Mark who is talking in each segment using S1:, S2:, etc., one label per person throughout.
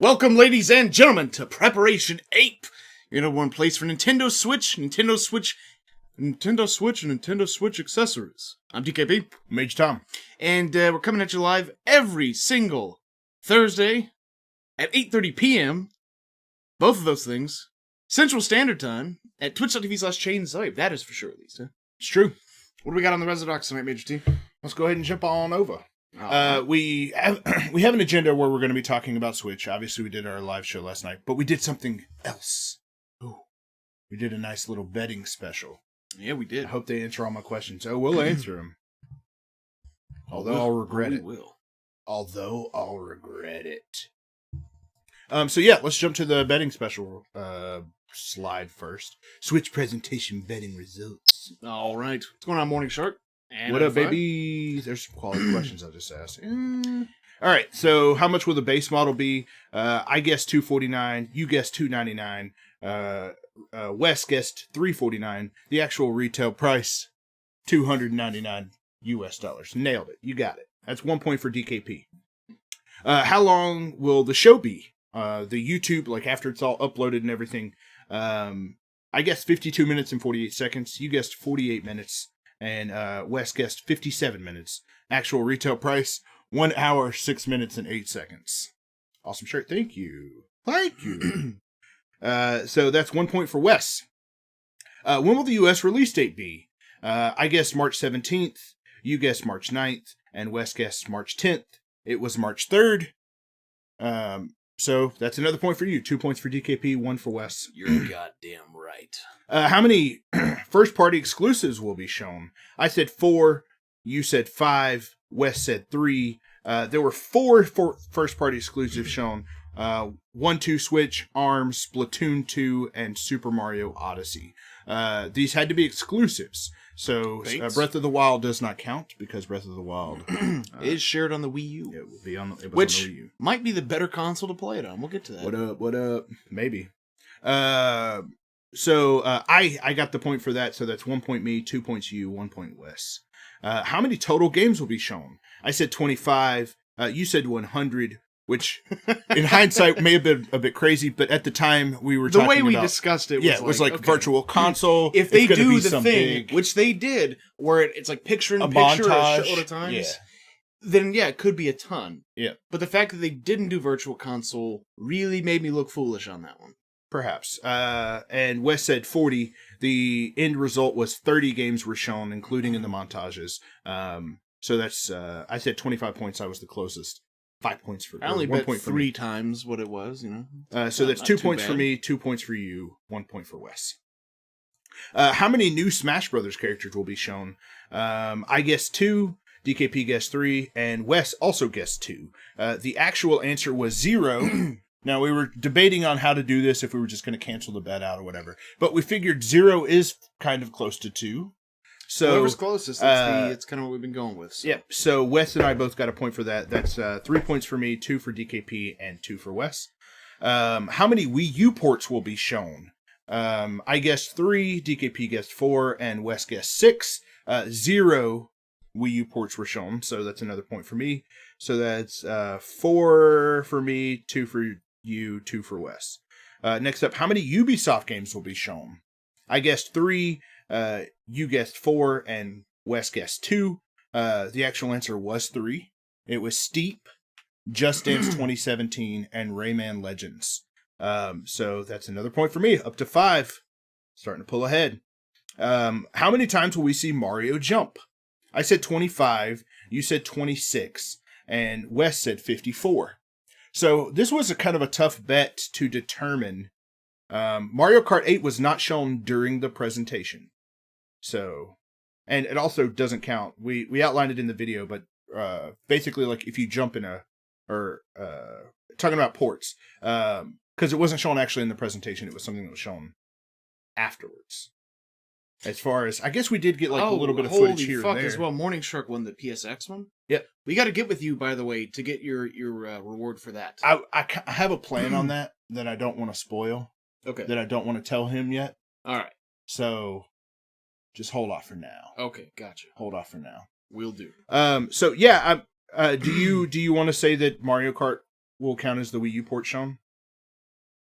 S1: Welcome, ladies and gentlemen, to Preparation Ape, your number one place for Nintendo Switch, and Nintendo Switch accessories. I'm DKP.
S2: Mage Tom.
S1: And we're coming at you live every single Thursday at 8:30 p.m. Both of those things. Central Standard Time at twitch.tv/chainzype. That is for sure, at least. Huh?
S2: It's true.
S1: What do we got on the Resodox tonight, Major T?
S2: Let's go ahead and jump on over. We have an agenda where we're going to be talking about Switch. Obviously, we did our live show last night, but we did something else. Ooh, we did a nice little betting special.
S1: Yeah, we did.
S2: I hope they answer all my questions. Oh, we'll answer them. Although I'll regret it. Although I'll regret it. So yeah, let's jump to the betting special slide first. Switch presentation betting results.
S1: All right. What's going on, Morning Shark? And
S2: what up, baby? There's some quality questions I just asked. All right, so how much will the base model be? I guessed $249. You guessed $299. Wes guessed $349. The actual retail price, $299 US. Nailed it. You got it. That's 1 point for DKP. How long will the show be? The YouTube, like after it's all uploaded and everything. I guessed 52 minutes and 48 seconds. You guessed 48 minutes. And Wes guessed 57 minutes. Actual retail price, 1 hour, 6 minutes, and 8 seconds. Awesome shirt. Thank you. Thank you. So that's 1 point for Wes. When will the U.S. release date be? I guessed March 17th. You guessed March 9th. And Wes guessed March 10th. It was March 3rd. So that's another point for you. 2 points for DKP, 1 for Wes.
S1: You're goddamn right.
S2: How many first-party exclusives will be shown? I said 4. You said 5. Wes said 3. There were 4 first-party exclusives shown. 1-2 Switch, ARMS, Splatoon 2, and Super Mario Odyssey. These had to be exclusives. So Breath of the Wild does not count because Breath of the Wild
S1: is shared on the Wii U.
S2: It will be on the Wii U.
S1: Which might be the better console to play it on. We'll get to that.
S2: What up? Maybe. So I got the point for that. So that's 1 point me, 2 points you, 1 point Wes. How many total games will be shown? I said 25. You said 100. Which, in hindsight, may have been a bit crazy, but at the time we were talking about...
S1: The way we discussed it was
S2: it was like
S1: okay.
S2: Virtual Console.
S1: If they do the thing, which they did, where it's like picture-in-picture a shitload of times, then yeah, it could be a ton.
S2: Yeah.
S1: But the fact that they didn't do Virtual Console really made me look foolish on that one.
S2: Perhaps. And Wes said 40. The end result was 30 games were shown, including in the montages. So that's... I said 25 points. I was the closest. 5 points for
S1: I only
S2: 1
S1: bet
S2: point for
S1: 3
S2: me.
S1: times what it was, you know.
S2: So that's 2 points for me, 2 points for you, 1 point for Wes. How many new Smash Brothers characters will be shown? I guessed 2, DKP guessed 3, and Wes also guessed 2. The actual answer was 0. Now, we were debating on how to do this, if we were just going to cancel the bet out or whatever. But we figured 0 is kind of close to 2. So
S1: whoever's closest, it's kind of what we've been going with. So.
S2: Yep. So Wes and I both got a point for that. That's 3 points for me, 2 for DKP, and 2 for Wes. How many Wii U ports will be shown? I guessed 3, DKP guessed 4, and Wes guessed 6. 0 Wii U ports were shown, so that's another point for me. So that's 4 for me, 2 for you, 2 for Wes. Next up, how many Ubisoft games will be shown? I guessed 3. You guessed 4 and Wes guessed 2. The actual answer was 3. It was Steep, Just Dance 2017, and Rayman Legends. So that's another point for me. Up to 5. Starting to pull ahead. How many times will we see Mario jump? I said 25. You said 26. And Wes said 54. So this was a kind of a tough bet to determine. Mario Kart 8 was not shown during the presentation. So, and it also doesn't count. We outlined it in the video, but basically, like if you jump in talking about ports, because it wasn't shown actually in the presentation, it was something that was shown afterwards. As far as, I guess we did get like a little bit of footage here and there.
S1: As well. Morning Shark won the PSX one.
S2: Yep.
S1: We got to get with you, by the way, to get your reward for that.
S2: I have a plan on that I don't want to spoil.
S1: Okay.
S2: That I don't want to tell him yet.
S1: All right.
S2: So, just hold off for now.
S1: Okay, gotcha.
S2: Hold off for now.
S1: Will do.
S2: So yeah, do you want to say that Mario Kart will count as the Wii U port shown?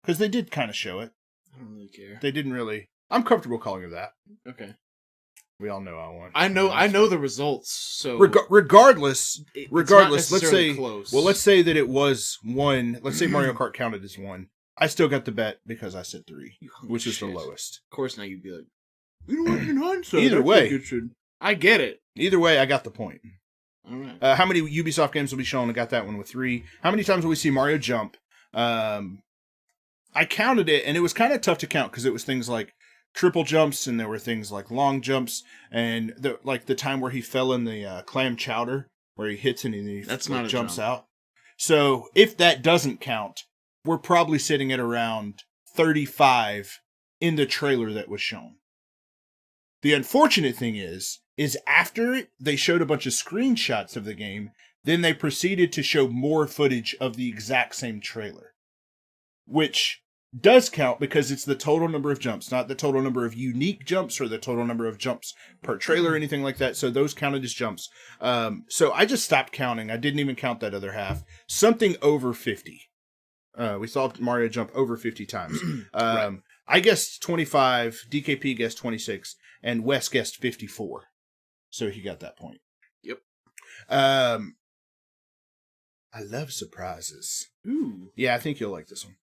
S2: Because they did kind of show it.
S1: I don't really care.
S2: They didn't really. I'm comfortable calling it that.
S1: Okay.
S2: We all know I want.
S1: I know the results. So
S2: regardless, let's say
S1: close.
S2: Well, let's say that it was 1. Let's say Mario Kart counted as 1. I still got the bet because I said 3, which is the lowest.
S1: Of course, now you'd be like, you know what? In hindsight,
S2: either way,
S1: I get it.
S2: Either way, I got the point.
S1: All right.
S2: How many Ubisoft games will be shown? I got that one with 3. How many times will we see Mario jump? I counted it, and it was kind of tough to count because it was things like triple jumps, and there were things like long jumps, and the time where he fell in the clam chowder, where he hits and he jumps out. So if that doesn't count, we're probably sitting at around 35 in the trailer that was shown. The unfortunate thing is after they showed a bunch of screenshots of the game, then they proceeded to show more footage of the exact same trailer, which does count because it's the total number of jumps, not the total number of unique jumps or the total number of jumps per trailer or anything like that. So those counted as jumps. So I just stopped counting. I didn't even count that other half. Something over 50. We saw Mario jump over 50 times.
S1: Right.
S2: I guessed 25, DKP guessed 26, and Wes guessed 54. So he got that point.
S1: Yep.
S2: I love surprises.
S1: Ooh.
S2: Yeah, I think you'll like this one.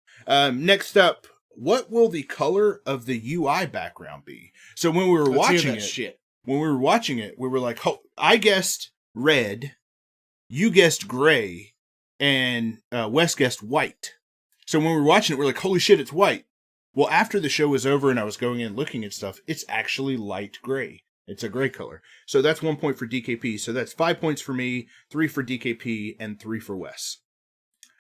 S2: Next up, what will the color of the UI background be? So when we were watching it, we were like, I guessed red, you guessed gray, and Wes guessed white. So when we were watching it, we're like, holy shit, it's white. Well, after the show was over and I was going in looking at stuff, it's actually light gray. It's a gray color. So that's 1 point for DKP. So that's 5 points for me, 3 for DKP, and 3 for Wes.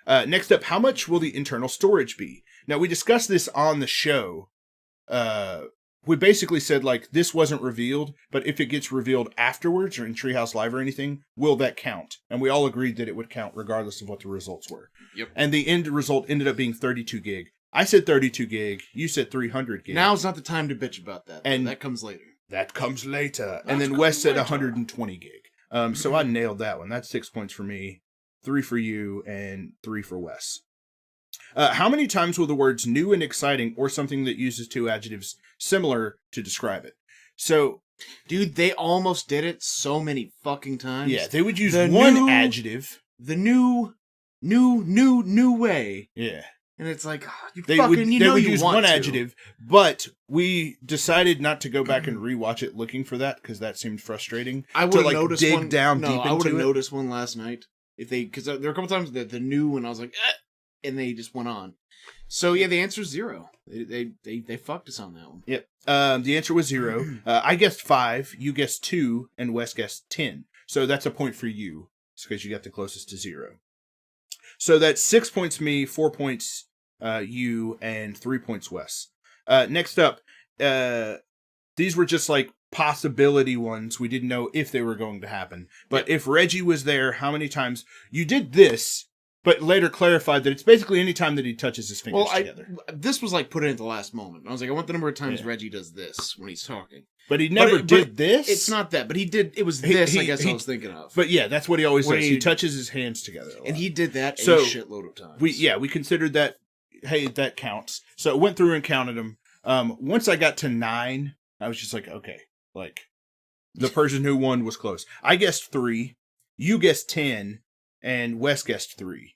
S2: Next up, how much will the internal storage be? Now, we discussed this on the show. We basically said, like, this wasn't revealed, but if it gets revealed afterwards or in Treehouse Live or anything, will that count? And we all agreed that it would count regardless of what the results were.
S1: Yep.
S2: And the end result ended up being 32 gig. I said 32 gig. You said 300 gig.
S1: Now's not the time to bitch about that. And that comes later. And then Wes said 120 gig. So I nailed that one. That's 6 points for me, 3 for you, and 3 for Wes. How many times will the words new and exciting or something that uses 2 adjectives similar to describe it? So, dude, they almost did it so many fucking times.
S2: Yeah, they would use one adjective.
S1: The new way.
S2: Yeah.
S1: And it's like,
S2: they would use one adjective, but we decided not to go back and rewatch it looking for that because that seemed frustrating.
S1: I would have noticed
S2: dig
S1: one.
S2: Down
S1: no,
S2: deep into
S1: I would have
S2: it.
S1: noticed one last night because there were a couple times that the new and I was like, and they just went on. So yeah, the answer is 0. They fucked us on that one.
S2: Yep. The answer was 0. I guessed 5. You guessed 2, and Wes guessed 10. So that's a point for you. It's because you got the closest to 0. So that's 6 points me, 4 points you, and 3 points Wes. Next up, these were just like possibility ones. We didn't know if they were going to happen. But if Reggie was there, how many times you did this, but later clarified that it's basically any time that he touches his fingers together.
S1: This was like put in at the last moment. I was like, I want the number of times Reggie does this when he's talking.
S2: But he never did this?
S1: It's not that, but he did. It was this, I guess I was thinking of.
S2: But yeah, that's what he always does. He touches his hands together a lot.
S1: And he did that a shitload of times.
S2: We considered that, hey, that counts. So I went through and counted them. Once I got to 9, I was just like, okay, like, the person who won was close. I guessed 3, you guessed 10, and Wes guessed 3.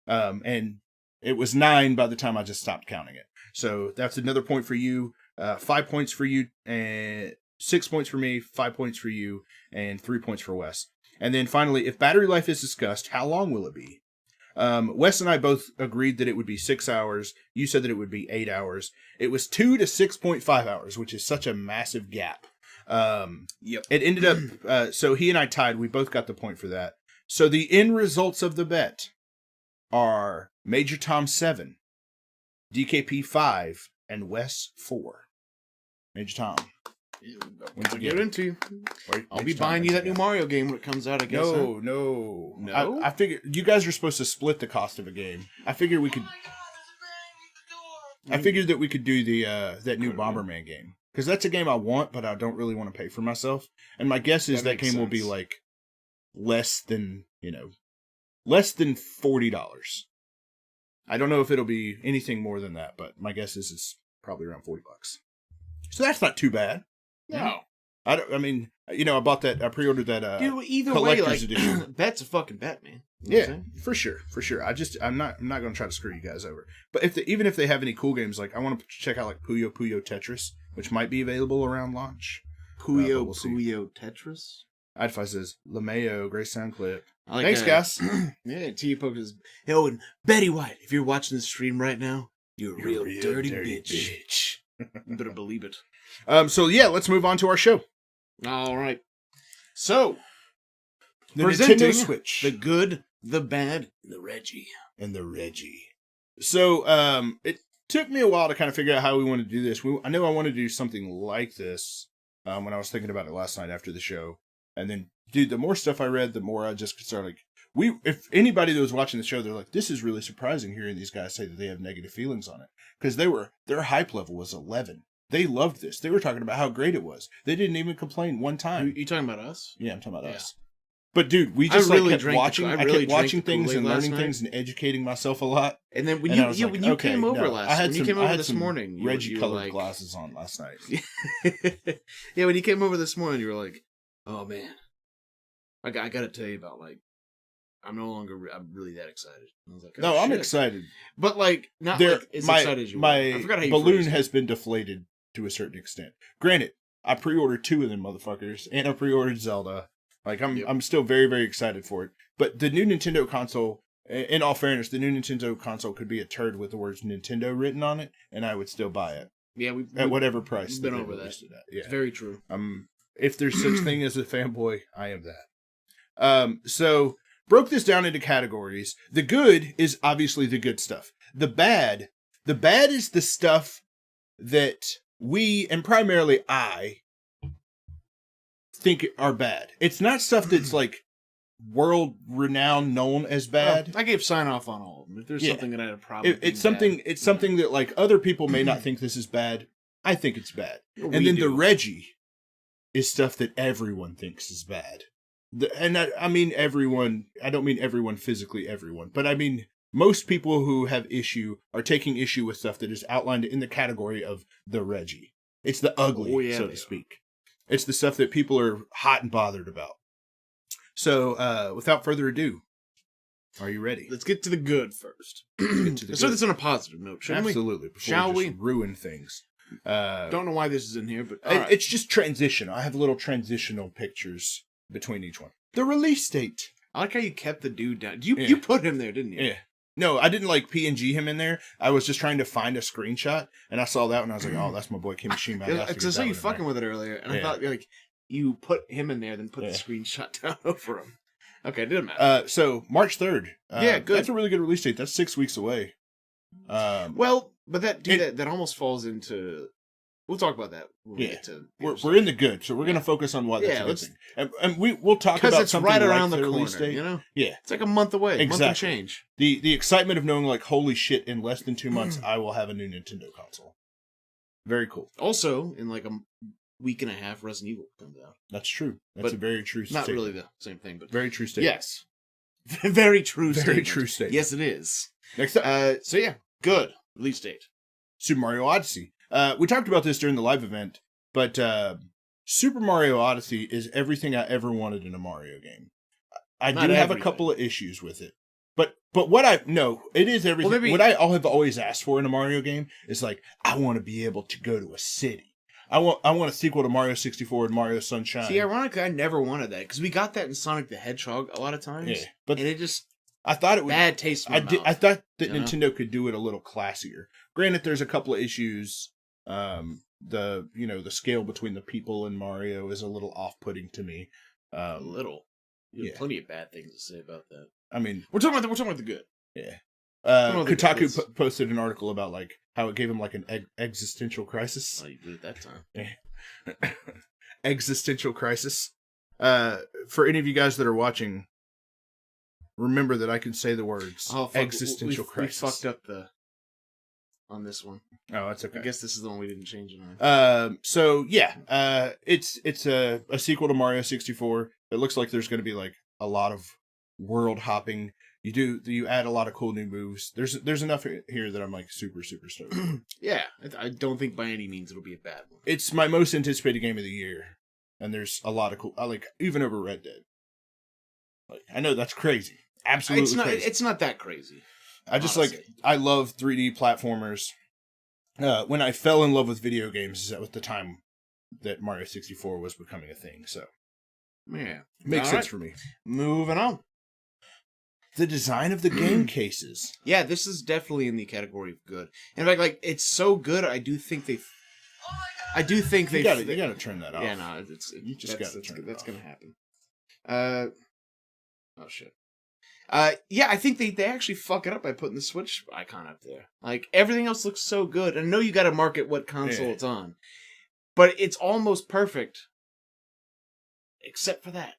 S2: And it was 9 by the time I just stopped counting it. So that's another point for you. 5 points for you, and 6 points for me, 5 points for you, and 3 points for Wes. And then finally, if battery life is discussed, how long will it be? Wes and I both agreed that it would be 6 hours. You said that it would be 8 hours. It was 2 to 6.5 hours, which is such a massive gap. It ended up, so he and I tied. We both got the point for that. So the end results of the bet are Major Tom 7, DKP 5, and Wes 4. Major Tom.
S1: I'll get into you. I'll be buying you that new Mario game when it comes out, I guess.
S2: No. I figured you guys are supposed to split the cost of a game. I figured that we could do the that new Bomberman game. Because that's a game I want, but I don't really want to pay for myself. And my guess is that game will be like less than $40. I don't know if it'll be anything more than that, but my guess is it's probably around $40. So that's not too bad.
S1: No.
S2: I mean, I bought that. I pre-ordered that.
S1: Dude, either way,
S2: collector's
S1: like,
S2: edition.
S1: bet's a fucking bet, man. You know what I'm saying?
S2: For sure. I'm not going to try to screw you guys over. But even if they have any cool games, like I want to check out like Puyo Puyo Tetris, which might be available around launch.
S1: Puyo
S2: we'll see.
S1: Puyo Tetris.
S2: Adfi says LeMayo, great sound clip.
S1: I like
S2: Thanks,
S1: that.
S2: guys.
S1: Yeah, T Poke is. Yo, and Betty White, if you're watching this stream right now, you're a real dirty bitch. You better believe it.
S2: So yeah, let's move on to our show.
S1: All right. So,
S2: The
S1: presenting
S2: Nintendo Switch.
S1: the good, the bad, and the Reggie.
S2: So, it took me a while to kind of figure out how we want to do this. I know I want to do something like this when I was thinking about it last night after the show. And then, dude, the more stuff I read, the more I just started like, if anybody that was watching the show, they're like, this is really surprising hearing these guys say that they have negative feelings on it. Because their hype level was 11. They loved this. They were talking about how great it was. They didn't even complain one time.
S1: You talking about us?
S2: Yeah, I'm talking about
S1: Yeah.
S2: us. But dude, we just kept watching. I kept watching
S1: the
S2: things and
S1: Kool-Aid
S2: learning
S1: last night.
S2: things and educating myself a lot.
S1: And then when
S2: And I was
S1: you
S2: like,
S1: when you
S2: okay,
S1: came over
S2: no.
S1: last, when you came over this
S2: some
S1: morning, you
S2: Reggie
S1: were
S2: colored
S1: like,
S2: glasses on last night.
S1: yeah, when you came over this morning, you were like, "Oh man, I got to tell you about like, I'm really that excited." I was like,
S2: No,
S1: "Oh,
S2: I'm
S1: shit."
S2: excited.
S1: But like, not
S2: There,
S1: like as
S2: my
S1: excited as you were.
S2: my
S1: I forgot how you
S2: balloon
S1: phrased it.
S2: has been deflated to a certain extent. Granted, I pre-ordered 2 of them motherfuckers, and I pre-ordered Zelda. Like I'm still very, very excited for it. But the new Nintendo console, in all fairness, the new Nintendo console could be a turd with the words Nintendo written on it, and I would still buy it
S1: Yeah,
S2: at whatever price.
S1: we've been
S2: that they
S1: over that.
S2: released it at. Yeah,
S1: It's very true.
S2: if there's such thing as a fanboy, I am that. So broke this down into categories. The good is obviously the good stuff. The bad is the stuff that we, and primarily I, think are bad. It's not stuff that's like world renowned, known as bad.
S1: Well, I gave sign off on all of them. If there's something that I had a problem,
S2: It's something that like other people may not think this is bad. I think it's bad.
S1: We
S2: And then
S1: do.
S2: the Reggie is stuff that everyone thinks is bad. I mean everyone. I don't mean everyone physically, everyone, but I mean most people who have issue are taking issue with stuff that is outlined in the category of the Reggie. It's the ugly, so to speak. It's the stuff that people are hot and bothered about. So, without further ado, are you ready?
S1: Let's get to the good first. Let's start this on a positive note, shouldn't
S2: Absolutely.
S1: we? Shall we?
S2: Ruin things.
S1: Don't know why this is in here, but
S2: It's just transitional. I have little transitional pictures between each one. The release date.
S1: I like how you kept the dude down. You put him there, didn't you?
S2: Yeah. No, I didn't like PNG him in there. I was just trying to find a screenshot, and I saw that, and I was like, "Oh, that's my boy Kimishima."
S1: Because I saw you fucking with it earlier, and I thought like you put him in there, then put the screenshot down over him. Okay, it didn't matter.
S2: So March 3rd.
S1: Yeah, good.
S2: That's a really good release date. That's 6 weeks away.
S1: Well, but that almost falls into. We'll talk about that when we get to.
S2: We're in the good, so we're going to focus on what that's a good thing. And we'll talk about
S1: it's
S2: something
S1: right
S2: like
S1: around the
S2: release
S1: corner,
S2: date.
S1: you know?
S2: Yeah.
S1: It's like a month away.
S2: Exactly.
S1: A month and change.
S2: The excitement of knowing, like, holy shit, in less than 2 months, I will have a new Nintendo console. Very cool.
S1: Also, in like a week and a half, Resident Evil comes out.
S2: That's true. That's a very true statement.
S1: Not really the same thing, but
S2: very true statement.
S1: Yes. Very true statement.
S2: Very true statement.
S1: Yes, it is.
S2: Next up.
S1: So yeah, good. Release date.
S2: Super Mario Odyssey. We talked about this during the live event, but Super Mario Odyssey is everything I ever wanted in a Mario game. I do have a couple of issues with it. But it is everything.
S1: Well,
S2: what I have always asked for in a Mario game is like, I want to be able to go to a city. I want a sequel to Mario 64 and Mario Sunshine.
S1: See, ironically, I never wanted that because we got that in Sonic the Hedgehog a lot of times.
S2: Yeah, but
S1: and it just
S2: I thought it was
S1: bad taste. In my mouth,
S2: I thought that Nintendo could do it a little classier. Granted, there's a couple of issues. The scale between the people in Mario is a little off-putting to me.
S1: A little. You have plenty of bad things to say about that.
S2: I mean,
S1: we're talking about the good.
S2: Yeah. Kotaku posted an article about like how it gave him like an existential crisis.
S1: Oh, you did it that time.
S2: Yeah. Existential crisis. For any of you guys that are watching, remember that I can say the words existential crisis.
S1: We fucked up on this one.
S2: Oh, that's okay.
S1: I guess this is the one we didn't change it on.
S2: So yeah, it's a sequel to Mario 64. It looks like there's going to be like a lot of world hopping. You add a lot of cool new moves. There's enough here that I'm like super stoked.
S1: Yeah, I don't think by any means it'll be a bad one.
S2: It's my most anticipated game of the year, and there's a lot of cool. I like even over Red Dead. Like I know that's crazy, absolutely crazy.
S1: It's not that crazy.
S2: I just
S1: honestly.
S2: I love 3D platformers. When I fell in love with video games, that was the time that Mario 64 was becoming a thing. So
S1: Yeah,
S2: makes
S1: All
S2: sense
S1: right.
S2: for me.
S1: Moving on.
S2: The design of the game cases.
S1: Yeah, this is definitely in the category of good. In fact, like it's so good, I do think they.
S2: You gotta turn that off.
S1: Yeah, no,
S2: You just gotta turn it
S1: that's
S2: off.
S1: gonna happen. Oh shit. Yeah, I think they actually fuck it up by putting the Switch icon up there. Like everything else looks so good. I know you got to market what console
S2: Yeah.
S1: it's on, but it's almost perfect, except for that.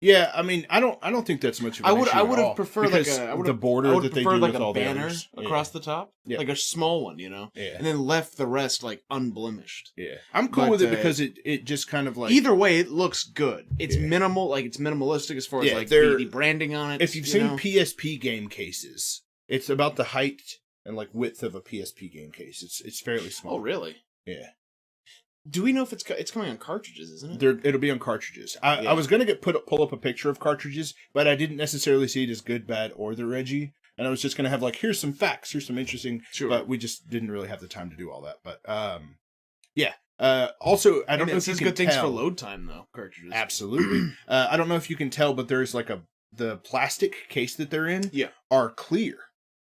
S2: Yeah, I mean, I don't think that's much of an issue
S1: I would
S2: at
S1: have
S2: all,
S1: preferred like
S2: because
S1: a
S2: the border that they do
S1: like
S2: with
S1: a
S2: all the
S1: banner
S2: others.
S1: across the top,
S2: Yeah.
S1: like a small one, you know,
S2: Yeah.
S1: and then left the rest like unblemished.
S2: Yeah, I'm cool
S1: But,
S2: with it because it just kind of like
S1: Either way, it looks good. It's
S2: Yeah.
S1: minimal, like it's minimalistic as far as
S2: Yeah,
S1: like
S2: they're-
S1: the branding on it.
S2: if you've
S1: you
S2: seen
S1: know?
S2: PSP game cases, it's about the height and like width of a PSP game case. It's fairly small.
S1: Oh, really?
S2: Yeah,
S1: Do we know if it's coming on cartridges? Isn't it?
S2: it'll be on cartridges. I
S1: Yeah.
S2: was gonna pull up a picture of cartridges, but I didn't necessarily see it as good, bad, or the Reggie. And I was just gonna have like, here's some facts, here's some interesting.
S1: Sure.
S2: But we just didn't really have the time to do all that. But yeah. Also, I don't know
S1: it
S2: if you
S1: says
S2: can
S1: good things
S2: tell.
S1: for load time though. Cartridges.
S2: Absolutely. I don't know if you can tell, but there's like the plastic case that they're in
S1: Yeah.
S2: are clear.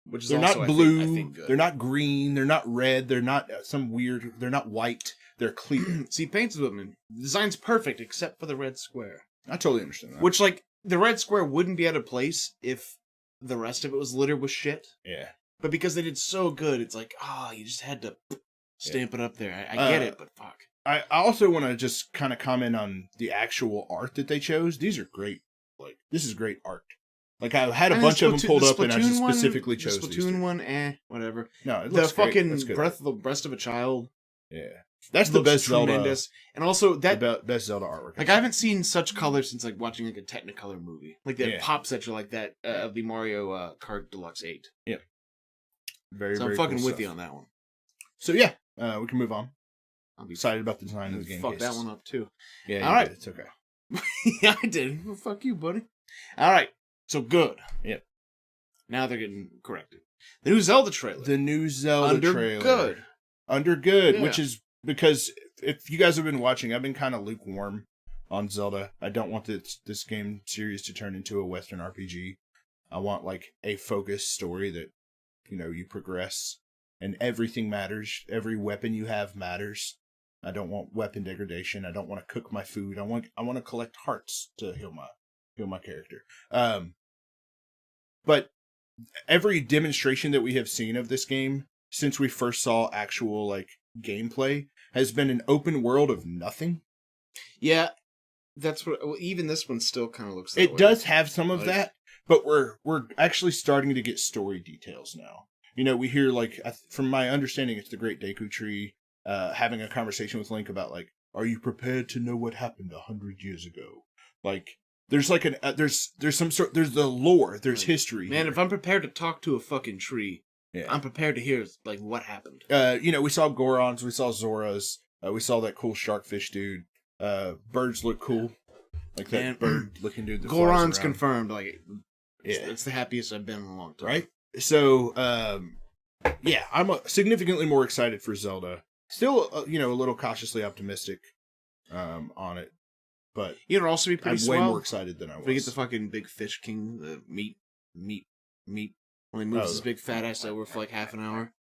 S1: Which is
S2: They're
S1: also,
S2: not
S1: I
S2: blue.
S1: think good.
S2: They're not green. They're not red. They're not they're not white. They're clear.
S1: See, Paints Woodman, the design's perfect except for the red square.
S2: I totally understand that.
S1: Which, like, the red square wouldn't be out of place if the rest of it was littered with shit.
S2: Yeah.
S1: But because they did so good, it's like, you just had to stamp it up there. I get it, but fuck.
S2: I also want to just kind of comment on the actual art that they chose. These are great. Like, this is great art. Like, I had a bunch of them pulled up, and I just specifically chose
S1: the
S2: these.
S1: Splatoon one, whatever.
S2: No, it
S1: The
S2: looks great.
S1: fucking
S2: That's good.
S1: Breast of a Child.
S2: Yeah. That's the best
S1: tremendous.
S2: Zelda.
S1: And also that
S2: Best Zelda artwork.
S1: like I haven't seen such color since like watching like a Technicolor movie, like that
S2: Yeah.
S1: pop section like that of the Mario Kart Deluxe 8.
S2: Very,
S1: So
S2: very
S1: I'm fucking
S2: cool
S1: with
S2: stuff.
S1: you on that one.
S2: So yeah, we can move on.
S1: I'll be
S2: Excited about the design of the game.
S1: fuck
S2: cases.
S1: that one up too.
S2: Yeah.
S1: All right.
S2: It's okay.
S1: Yeah, I did. Well, fuck you, buddy. All right. So good.
S2: Yep.
S1: Now they're getting corrected. The new Zelda trailer.
S2: The new Zelda
S1: Under
S2: trailer.
S1: good.
S2: Under good,
S1: Yeah.
S2: which is because if you guys have been watching, I've been kind of lukewarm on Zelda. I don't want this game series to turn into a Western RPG. I want like a focused story that, you progress and everything matters. Every weapon you have matters. I don't want weapon degradation. I don't want to cook my food. I want to collect hearts to heal my character. But every demonstration that we have seen of this game since we first saw actual like gameplay has been an open world of nothing.
S1: Yeah. That's what. Well, even this one still kind of looks. That
S2: It
S1: way.
S2: does have some of
S1: Like-
S2: that, but we're actually starting to get story details now. We hear like from my understanding, it's the Great Deku Tree having a conversation with Link about like, are you prepared to know what happened 100 years ago? Like, there's like there's some sort, there's the lore, there's history.
S1: Man,
S2: here.
S1: if I'm prepared to talk to a fucking tree,
S2: Yeah.
S1: I'm prepared to hear like what happened.
S2: We saw Gorons, we saw Zoras, we saw that cool sharkfish dude. Birds look cool, like that
S1: Man,
S2: bird looking dude. That flies
S1: Goron's
S2: around.
S1: confirmed. Like,
S2: Yeah,
S1: it's the happiest I've been in a long time.
S2: right. So, yeah, I'm significantly more excited for Zelda. Still, a little cautiously optimistic, on it, but
S1: It'll also be
S2: I'm
S1: pretty
S2: way
S1: swell.
S2: more excited than I was.
S1: We get the fucking big fish king, the meat. When he moves
S2: Oh.
S1: his big fat ass over for like half an hour.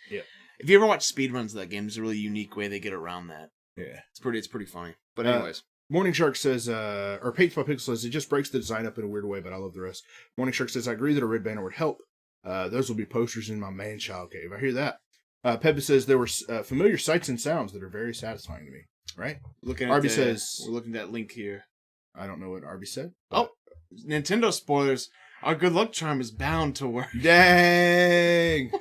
S2: Yeah.
S1: If you ever watch speedruns of that game, there's a really unique way they get around that.
S2: Yeah.
S1: It's pretty funny. But anyways.
S2: Morning Shark says, or Pates by Pixel says, it just breaks the design up in a weird way, but I love the rest. Morning Shark says, I agree that a red banner would help. Those will be posters in my man-child cave. I hear that. Peppa says there were familiar sights and sounds that are very satisfying to me. Right?
S1: Looking at
S2: Arby says,
S1: we're looking at that link here.
S2: I don't know what Arby said.
S1: Oh, Nintendo spoilers. Our good luck charm is bound to work.
S2: Dang!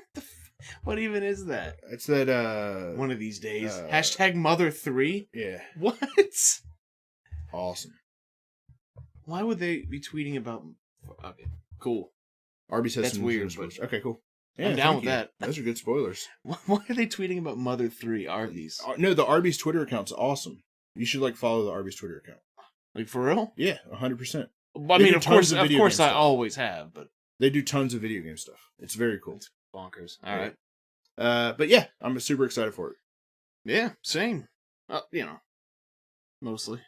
S1: What even is that?
S2: It's that,
S1: One of these days. Hashtag Mother3?
S2: yeah.
S1: What?
S2: Awesome.
S1: Why would they be tweeting about... Okay, cool.
S2: Arby's has
S1: That's
S2: some
S1: weird,
S2: spoilers.
S1: but
S2: Okay, cool. Yeah,
S1: I'm down
S2: thank
S1: with
S2: you.
S1: that.
S2: Those are good spoilers.
S1: Why are they tweeting about Mother 3 Arby's?
S2: No, the Arby's Twitter account's awesome. You should like follow the Arby's Twitter account.
S1: Like for real?
S2: Yeah, 100%.
S1: I mean, of course,
S2: of video game
S1: I
S2: stuff.
S1: always have, but
S2: They do tons of video game stuff. It's very cool.
S1: it's bonkers. All right.
S2: But yeah, I'm super excited for it.
S1: Yeah, same. Mostly.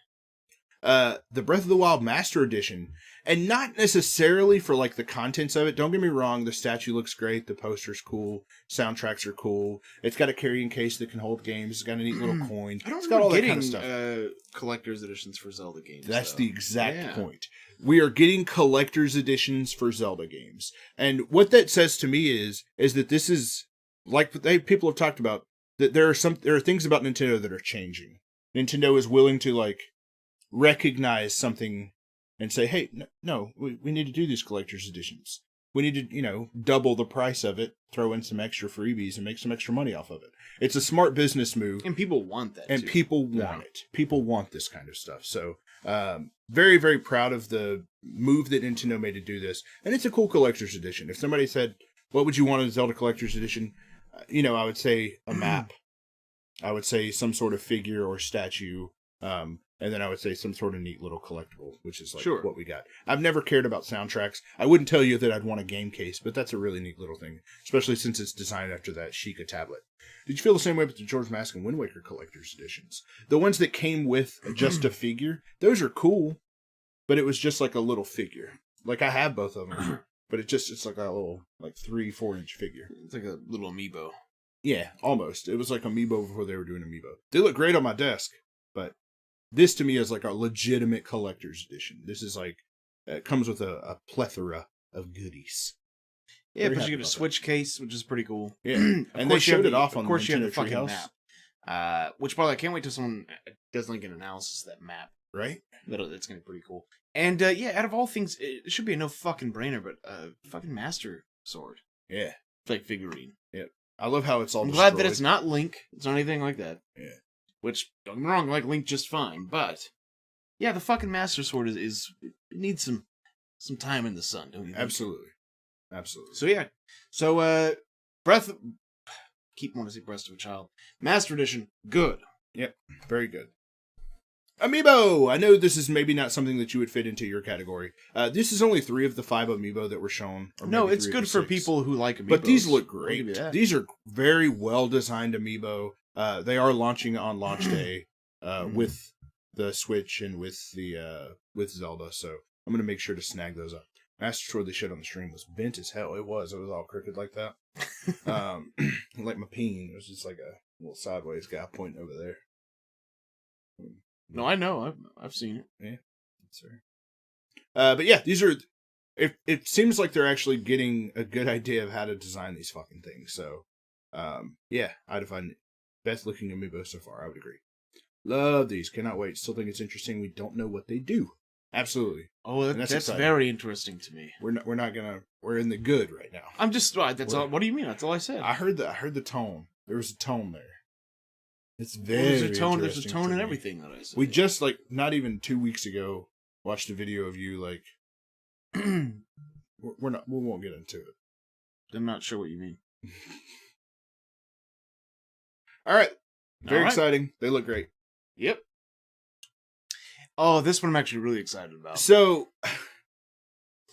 S2: The Breath of the Wild Master Edition, and not necessarily for like the contents of it. Don't get me wrong, the statue looks great, the poster's cool, soundtracks are cool. It's got a carrying case that can hold games. It's got a neat little coin.
S1: I don't
S2: It's got all that
S1: getting
S2: kind of stuff.
S1: collector's editions for Zelda games.
S2: That's the exact
S1: Yeah.
S2: point. We are getting collector's editions for Zelda games, and what that says to me is that this is like people have talked about that there are things about Nintendo that are changing. Nintendo is willing to like recognize something and say, hey, no, we need to do these collector's editions. We need to, double the price of it, throw in some extra freebies, and make some extra money off of it. It's a smart business move.
S1: And people want that,
S2: and
S1: too.
S2: people want it. People want this kind of stuff. So, very, very proud of the move that Nintendo made to do this. And it's a cool collector's edition. If somebody said, what would you want in a Zelda collector's edition? I would say a map. I would say some sort of figure or statue. And then I would say some sort of neat little collectible, which is like what we got. I've never cared about soundtracks. I wouldn't tell you that I'd want a game case, but that's a really neat little thing, especially since it's designed after that Sheikah tablet. Did you feel the same way with the George Mask and Wind Waker collector's editions? The ones that came with just a figure, those are cool, but it was just like a little figure. Like I have both of them, but it's like a little 3-4 inch figure.
S1: It's like a little amiibo.
S2: Yeah, almost. It was like amiibo before they were doing amiibo. They look great on my desk, but this to me is like a legitimate collector's edition. This is like, it comes with a plethora of goodies.
S1: Yeah, but you get a Switch case, which is pretty cool.
S2: Yeah, and they showed it off on the
S1: Nintendo
S2: Nintendo
S1: fucking
S2: Treehouse.
S1: map. Which, by the way, I can't wait till someone does like an analysis of that map.
S2: Right?
S1: That's going to be pretty cool. And out of all things, it should be a no fucking brainer, but fucking Master Sword.
S2: Yeah.
S1: Like figurine.
S2: Yeah. I love how it's all
S1: I'm
S2: destroyed.
S1: glad that it's not Link. It's not anything like that.
S2: Yeah.
S1: Which, don't get me wrong, I like Link just fine, but yeah, the fucking Master Sword it needs some time in the sun, don't you think?
S2: Absolutely.
S1: So keep wanting to say Breast of a Child. Master Edition, good.
S2: Yep, very good. Amiibo! I know this is maybe not something that you would fit into your category. This is only 3 of the 5 Amiibo that were shown.
S1: No, it's good for people who like Amiibos.
S2: But these look great. These are very well-designed Amiibo. They are launching on launch day with the Switch and with the with Zelda, so I'm going to make sure to snag those up. Master Sword they showed on the stream was bent as hell. It was all crooked like that. Like my peen. It was just like a little sideways guy pointing over there.
S1: No, I know. I've seen it.
S2: Yeah. Sorry. But yeah, these are... It seems like they're actually getting a good idea of how to design these fucking things. So, yeah, I'd find best looking Amiibo so far. I would agree. Love these. Cannot wait. Still think it's interesting. We don't know what they do. Absolutely.
S1: Oh, that's very interesting to me.
S2: We're in the good right now.
S1: I'm just that's all. What do you mean? That's all I said.
S2: I heard the tone. There was a tone there. It's very
S1: there's a tone. There's a tone in
S2: me.
S1: everything that I said.
S2: We just not even 2 weeks ago watched a video of you we won't get into it.
S1: I'm not sure what you mean.
S2: All right. Very exciting. They look great.
S1: Yep. Oh, this one I'm actually really excited about.
S2: So,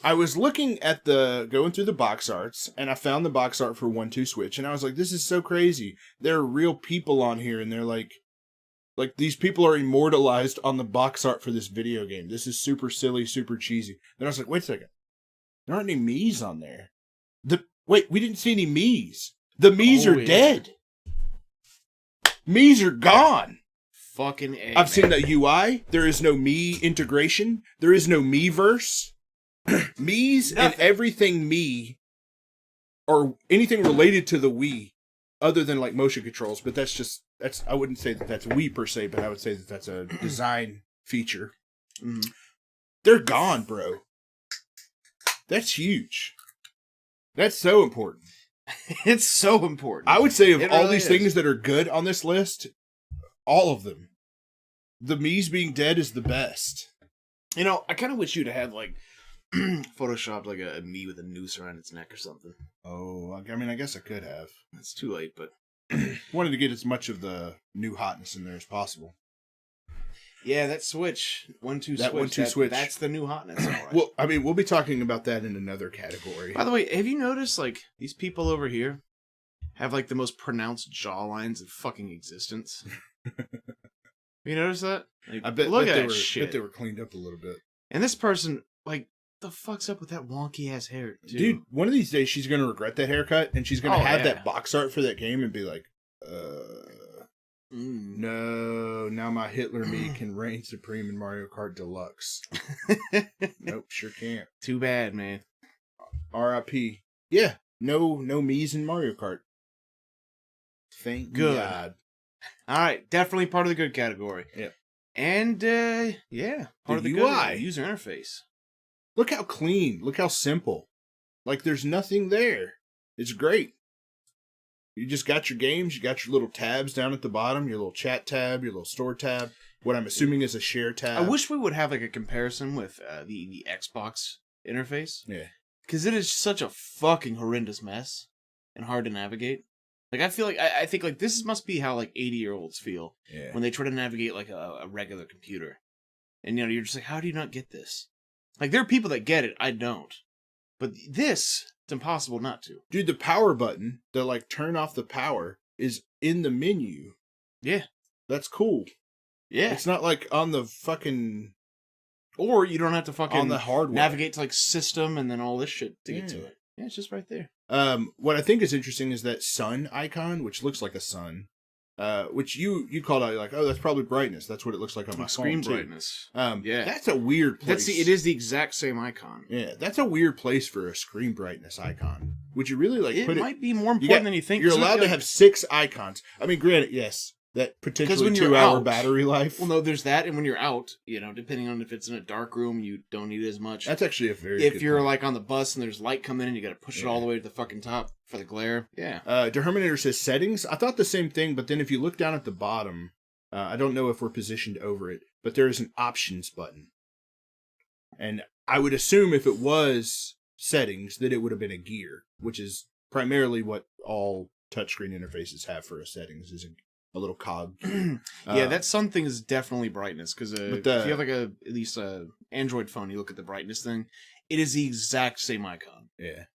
S2: I was looking at going through the box arts, and I found the box art for 1-2 Switch, and I was like, this is so crazy. There are real people on here, and they're like these people are immortalized on the box art for this video game. This is super silly, super cheesy. Then I was like, wait a second. There aren't any Mii's on there. Wait, we didn't see any Mii's. The Mii's are dead. Mii's are gone.
S1: Fucking A,
S2: I've seen the UI. There is no Mii integration. There is no Miiverse. Mii's and everything Mii, or anything related to the Wii, other than motion controls. But that's I wouldn't say that's Wii per se, but I would say that that's a design feature. Mm. They're gone, bro. That's huge. That's so important.
S1: It's so important.
S2: I would say of all these things that are good on this list, all of them, the Mii's being dead is the best.
S1: I kind of wish you'd have photoshopped like a me with a noose around its neck or something.
S2: Oh, I mean, I guess I could have.
S1: It's too late, but
S2: Wanted to get as much of the new hotness in there as possible.
S1: yeah, that switch 1-2
S2: That
S1: switch.
S2: 1-2 switch.
S1: That's the new hotness. All right.
S2: Well, I mean, we'll be talking about that in another category.
S1: By the way, have you noticed like these people over here have like the most pronounced jawlines in fucking existence? You notice that? Like,
S2: I bet,
S1: look
S2: bet
S1: at
S2: they
S1: that
S2: were,
S1: shit.
S2: bet they were cleaned up a little bit.
S1: And this person, like, the fuck's up with that wonky ass hair, too?
S2: Dude, one of these days she's gonna regret that haircut, and she's gonna have
S1: yeah.
S2: that box art for that game and be like, no, now my Hitler me can reign supreme in Mario Kart Deluxe. Nope, sure can't.
S1: Too bad, man.
S2: R.I.P. Yeah, no me's in Mario Kart. Thank
S1: Good.
S2: God.
S1: All right, definitely part of the good category.
S2: Yep.
S1: And, yeah, part of the
S2: UI.
S1: good user interface.
S2: Look how clean. Look how simple. Like, there's nothing there. It's great. You just got your games. You got your little tabs down at the bottom. Your little chat tab. Your little store tab. What I'm assuming is a share tab.
S1: I wish we would have, like, a comparison with the Xbox interface.
S2: Yeah.
S1: Because it is such a fucking horrendous mess and hard to navigate. Like, I feel like, I think, like, this must be how, like, 80-year-olds feel
S2: Yeah.
S1: when they try to navigate, like, a regular computer. And, you know, you're just like, how do you not get this? Like, there are people that get it. I don't. But this, it's impossible not to.
S2: Dude, the power button, the, like, turn off the power, is in the menu.
S1: Yeah.
S2: That's cool.
S1: Yeah.
S2: It's not, like, on the fucking...
S1: Or you don't have to fucking
S2: on the hardware.
S1: navigate to, like, system and then all this shit to get to it. Yeah, it's just right there.
S2: What I think is interesting is that sun icon, which looks like a sun, which you called out, you're like, oh, that's probably brightness. That's what it looks like on my
S1: Screen
S2: phone, too.
S1: brightness.
S2: Yeah. That's a weird place.
S1: It is the exact same icon.
S2: Yeah, that's a weird place for a screen brightness icon. Would you really, like,
S1: It
S2: put it...
S1: might be more important than you think.
S2: You're
S1: It's not
S2: allowed to
S1: like-
S2: have 6 icons. I mean, granted, yes, that potentially
S1: when you're
S2: 2-hour
S1: out-
S2: battery life.
S1: Well, no, there's that, and when you're out, you know, depending on if it's in a dark room, you don't need as much.
S2: That's actually a very
S1: If
S2: good
S1: you're,
S2: point.
S1: like, on the bus and there's light coming in, you gotta push it all the way to the fucking top for the glare. Yeah.
S2: Deherminator says settings. I thought the same thing, but then if you look down at the bottom, I don't know if we're positioned over it, but there is an options button. And I would assume if it was settings, that it would have been a gear, which is primarily what all touchscreen interfaces have for a settings, is a little cog.
S1: Yeah, that sun thing is definitely brightness, because
S2: but
S1: if you have, like, at least a Android phone, you look at the brightness thing, it is the exact same icon.
S2: Yeah.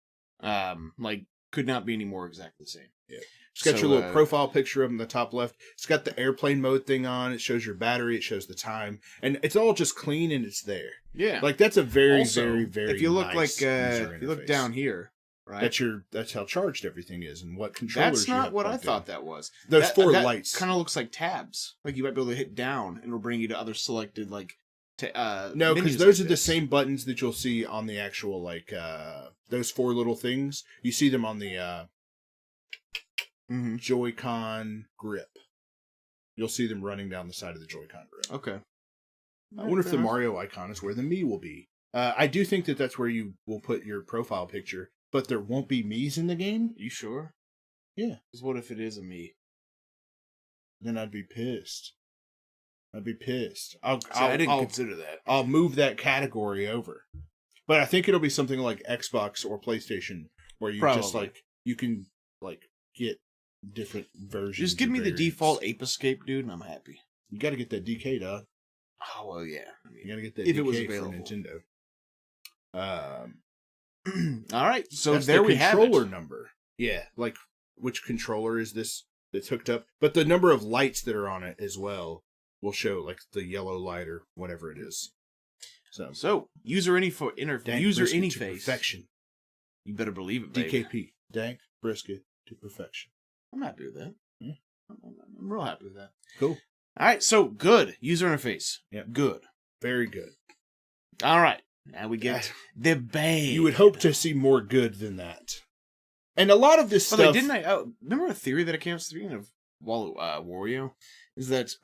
S1: Like, could not be any more exactly the same.
S2: Yeah. It's got your little profile picture up in the top left. It's got the airplane mode thing on. It shows your battery. It shows the time. And it's all just clean and it's there.
S1: Yeah.
S2: Like, that's a very,
S1: Also,
S2: very, very
S1: if you look
S2: nice user
S1: if you look
S2: interface.
S1: down here, right?
S2: That's how charged everything is and what controllers
S1: That's
S2: you
S1: not
S2: have
S1: what I
S2: plugged
S1: thought
S2: in.
S1: that was.
S2: Those
S1: That-
S2: 4
S1: that
S2: lights.
S1: kind of looks like tabs. Like, you might be able to hit down and it'll bring you to other selected, like,
S2: No, because
S1: menus
S2: those
S1: like
S2: are the
S1: this.
S2: same buttons that you'll see on the actual, like, those 4 little things. You see them on the
S1: Mhm.
S2: Joy-Con grip. You'll see them running down the side of the Joy-Con grip.
S1: Okay.
S2: I wonder if
S1: Fair
S2: the
S1: enough.
S2: Mario icon is where the me will be. I do think that that's where you will put your profile picture, but there won't be me's in the game?
S1: You sure?
S2: Yeah.
S1: Because what if it is a me?
S2: Then I'd be pissed. I
S1: Didn't consider that.
S2: I'll move that category over. But I think it'll be something like Xbox or PlayStation, where you just,
S1: Probably.
S2: like, you can, like, get different versions.
S1: Just give
S2: or
S1: me the
S2: variants.
S1: default Ape Escape, dude, and I'm happy.
S2: You gotta get that DK, dog.
S1: Oh, well, yeah. I mean,
S2: You gotta get that
S1: if
S2: DK
S1: it was
S2: for
S1: available.
S2: Nintendo.
S1: All right, so
S2: That's
S1: there
S2: the
S1: we have
S2: controller
S1: it.
S2: number. Yeah, like, which controller is this that's hooked up? But the number of lights that are on it as well will show, like, the yellow light or whatever it is.
S1: So, user
S2: Dank
S1: user
S2: brisket to
S1: interface.
S2: perfection.
S1: You better believe it, baby.
S2: DKP, dank brisket to perfection.
S1: I'm happy with that.
S2: Yeah.
S1: I'm real happy with that.
S2: Cool.
S1: All right, so good user interface.
S2: Yep.
S1: Good.
S2: Very good.
S1: All right, now we get the bang.
S2: You would hope to see more good than that. And a lot of this
S1: By the way,
S2: stuff...
S1: didn't I remember a theory that I came up with, speaking of Wario, is that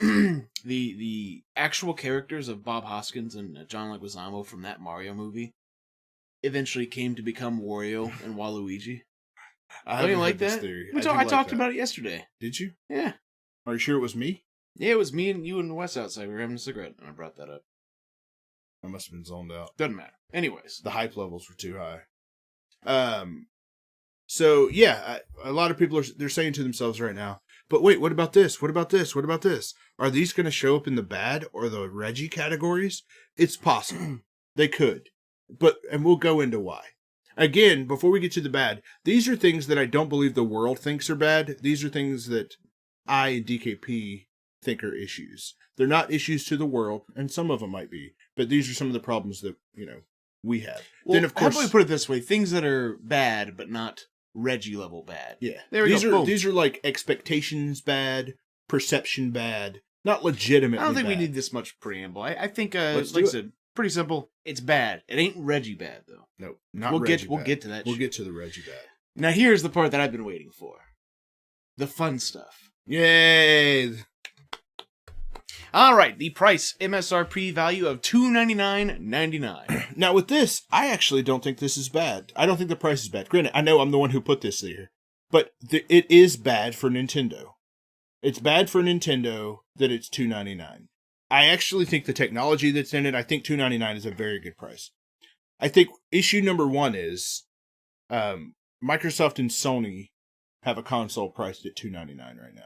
S1: the actual characters of Bob Hoskins and John Leguizamo from that Mario movie eventually came to become Wario and Waluigi.
S2: I
S1: Don't you
S2: haven't
S1: like
S2: heard this
S1: that?
S2: theory.
S1: I talked about it yesterday.
S2: Did you?
S1: Yeah.
S2: Are you sure it was me?
S1: Yeah, it was me and you and Wes outside. We were having a cigarette, and I brought that up.
S2: I must have been zoned out.
S1: Doesn't matter. Anyways.
S2: The hype levels were too high. So yeah, a lot of people they're saying to themselves right now, but wait, what about this? What about this? What about this? Are these going to show up in the bad or the Reggie categories? It's possible. They could. And we'll go into why. Again, before we get to the bad, these are things that I don't believe the world thinks are bad. These are things that I and DKP think are issues. They're not issues to the world, and some of them might be, but these are some of the problems that, we have.
S1: Well,
S2: then of course,
S1: how about we put it this way, things that are bad, but not Reggie level bad.
S2: Yeah.
S1: There we go.
S2: These are like expectations bad, perception bad, not legitimately
S1: I don't think
S2: bad.
S1: we need this much preamble. I think,
S2: Let's
S1: like
S2: do
S1: I said, pretty simple. It's bad. It ain't Reggie bad, though.
S2: No, not
S1: we'll
S2: Reggie
S1: We'll
S2: bad.
S1: get to that
S2: We'll
S1: shit.
S2: get to the Reggie bad.
S1: Now, here's the part that I've been waiting for. The fun stuff.
S2: Yay!
S1: All right, the price, MSRP value of $299.99.
S2: Now, with this, I actually don't think this is bad. I don't think the price is bad. Granted, I know I'm the one who put this there, but it is bad for Nintendo. It's bad for Nintendo that it's $299. I actually think the technology that's in it, I think $299 is a very good price. I think issue number one is Microsoft and Sony have a console priced at $299 right now.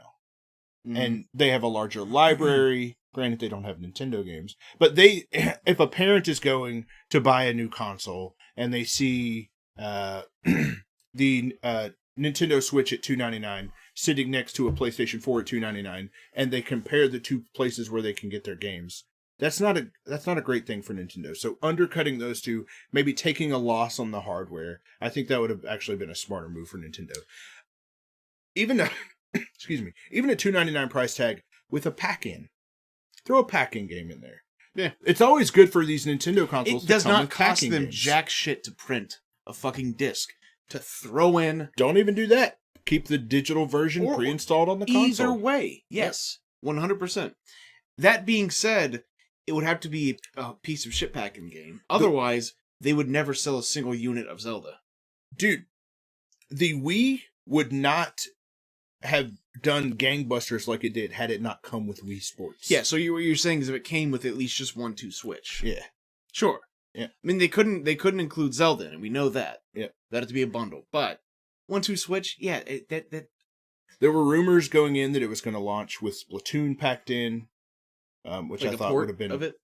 S2: And they have a larger library. Granted, they don't have Nintendo games. But if a parent is going to buy a new console and they see the Nintendo Switch at $299 sitting next to a PlayStation 4 at $299, and they compare the two places where they can get their games, that's not a great thing for Nintendo. So undercutting those two, maybe taking a loss on the hardware, I think that would have actually been a smarter move for Nintendo. Even a $299 price tag with a pack-in. Throw a pack-in game in there.
S1: Yeah.
S2: It's always good for these Nintendo consoles.
S1: It does
S2: to come
S1: not
S2: with
S1: cost
S2: packing
S1: them
S2: games.
S1: jack shit to print a fucking disc to throw in.
S2: Don't even do that. Keep the digital version pre-installed on the console.
S1: Either way, yes, 100%. That being said, it would have to be a piece of shit packing game. Otherwise, they would never sell a single unit of Zelda.
S2: Dude, the Wii would not have done gangbusters like it did had it not come with Wii Sports.
S1: Yeah, so what you're saying is if it came with at least just 1-2 Switch.
S2: Yeah.
S1: Sure.
S2: Yeah.
S1: I mean, they couldn't include Zelda, and we know that.
S2: Yeah.
S1: That had to be a bundle. But 1-2 Switch, yeah, that.
S2: There were rumors going in that it was going to launch with Splatoon packed in, which
S1: like
S2: I thought would have been
S1: of it.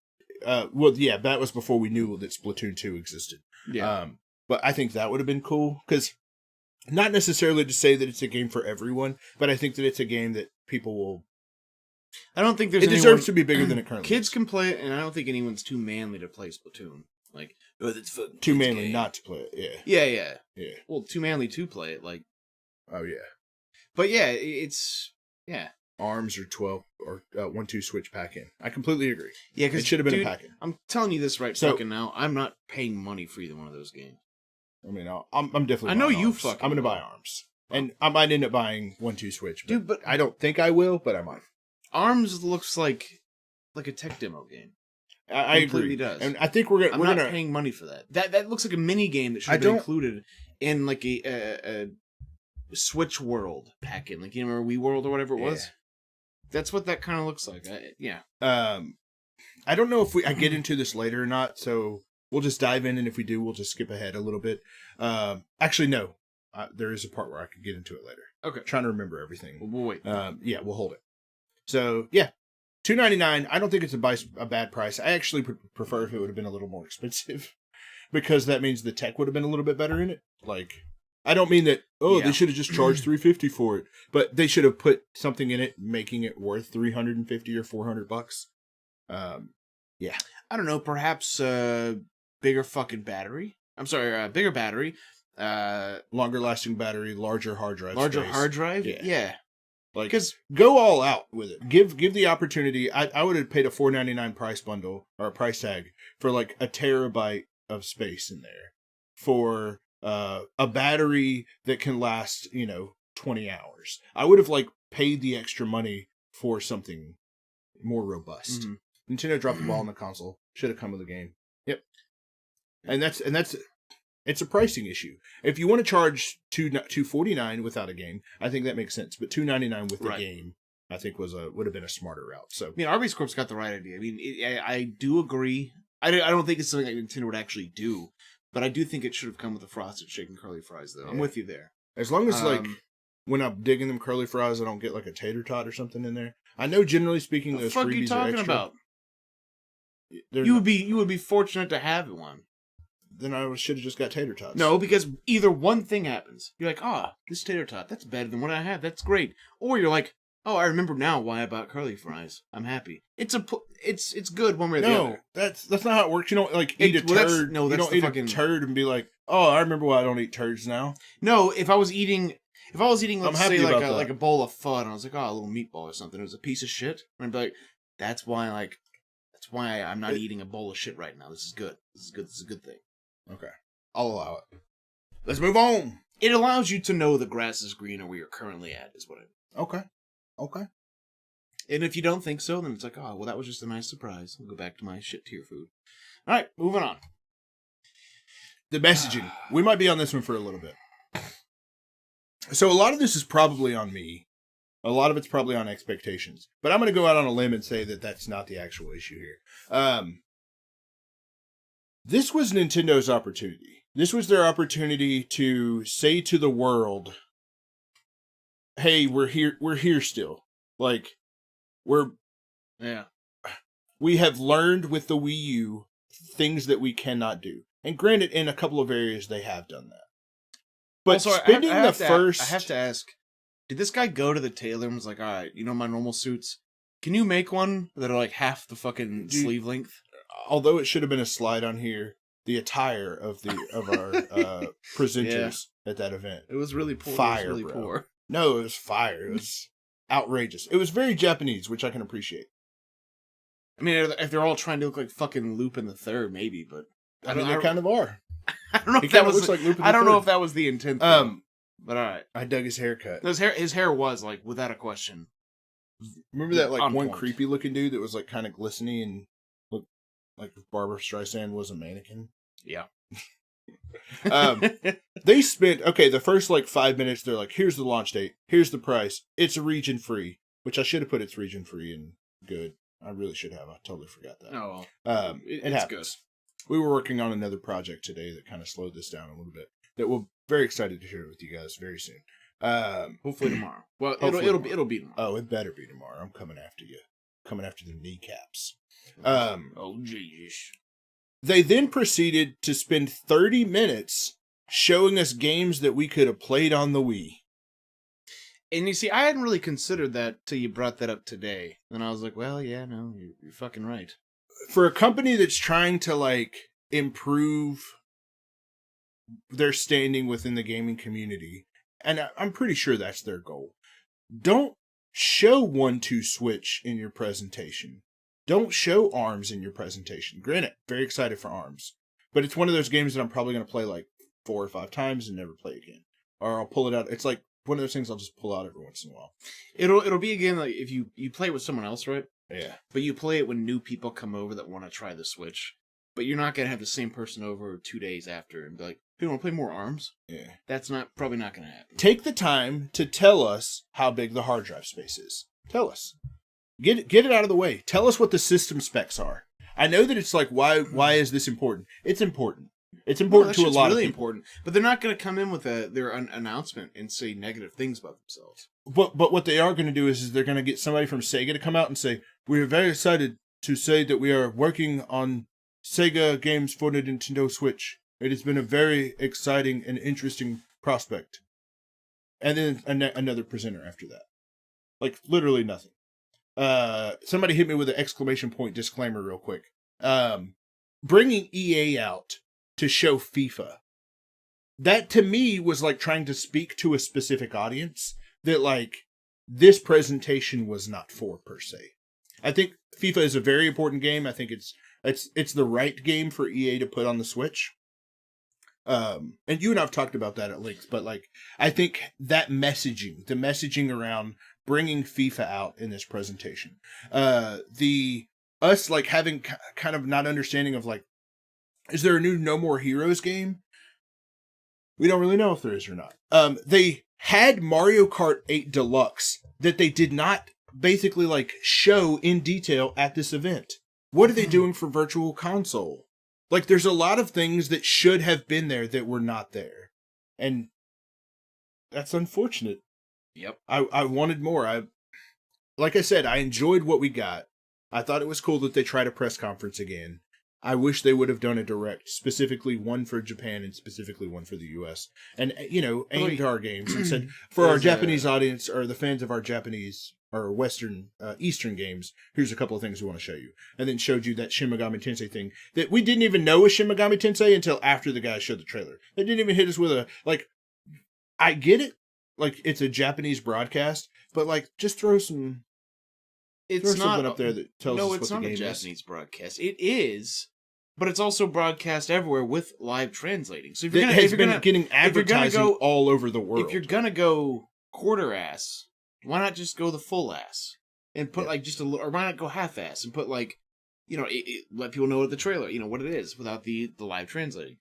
S2: Well, yeah, that was before we knew that Splatoon 2 existed.
S1: Yeah.
S2: But I think that would have been cool because not necessarily to say that it's a game for everyone, but I think that it's a game that people will.
S1: I don't think there's.
S2: It deserves to be bigger than it currently.
S1: Kids
S2: is.
S1: can play it, and I don't think anyone's too manly to play Splatoon. Like, oh, that's fucking
S2: Too
S1: kids'
S2: manly
S1: game.
S2: not to play it. Yeah.
S1: Yeah. Well, too manly to play it. Like,
S2: Oh yeah.
S1: but yeah, it's yeah.
S2: ARMS or 12 or 1-2 Switch pack in. I completely agree.
S1: Yeah, because
S2: It should have been a pack in.
S1: I'm telling you this right
S2: So-
S1: fucking now. I'm not paying money for either one of those games.
S2: I mean, I'm definitely.
S1: I know
S2: buying
S1: you
S2: ARMS.
S1: fucking
S2: I'm going to
S1: will.
S2: buy ARMS, and I might end up buying 1-2 Switch.
S1: Dude, but
S2: I don't think I will, but I might.
S1: ARMS looks like a tech demo game.
S2: I
S1: Completely
S2: agree.
S1: does.
S2: And I think we're
S1: I'm not
S2: gonna.
S1: paying money for that. That looks like a mini game that should have been included in like a Switch World pack-in. Like, you remember Wii World or whatever it was? That's what that kind of looks like. Yeah.
S2: I don't know if I get into this later or not, so we'll just dive in, and if we do, we'll just skip ahead a little bit. Actually, no. There is a part where I could get into it later.
S1: Okay.
S2: Trying to remember everything.
S1: We'll wait.
S2: Yeah, we'll hold it. So, yeah. $299. I don't think it's a bad price. I actually prefer if it would have been a little more expensive because that means the tech would have been a little bit better in it. Like, I don't mean that, they should have just charged $350 for it, but they should have put something in it making it worth $350 or $400. Yeah.
S1: I don't know, perhaps bigger fucking battery. I'm sorry, bigger battery.
S2: Longer lasting battery, larger hard drive space.
S1: Hard drive?
S2: Yeah. Like,
S1: Because
S2: go all out with it. Give the opportunity. I would have paid a $499 price bundle or a price tag for like a terabyte of space in there for a battery that can last 20 hours. I would have like paid the extra money for something more robust.
S1: Mm-hmm.
S2: Nintendo dropped the ball on the console. Should have come with the game. Yep. And that's it's a pricing issue. If you want to charge $249 without a game, I think that makes sense. But $299 with the game, I think would have been a smarter route. So
S1: I mean, Arby's Corp's got the right idea. I mean, I do agree I don't think it's something that Nintendo would actually do, but I do think it should have come with the frosted chicken curly fries, though. I'm with you there.
S2: As long as, like, when I'm digging them curly fries, I don't get, like, a tater tot or something in there. I know, generally speaking, those freebies are extra.
S1: What the fuck are you talking about? You would be fortunate to have one.
S2: Then I should have just got tater tots.
S1: No, because either one thing happens. You're like, this tater tot, that's better than what I had. That's great. Or you're like, I remember now why I bought curly fries. I'm happy. It's good one way or the other.
S2: That's not how it works. You don't eat a turd.
S1: No, that's
S2: you don't eat a turd and be like, I remember why I don't eat turds now.
S1: No, if I was eating, let's say like a bowl of pho, and I was like, a little meatball or something, it was a piece of shit, and I'd be like, that's why I'm not eating a bowl of shit right now. This is good. This is a good thing.
S2: Okay. I'll allow it. Let's move on.
S1: It allows you to know the grass is greener where you're currently at, is what I mean.
S2: Okay.
S1: And if you don't think so, then it's like, well, that was just a nice surprise. I'll go back to my shit tier food. All right, moving on.
S2: The messaging. We might be on this one for a little bit. So a lot of this is probably on me. A lot of it's probably on expectations. But I'm going to go out on a limb and say that that's not the actual issue here. This was Nintendo's opportunity. This was their opportunity to say to the world, hey, we're here still. Like, we have learned with the Wii U things that we cannot do. And granted, in a couple of areas, they have done that. But also, I have
S1: to ask, did this guy go to the tailor and was like, all right, my normal suits, can you make one that are like half the fucking sleeve length?
S2: Although it should have been a slide on here, the attire of our presenters at that event.
S1: It was really poor.
S2: Fire, poor. No, it was fire. It was outrageous. It was very Japanese, which I can appreciate.
S1: I mean, if they're all trying to look like fucking Lupin the Third, maybe, but
S2: I mean, they kind of are.
S1: I don't know if that was like Lupin. I don't know if that was the intent. But all right,
S2: I dug his haircut.
S1: His hair was like without a question.
S2: Remember that like one creepy looking dude that was like kind of glistening and looked like if Barbara Streisand was a mannequin?
S1: Yeah.
S2: They spent the first like 5 minutes. They're like, here's the launch date, here's the price, it's a region free, which I should have put it's region free and good. I really should have. I totally forgot that.
S1: Oh,
S2: it happens. Good. We were working on another project today that kind of slowed this down a little bit. That we're very excited to share with you guys very soon.
S1: Hopefully tomorrow. Well, it'll be tomorrow.
S2: Oh, it better be tomorrow. I'm coming after you. Coming after the kneecaps.
S1: Oh, jeez.
S2: They then proceeded to spend 30 minutes showing us games that we could have played on the Wii.
S1: And you see, I hadn't really considered that till you brought that up today. And I was like, well, yeah, no, you're fucking right.
S2: For a company that's trying to, like, improve their standing within the gaming community, and I'm pretty sure that's their goal, don't show 1-2 Switch in your presentation. Don't show ARMS in your presentation. Granted, very excited for ARMS. But it's one of those games that I'm probably going to play like 4 or 5 times and never play again. Or I'll pull it out. It's like one of those things I'll just pull out every once in a while.
S1: It'll be again like if you play it with someone else, right?
S2: Yeah.
S1: But you play it when new people come over that want to try the Switch. But you're not going to have the same person over 2 days after and be like, hey, you want to play more ARMS?
S2: Yeah.
S1: That's probably not going to happen.
S2: Take the time to tell us how big the hard drive space is. Tell us. Get it out of the way. Tell us what the system specs are. I know that it's like, why is this important? It's important. It's important to a lot of people.
S1: Important. But they're not going to come in with their announcement and say negative things about themselves.
S2: But what they are going to do is they're going to get somebody from Sega to come out and say, we're very excited to say that we are working on Sega games for the Nintendo Switch. It has been a very exciting and interesting prospect. And then another presenter after that. Like, literally nothing. Somebody hit me with an exclamation point disclaimer real quick. Bringing EA out to show FIFA. That to me was like trying to speak to a specific audience that like this presentation was not for per se. I think FIFA is a very important game. I think it's the right game for EA to put on the Switch. And you and I've talked about that at length, but like I think that the messaging around bringing FIFA out in this presentation, us like having kind of not understanding of like, is there a new No More Heroes game? We don't really know if there is or not. They had Mario Kart 8 Deluxe that they did not basically like show in detail at this event. What are they doing for Virtual Console? Like, there's a lot of things that should have been there that were not there. And that's unfortunate.
S1: Yep.
S2: I wanted more. Like I said, I enjoyed what we got. I thought it was cool that they tried a press conference again. I wish they would have done a direct, specifically one for Japan and specifically one for the US. And, aimed our games and said, for our Japanese audience, or the fans of our Japanese or Western, Eastern games, here's a couple of things we want to show you. And then showed you that Shin Megami Tensei thing that we didn't even know was Shin Megami Tensei until after the guy showed the trailer. They didn't even hit us with I get it. Like, it's a Japanese broadcast, but, just throw some...
S1: It's not
S2: something up there that tells us what the game is.
S1: No, it's not a Japanese broadcast. It is, but it's also broadcast everywhere with live translating. So if you're
S2: getting advertising all over the world.
S1: If you're gonna go quarter ass, why not just go the full ass and put just a little, or why not go half ass and put let people know what the trailer, what it is without the live translating.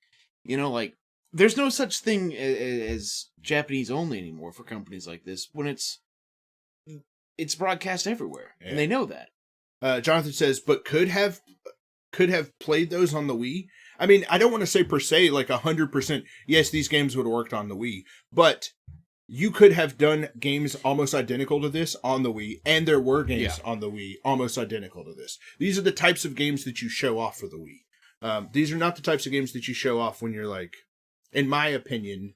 S1: There's no such thing as Japanese only anymore for companies like this when it's broadcast everywhere, and they know that.
S2: Jonathan says, but could have played those on the Wii. I mean, I don't want to say per se 100%. Yes, these games would have worked on the Wii, but you could have done games almost identical to this on the Wii, and there were games on the Wii almost identical to this. These are the types of games that you show off for the Wii. These are not the types of games that you show off when you're in my opinion,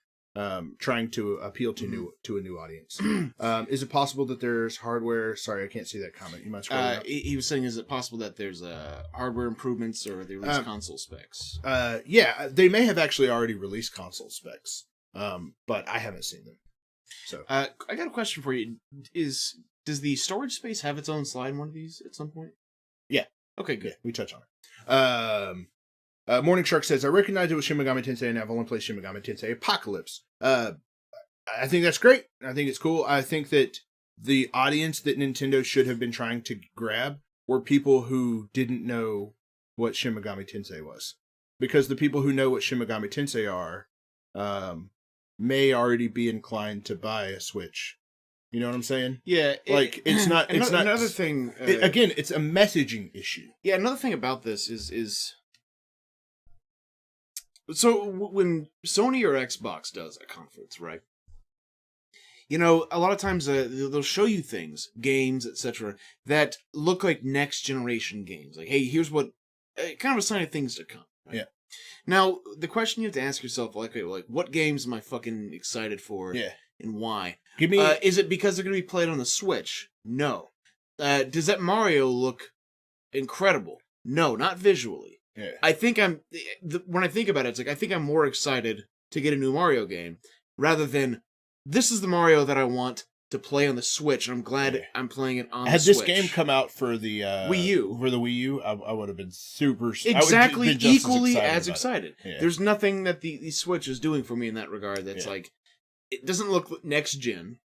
S2: trying to appeal to a new audience. Is it possible that there's hardware? Sorry, I can't see that comment. You might scroll up.
S1: He was saying, is it possible that there's hardware improvements or they release console specs?
S2: Yeah, they may have actually already released console specs, but I haven't seen them. So
S1: I got a question for you. Does the storage space have its own slide in one of these at some point?
S2: Yeah.
S1: Okay, good.
S2: Yeah, we touch on it. Morning Shark says, I recognize it was Shin Megami Tensei and I've only played Shin Megami Tensei Apocalypse. I think that's great. I think it's cool. I think that the audience that Nintendo should have been trying to grab were people who didn't know what Shin Megami Tensei was. Because the people who know what Shin Megami Tensei are may already be inclined to buy a Switch. You know what I'm saying?
S1: Yeah.
S2: It's not...
S1: Another thing...
S2: again, it's a messaging issue.
S1: Yeah, another thing about this is so when Sony or Xbox does a conference, right? A lot of times they'll show you things, games, etc., that look like next generation games. Like, hey, here's what kind of a sign of things to come. Right?
S2: Yeah.
S1: Now, the question you have to ask yourself, what games am I fucking excited for?
S2: Yeah.
S1: And why?
S2: Give me.
S1: Is it because they're going to be played on the Switch? No. Does that Mario look incredible? No, not visually.
S2: Yeah.
S1: I think when I think about it, I think I'm more excited to get a new Mario game rather than this is the Mario that I want to play on the Switch, and I'm glad I'm playing it on the Switch.
S2: Had this game come out for the
S1: Wii U,
S2: I would have been super
S1: exactly equally as
S2: excited.
S1: Yeah. There's nothing that the Switch is doing for me in that regard that's it doesn't look next gen,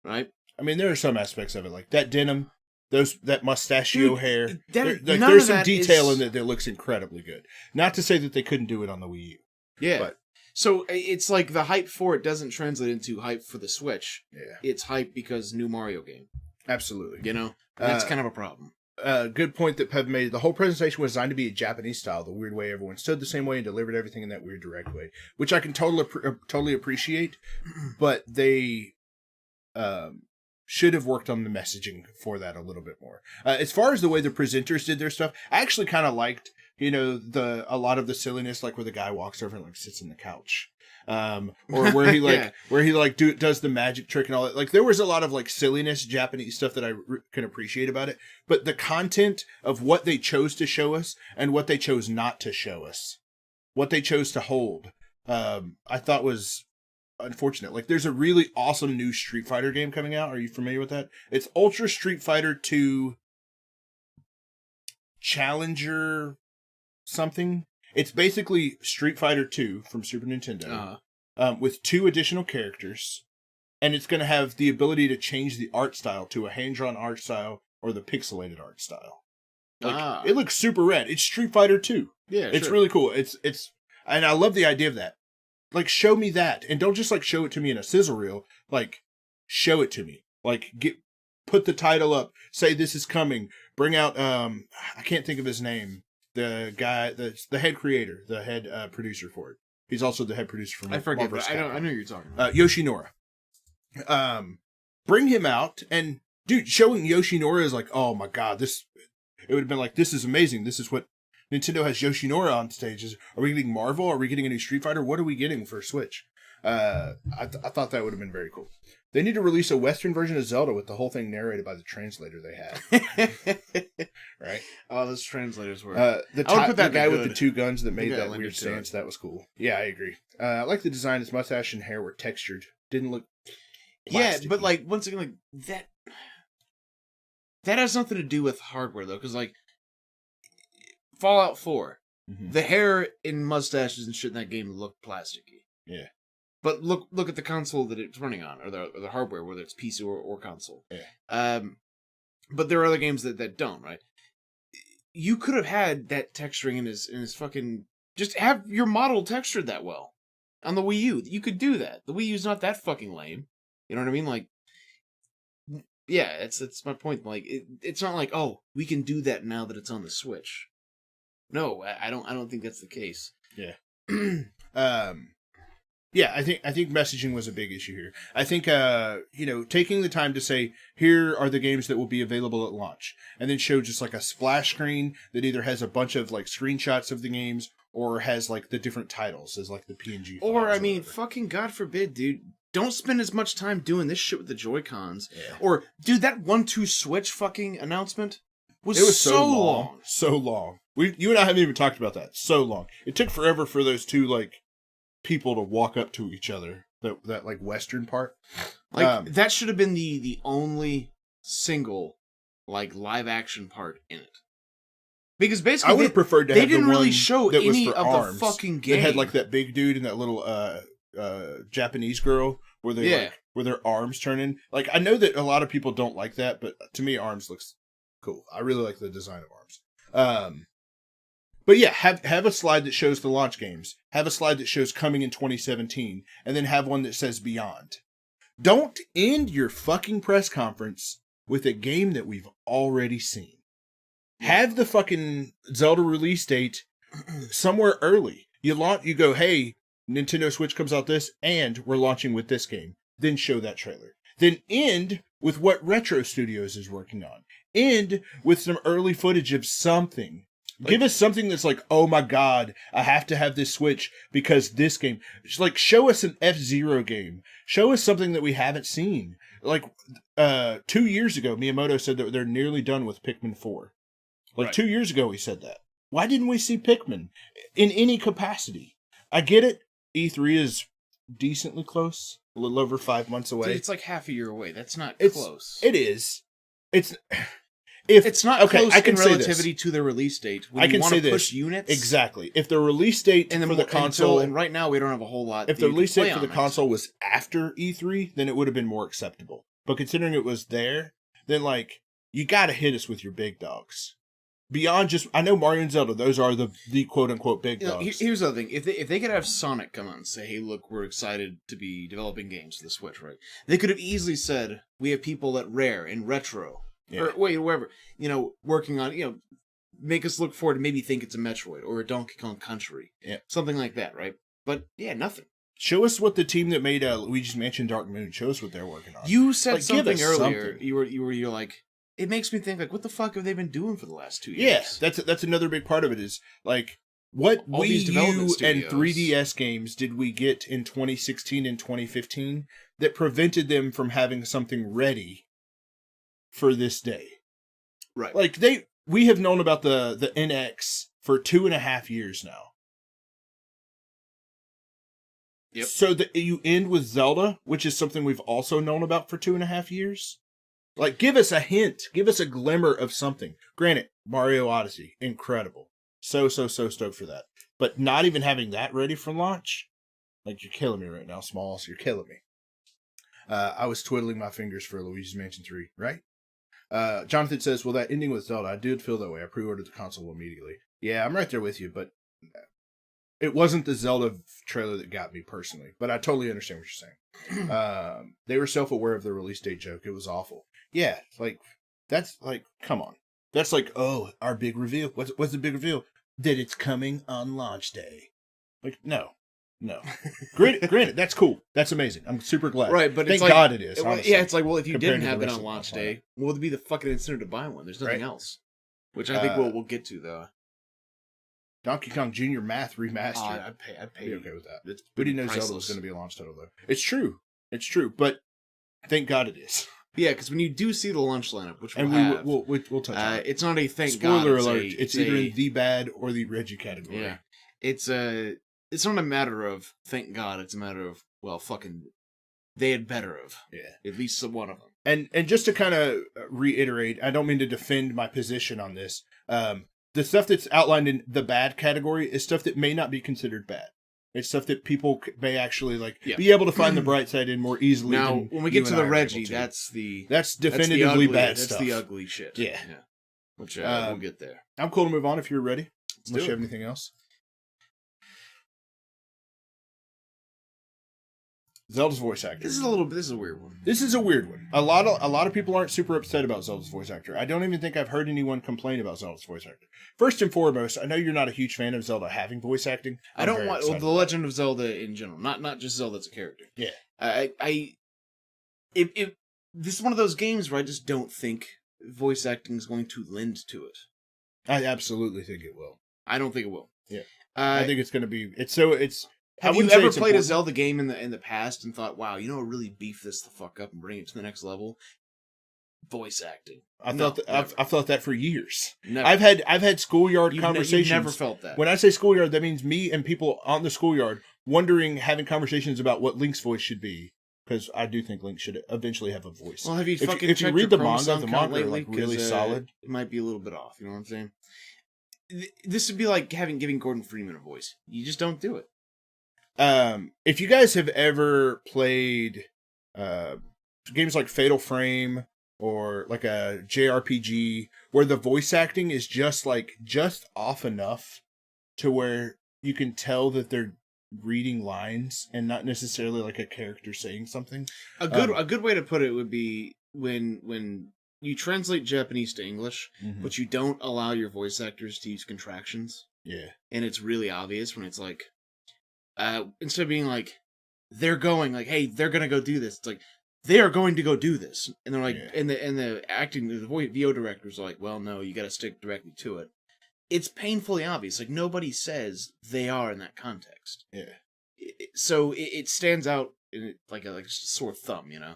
S1: right?
S2: I mean, there are some aspects of it, like that denim. That mustachio hair.
S1: There's
S2: some detail in it that looks incredibly good. Not to say that they couldn't do it on the Wii U.
S1: Yeah. But, so it's like the hype for it doesn't translate into hype for the Switch.
S2: Yeah.
S1: It's hype because new Mario game.
S2: Absolutely.
S1: That's kind of a problem.
S2: Good point that Pev made. The whole presentation was designed to be a Japanese style, the weird way everyone stood the same way and delivered everything in that weird direct way, which I can totally appreciate, but they... should have worked on the messaging for that a little bit more. As far as the way the presenters did their stuff, I actually kind of liked, a lot of the silliness, like where the guy walks over and sits on the couch, or where he does the magic trick and all that. Like there was a lot of silliness, Japanese stuff that I can appreciate about it. But the content of what they chose to show us and what they chose not to show us, what they chose to hold, I thought was unfortunate. There's a really awesome new Street Fighter game coming out. Are you familiar with that? It's Ultra Street Fighter 2 Challenger something. It's basically Street Fighter 2 from Super Nintendo with 2 additional characters, and it's going to have the ability to change the art style to a hand-drawn art style or the pixelated art style. It looks super rad. It's Street Fighter 2.
S1: Yeah,
S2: it's really cool. It's and I love the idea of that. Show me that. And don't just, show it to me in a sizzle reel. Show it to me. put the title up, say this is coming, bring out I can't think of his name, the guy that's the head creator, the head producer for it. He's also the head producer for
S1: I forget,
S2: Marvel
S1: but I know who you're talking about.
S2: Yoshinora. Bring him out, and dude, showing Yoshinora is like, oh my god, this. It would have been like, this is amazing. This is what Nintendo has Yoshinora on stages. Are we getting Marvel? Are we getting a new Street Fighter? What are we getting for Switch? I thought that would have been very cool. They need to release a Western version of Zelda with the whole thing narrated by the translator they had. Right?
S1: Oh, those translators were.
S2: The guy with the two guns that made that weird stance, that was cool. Yeah, I agree. I like the design. His mustache and hair were textured. Didn't look plasticky.
S1: Yeah, but like, once again, like, that has nothing to do with hardware, though, because, like, Fallout 4, the hair and mustaches and shit in that game look plasticky.
S2: Yeah.
S1: But look at the console that it's running on, or the hardware, whether it's PC or console.
S2: Yeah.
S1: But there are other games that don't, right? You could have had that texturing in his fucking... Just have your model textured that well. On the Wii U. You could do that. The Wii U's not that fucking lame. You know what I mean? Like... Yeah, it's my point. Like, it's not like, oh, we can do that now that it's on the Switch. No, I don't think that's the case.
S2: Yeah. Yeah, I think messaging was a big issue here. I think taking the time to say, here are the games that will be available at launch, and then show just like a splash screen that either has a bunch of like screenshots of the games or has like the different titles as like the PNG files.
S1: Or I mean, fucking God forbid, dude. Don't spend as much time doing this shit with the Joy-Cons. Yeah. Or, dude, that 1-2 switch fucking announcement was so long.
S2: So long. You and I haven't even talked about that. So long. It took forever for those two, like, people to walk up to each other. That like, Western part.
S1: Like, that should have been the only single, like, live-action part in it. Because basically,
S2: I would have preferred to have
S1: didn't
S2: the
S1: really
S2: one
S1: show
S2: that was
S1: any
S2: for
S1: of
S2: arms,
S1: the fucking game.
S2: They had, like, that big dude and that little, Japanese girl where they where their arms turn in. Like, I know that a lot of people don't like that, but to me, arms looks cool. I really like the design of arms. But yeah, have a slide that shows the launch games. Have a slide that shows coming in 2017, and then have one that says beyond. Don't end your fucking press conference with a game that we've already seen. Have the fucking Zelda release date somewhere early. You go, hey, Nintendo Switch comes out this, and we're launching with this game. Then show that trailer. Then end with what Retro Studios is working on. End with some early footage of something. Like, give us something that's like, oh my god, I have to have this Switch because this game. Like, show us an F-Zero game. Show us something that we haven't seen. Like, 2 years ago, Miyamoto said that they're nearly done with Pikmin 4. Like, 2 years ago he said that. Why didn't we see Pikmin in any capacity? I get it. E3 is decently close. A little over 5 months away.
S1: Dude, it's like half a year away. That's not close.
S2: It is. It's
S1: not close in relativity to the release date. When
S2: I can say this.
S1: Push units.
S2: Exactly. If the release date for the console...
S1: And right now we don't have a whole lot.
S2: If the release date for the console was after E3, then it would have been more acceptable. But considering it was there, then, like, you gotta hit us with your big dogs. Beyond just... I know Mario and Zelda, those are the quote-unquote big dogs.
S1: Here's the other thing. If they could have Sonic come out and say, hey, look, we're excited to be developing games for the Switch, right? They could have easily said, we have people at Rare and Retro... Yeah. Or wherever, working on, make us look forward to maybe think it's a Metroid or a Donkey Kong Country. Yeah. Something like that, right? But, yeah, nothing.
S2: Show us what the team that made Luigi's Mansion Dark Moon, show us what they're working on.
S1: You said something earlier. Something. You're like, it makes me think, like, what the fuck have they been doing for the last 2 years?
S2: Yeah, that's another big part of it is, like, what all Wii U and 3DS games did we get in 2016 and 2015 that prevented them from having something ready for this day?
S1: Right.
S2: Like, we have known about the NX for 2.5 years now.
S1: Yep.
S2: So that you end with Zelda, which is something we've also known about for 2.5 years. Like, give us a hint. Give us a glimmer of something. Granted, Mario Odyssey, incredible. So stoked for that. But not even having that ready for launch? Like, you're killing me right now, Smalls. You're killing me. I was twiddling my fingers for Luigi's Mansion 3, right? Jonathan says, well, that ending with Zelda, I did feel that way. I pre-ordered the console immediately. Yeah, I'm right there with you, but it wasn't the Zelda trailer that got me personally. But I totally understand what you're saying. They were self-aware of the release date joke. It was awful. Yeah, like that's like, come on. That's like, oh, our big reveal. What's the big reveal? That it's coming on launch day. Like, no. Granted, that's cool. That's amazing. I'm super glad.
S1: Right, but
S2: thank
S1: it's like,
S2: God it is. Honestly,
S1: yeah, it's like, well, if you
S2: compared
S1: didn't
S2: to the
S1: have it
S2: rest
S1: on
S2: of
S1: launch
S2: the planet.
S1: day, what would be the fucking incentive to buy one? There's nothing
S2: Right.
S1: else. Which I think we'll get to, though.
S2: Donkey Kong Jr. Math Remastered.
S1: I'd pay.
S2: I'd be okay with that.
S1: It's
S2: We didn't know
S1: priceless.
S2: Zelda was going to be a launch title, though. It's true. But thank God it is.
S1: Yeah, because when you do see the launch lineup, which we'll
S2: And
S1: have,
S2: we'll touch on it.
S1: it's not a thank God.
S2: Spoiler alert, it's either in the bad or the Reggie category.
S1: Yeah. It's not a matter of thank God, it's a matter of, well, fucking, they had better have.
S2: Yeah.
S1: At least one of them.
S2: And just to kind of reiterate, I don't mean to defend my position on this. The stuff that's outlined in the bad category is stuff that may not be considered bad. It's stuff that people may actually be able to find the bright side in more easily.
S1: Now,
S2: than
S1: when we get to the Reggie,
S2: that's
S1: that's
S2: definitively bad
S1: stuff.
S2: stuff.
S1: That's the ugly shit.
S2: Yeah.
S1: Which we'll get there.
S2: I'm cool to move on if you're ready.
S1: Let's
S2: Unless
S1: do
S2: you
S1: it.
S2: have anything else. Zelda's voice actor.
S1: This is a weird one.
S2: This is a weird one. A lot of people aren't super upset about Zelda's voice actor. I don't even think I've heard anyone complain about Zelda's voice actor. First and foremost, I know you're not a huge fan of Zelda having voice acting.
S1: I don't want the Legend of Zelda in general, not just Zelda as a character.
S2: Yeah.
S1: If this is one of those games where I just don't think voice acting is going to lend to it.
S2: I absolutely think it will.
S1: I don't think it will.
S2: Yeah.
S1: I
S2: think it's going to be.
S1: Have you ever played a Zelda game in the past and thought, "Wow, really beef this the fuck up and bring it to the next level"? Voice acting.
S2: I've thought that for years.
S1: Never.
S2: I've had schoolyard conversations.
S1: You've never felt that.
S2: When I say schoolyard, that means me and people on the schoolyard having conversations about what Link's voice should be. Because I do think Link should eventually have a voice.
S1: Well, have you
S2: if you read the manga is like really solid.
S1: It might be a little bit off. You know what I'm saying? This would be like giving Gordon Freeman a voice. You just don't do it.
S2: If you guys have ever played games like Fatal Frame or like a JRPG where the voice acting is just off enough to where you can tell that they're reading lines and not necessarily like a character saying something.
S1: A good way to put it would be when you translate Japanese to English, but you don't allow your voice actors to use contractions.
S2: Yeah.
S1: And it's really obvious when it's like instead of being like they're going like, hey, they're gonna go do this, it's like they are going to go do this. And they're like and the acting the voice VO directors are like, well, no, you gotta stick directly to it. It's painfully obvious. Like, nobody says they are in that context.
S2: Yeah.
S1: So it stands out in like a sore thumb, you know?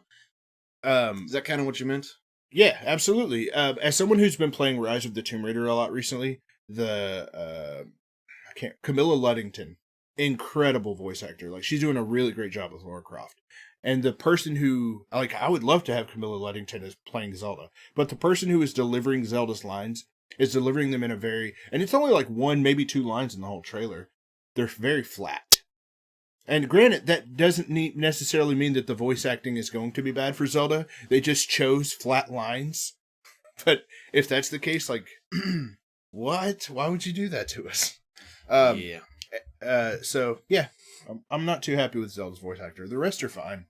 S1: Is that kind of what you meant?
S2: Yeah, absolutely. As someone who's been playing Rise of the Tomb Raider a lot recently, Camilla Luddington, incredible voice actor. Like, she's doing a really great job with Lara Croft. And the person who, I would love to have Camilla Luddington as playing Zelda, but the person who is delivering Zelda's lines is delivering them in a very, and it's only like one, maybe two lines in the whole trailer. They're very flat. And granted, that doesn't necessarily mean that the voice acting is going to be bad for Zelda. They just chose flat lines. But if that's the case, like, what? Why would you do that to us? So, yeah, I'm not too happy with Zelda's voice actor. The rest are fine.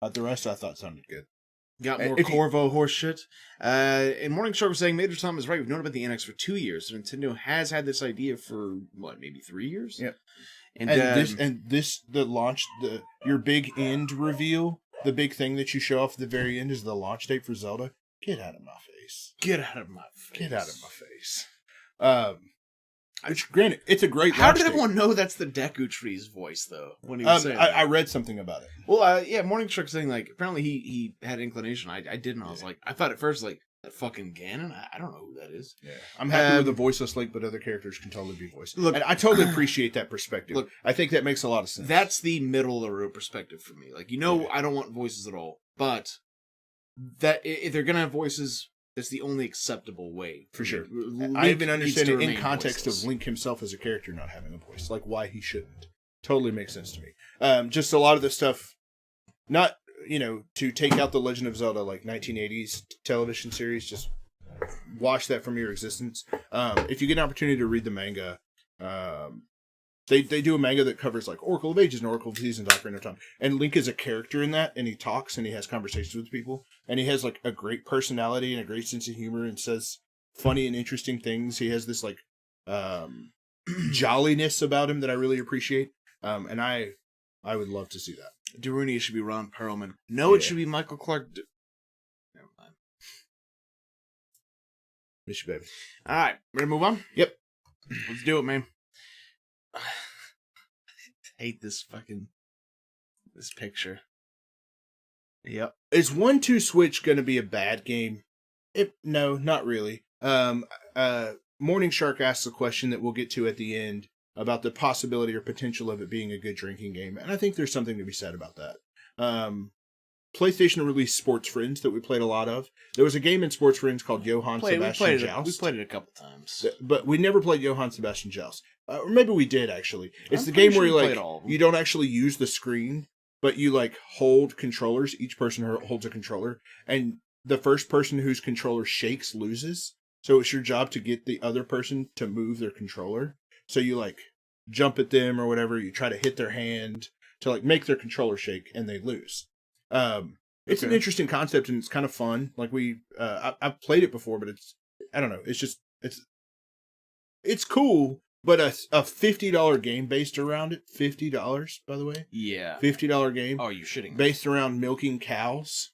S2: The rest I thought sounded good.
S1: Got more Corvo horse shit. And Morning Shark was saying, Major Tom is right. We've known about the NX for 2 years. So Nintendo has had this idea for, maybe 3 years?
S2: Yep.
S1: And
S2: the launch, your big end reveal, the big thing that you show off at the very end is the launch date for Zelda. Get out of my face.
S1: Get out of my face.
S2: Get out of my face. Which, granted, it's a great
S1: How
S2: launch
S1: did
S2: date.
S1: everyone know that's the Deku Tree's voice, though, when he was saying that?
S2: I read something about it.
S1: Well, Morning Shark saying, apparently he had inclination. I didn't. I was like, I thought at first, that fucking Ganon? I don't know who that is.
S2: Yeah. I'm happy with the voiceless Link, but other characters can totally be voiced. Look, and I totally appreciate that perspective. Look, I think that makes a lot of sense.
S1: That's the middle of the road perspective for me. I don't want voices at all, but that if they're gonna have voices, that's the only acceptable way.
S2: For sure.
S1: Link
S2: I even understand it in context
S1: voiceless.
S2: of Link himself as a character not having a voice. Like, why he shouldn't. Totally makes sense to me. Just a lot of the stuff, not, to take out the Legend of Zelda, 1980s television series, just wash that from your existence. If you get an opportunity to read the manga, They do a manga that covers like Oracle of Ages and Oracle of Seasons, Ocarina of Time. And Link is a character in that, and he talks and he has conversations with people. And he has like a great personality and a great sense of humor and says funny and interesting things. He has this like jolliness about him that I really appreciate. And I would love to see that.
S1: Daruni should be Ron Perlman. No, it should be Michael Clark. Never mind.
S2: Miss you, baby.
S1: All right, ready to move on?
S2: Yep.
S1: Let's do it, man. I hate this picture. Yep.
S2: Is 1-2 Switch going to be a bad game? No, not really. Morning Shark asks a question that we'll get to at the end about the possibility or potential of it being a good drinking game, and I think there's something to be said about that. PlayStation released Sports Friends that we played a lot of. There was a game in Sports Friends called Johann Sebastian Joust.
S1: We played it a couple times.
S2: But we never played Johann Sebastian Joust. Or maybe we did, actually. It's the game where you don't actually use the screen, but you like hold controllers. Each person holds a controller, and the first person whose controller shakes loses. So it's your job to get the other person to move their controller. So you like jump at them or whatever. You try to hit their hand to like make their controller shake, and they lose. It's an interesting concept, and it's kind of fun. Like I've played it before, but I don't know. It's cool. But a $50 game based around it, $50, by the way.
S1: Yeah.
S2: $50 game.
S1: Oh, you shitting me.
S2: Based around milking cows.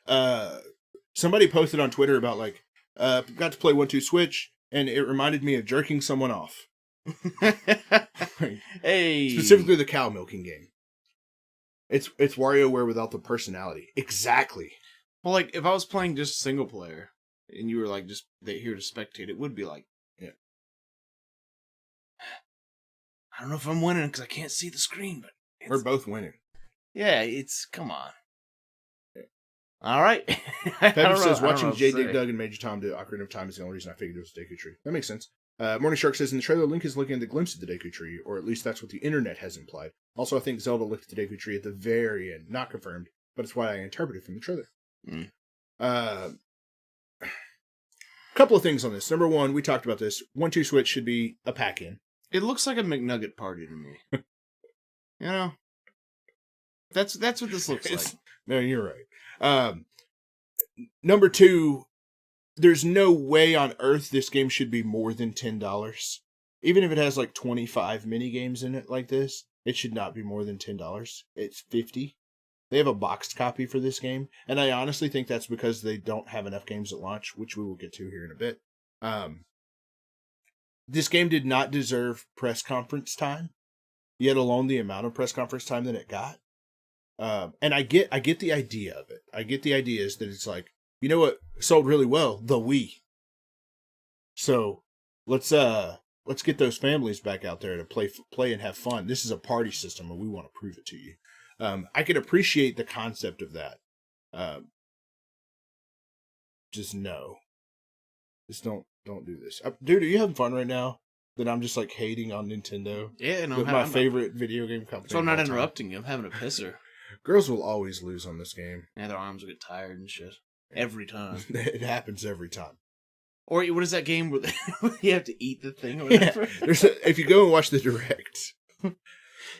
S2: Somebody posted on Twitter about like, got to play 1-2 Switch, and it reminded me of jerking someone off.
S1: Hey.
S2: Specifically the cow milking game. It's WarioWare without the personality. Exactly.
S1: Well, like, if I was playing just single player, and you were like just here to spectate, it would be like, I don't know if I'm winning because I can't see the screen, but
S2: we're both winning.
S1: Yeah, come on. Yeah. All right.
S2: Pepper says, watching J. Dig Dug and Major Tom do Ocarina of Time is the only reason I figured it was Deku Tree. That makes sense. Morning Shark says, in the trailer, Link is looking at the glimpse of the Deku Tree, or at least that's what the internet has implied. Also, I think Zelda looked at the Deku Tree at the very end. Not confirmed, but it's what I interpreted from the trailer. Couple of things on this. Number one, we talked about this. 1-2 Switch should be a pack-in.
S1: It looks like a McNugget party to me. You know? That's what this looks like.
S2: No, you're right. Number two, there's no way on earth this game should be more than $10. Even if it has like 25 mini games in it like this, it should not be more than $10. It's $50. They have a boxed copy for this game, and I honestly think that's because they don't have enough games at launch, which we will get to here in a bit. This game did not deserve press conference time, yet alone the amount of press conference time that it got. And I get the idea of it. I get the idea is that it's like, you know what sold really well? The Wii. So let's get those families back out there to play and have fun. This is a party system, and we want to prove it to you. I can appreciate the concept of that. Just no. Just don't do this. Dude, are you having fun right now? That I'm just like hating on Nintendo?
S1: Yeah, no.
S2: With my favorite video game company.
S1: So I'm not interrupting you. I'm having a pisser.
S2: Girls will always lose on this game.
S1: Yeah, their arms will get tired and shit. Every time.
S2: It happens every time.
S1: Or what is that game where you have to eat the thing or whatever?
S2: Yeah. If you go and watch the direct,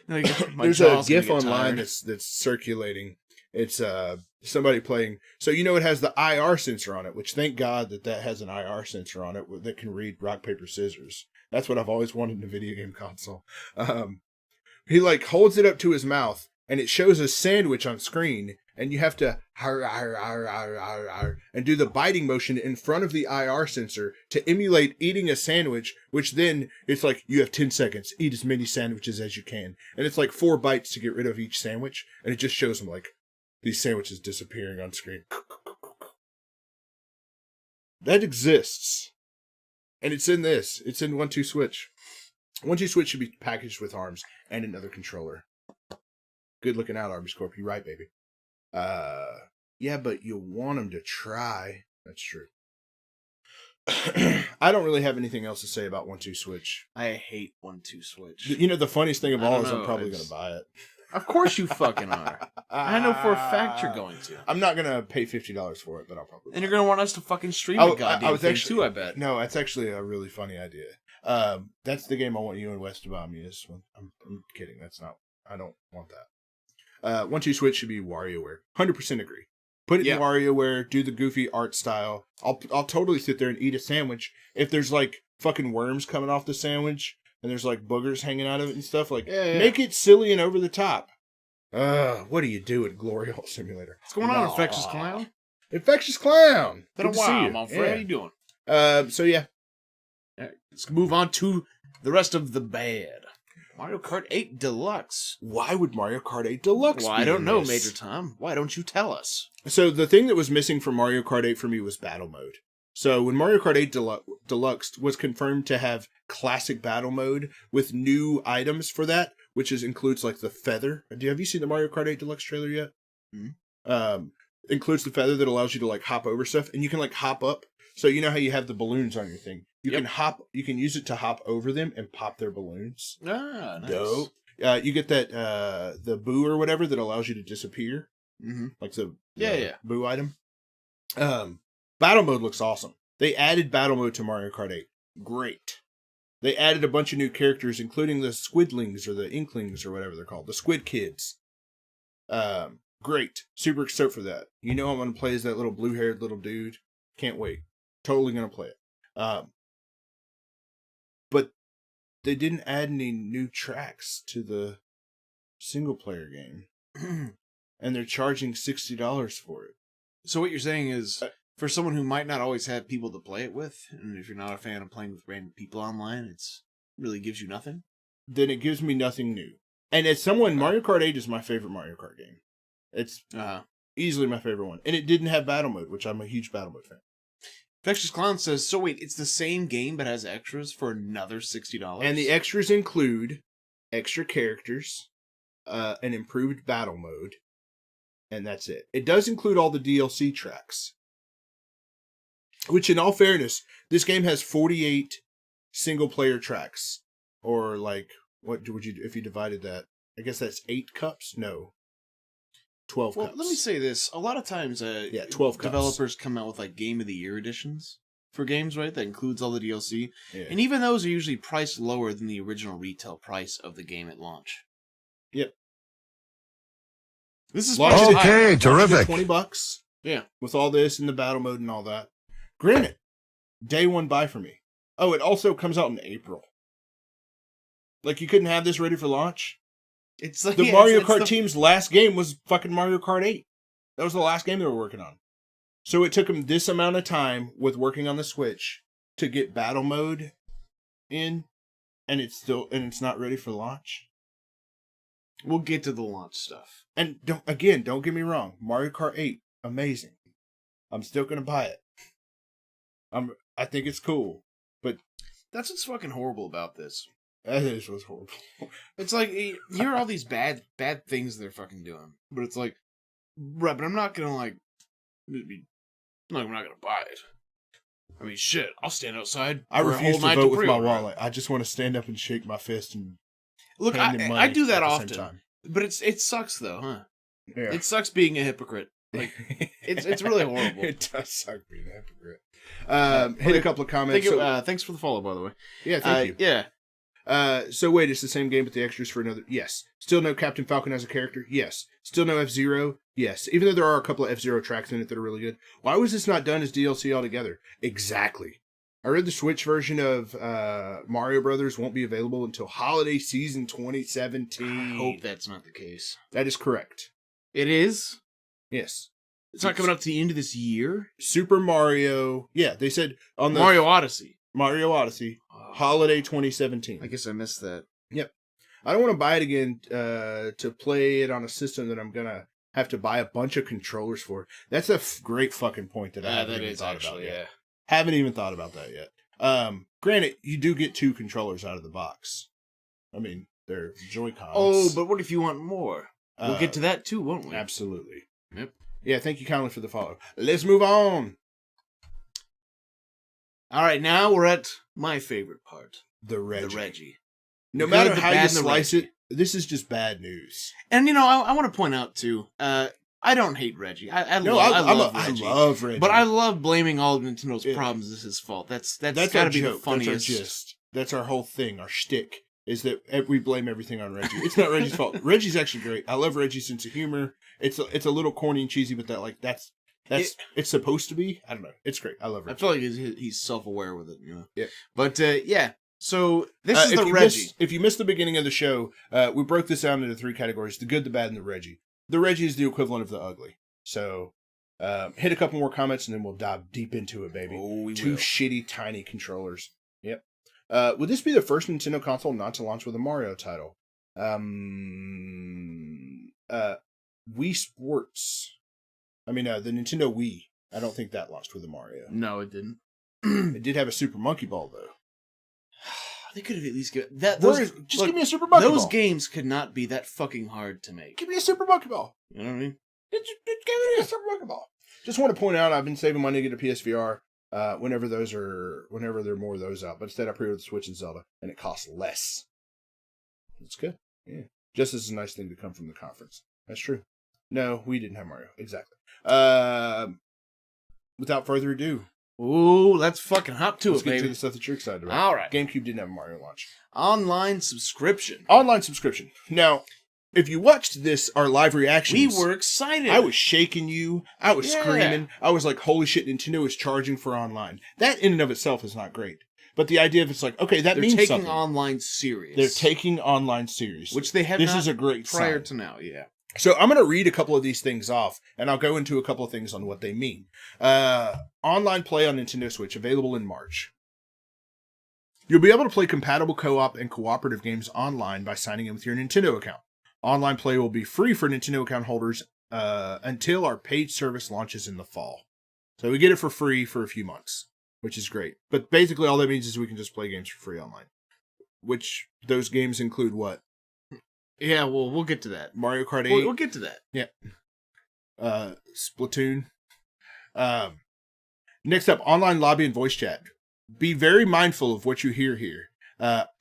S2: there's a GIF online that's circulating. It's somebody playing. So you know it has the IR sensor on it, which thank God that has an IR sensor on it that can read rock, paper, scissors. That's what I've always wanted in a video game console. He like holds it up to his mouth, and it shows a sandwich on screen, and you have to and do the biting motion in front of the IR sensor to emulate eating a sandwich, which then it's like you have 10 seconds, eat as many sandwiches as you can. And it's like 4 bites to get rid of each sandwich, and it just shows them like these sandwiches disappearing on screen. That exists. And it's in this. It's in 1-2 Switch. 1-2 Switch should be packaged with ARMS and another controller. Good looking out, Arby's Corp. You're right, baby. Yeah, but you want them to try. That's true. I don't really have anything else to say about 1-2 Switch.
S1: I hate 1-2 Switch.
S2: You know, the funniest thing of all is I'm probably going to buy it.
S1: Of course you fucking are. I know for a fact you're going to.
S2: I'm not going to pay $50 for it, but I'll probably.
S1: And you're going to want us to fucking stream it, goddamn thing too, I bet.
S2: No, that's actually a really funny idea. That's the game I want you and Wes to buy me. I'm kidding. That's not. I don't want that. 1-2 Switch should be WarioWare. 100% agree. Put it in WarioWare. Do the goofy art style. I'll totally sit there and eat a sandwich if there's like fucking worms coming off the sandwich and there's like boogers hanging out of it and stuff. Like make it silly and over the top. What do you do at Glory Hole Simulator?
S1: What's going on, Infectious Clown?
S2: Infectious Clown.
S1: Been a while, my friend. How you doing?
S2: So yeah.
S1: All right, let's move on to the rest of the bad. Mario Kart 8 Deluxe.
S2: Why would Mario Kart 8 Deluxe
S1: Well, I don't know, Major Tom. Why don't you tell us?
S2: So the thing that was missing from Mario Kart 8 for me was battle mode. So when Mario Kart 8 Deluxe was confirmed to have classic battle mode with new items for that, which includes like the feather. Have you seen the Mario Kart 8 Deluxe trailer yet? Mm-hmm. Includes the feather that allows you to like hop over stuff, and you can like hop up. So you know how you have the balloons on your thing. You can use it to hop over them and pop their balloons.
S1: Ah, nice.
S2: Dope. You get that the boo or whatever that allows you to disappear.
S1: Mm-hmm.
S2: Like the boo item. Battle mode looks awesome. They added battle mode to Mario Kart 8. Great. They added a bunch of new characters, including the Squidlings or the Inklings or whatever they're called, the Squid Kids. Great. Super stoked for that. You know I'm going to play as that little blue-haired little dude. Can't wait. Totally going to play it. But they didn't add any new tracks to the single-player game. And they're charging $60 for it.
S1: So what you're saying is, for someone who might not always have people to play it with, and if you're not a fan of playing with random people online, it really gives you nothing?
S2: Then it gives me nothing new. And as someone, Mario Kart 8 is my favorite Mario Kart game. It's easily my favorite one. And it didn't have battle mode, which I'm a huge battle mode fan.
S1: Infectious Clown says, so wait, it's the same game but has extras for another $60?
S2: And the extras include extra characters, an improved battle mode, and that's it. It does include all the DLC tracks. Which, in all fairness, this game has 48 single-player tracks. Or, like, what would you, if you divided that? I guess that's 8 cups? No. 12 cups.
S1: Let me say this. A lot of times,
S2: 12
S1: developers come out with, like, Game of the Year editions for games, right? That includes all the DLC.
S2: Yeah.
S1: And even those are usually priced lower than the original retail price of the game at launch.
S2: Yep.
S1: This is
S3: okay, terrific.
S2: $20.
S1: Yeah.
S2: With all this and the battle mode and all that. Granted, day one buy for me. Oh, it also comes out in April. Like, you couldn't have this ready for launch?
S1: It's like
S2: the Mario Kart team's last game was fucking Mario Kart 8. That was the last game they were working on. So it took them this amount of time with working on the Switch to get battle mode in, and it's not ready for launch.
S1: We'll get to the launch stuff.
S2: And don't get me wrong, Mario Kart 8, amazing. I'm still gonna buy it. I think it's cool, but
S1: that's what's fucking horrible about this.
S2: That is what's horrible.
S1: It's like, you hear all these bad things they're fucking doing, but it's like, right, but I'm not gonna I'm not gonna buy it. I mean, shit, I'll stand outside.
S2: I refuse to vote with my wallet. I just want to stand up and shake my fist and
S1: look. I do that often, but it sucks though, huh?
S2: Yeah.
S1: It sucks being a hypocrite. Like, it's really horrible.
S2: It does suck being a hypocrite. Hit a couple of comments.
S1: Thanks for the follow, by the way.
S2: Yeah, thank you.
S1: Yeah.
S2: So wait, it's the same game, but the extras for another. Yes. Still no Captain Falcon as a character. Yes. Still no F-Zero. Yes. Even though there are a couple of F-Zero tracks in it that are really good. Why was this not done as DLC altogether? Exactly. I read the Switch version of Mario Brothers won't be available until holiday season 2017.
S1: I hope that's not the case.
S2: That is correct.
S1: It is?
S2: Yes.
S1: It's not coming up to the end of this year?
S2: Super Mario. Yeah, they said on the
S1: Mario Odyssey,
S2: holiday 2017.
S1: I guess I missed that.
S2: Yep. I don't want to buy it again to play it on a system that I'm going to have to buy a bunch of controllers for. That's a great fucking point that I haven't even thought about yet. Haven't even thought about that yet. Granted, you do get 2 controllers out of the box. I mean, they're Joy-Cons.
S1: Oh, but what if you want more? We'll get to that too, won't we?
S2: Absolutely.
S1: Yep.
S2: Yeah, thank you kindly for the follow. Let's move on.
S1: All right, now we're at my favorite part.
S2: The Reggie.
S1: No
S2: matter how you slice it, this is just bad news.
S1: And, I want to point out, too, I don't hate Reggie. I love Reggie. But I love blaming all of Nintendo's problems as his fault. That's got to be the funniest.
S2: That's our whole thing. Our shtick is that we blame everything on Reggie. It's not Reggie's fault. Reggie's actually great. I love Reggie's sense of humor. It's a little corny and cheesy, but it's supposed to be. I don't know. It's great. I love Reggie.
S1: I feel like he's self-aware with it, you know.
S2: Yeah.
S1: But yeah. So this is the Reggie.
S2: If you missed the beginning of the show, we broke this down into 3 categories: the good, the bad, and the Reggie. The Reggie is the equivalent of the ugly. So hit a couple more comments and then we'll dive deep into it, baby.
S1: Oh, we
S2: 2
S1: will.
S2: shitty, tiny controllers. Yep. Would this be the first Nintendo console not to launch with a Mario title? Wii Sports. I mean, the Nintendo Wii. I don't think that launched with a Mario.
S1: No, it didn't.
S2: It did have a Super Monkey Ball, though.
S1: They could have at least given that.
S2: Give me a Super Monkey Ball.
S1: Those games could not be that fucking hard to make.
S2: Give me a Super Monkey Ball.
S1: You know what I mean?
S2: Give me a Super Monkey Ball. Just want to point out, I've been saving money to get a PSVR whenever there are more of those out. But instead, I pre-ordered the Switch and Zelda, and it costs less. It's good. Yeah. Just as a nice thing to come from the conference. That's true. No, we didn't have Mario. Exactly. Without further ado.
S1: Ooh, let's fucking hop to
S2: Let's
S1: it,
S2: get
S1: baby.
S2: to the stuff that you're excited about.
S1: All right.
S2: GameCube didn't have a Mario launch.
S1: Online subscription.
S2: Online subscription. Now, if you watched our live reactions...
S1: We were excited.
S2: I was shaking you. I was screaming. I was like, holy shit, Nintendo is charging for online. That in and of itself is not great. But the idea of it's like, okay, that means something.
S1: They're taking online serious.
S2: They're taking online serious.
S1: Which they have
S2: This is a great
S1: prior
S2: sign.
S1: to now, yeah.
S2: So I'm going to read a couple of these things off, and I'll go into a couple of things on what they mean. Online play on Nintendo Switch, available in March. You'll be able to play compatible co-op and cooperative games online by signing in with your Nintendo account. Online play will be free for Nintendo account holders until our paid service launches in the fall. So we get it for free for a few months, which is great. But basically all that means is we can just play games for free online. Which, those games include what?
S1: Yeah, well, we'll get to that.
S2: Mario Kart 8.
S1: We'll get to that.
S2: Yeah. Splatoon. Next up, online lobby and voice chat. Be very mindful of what you hear here.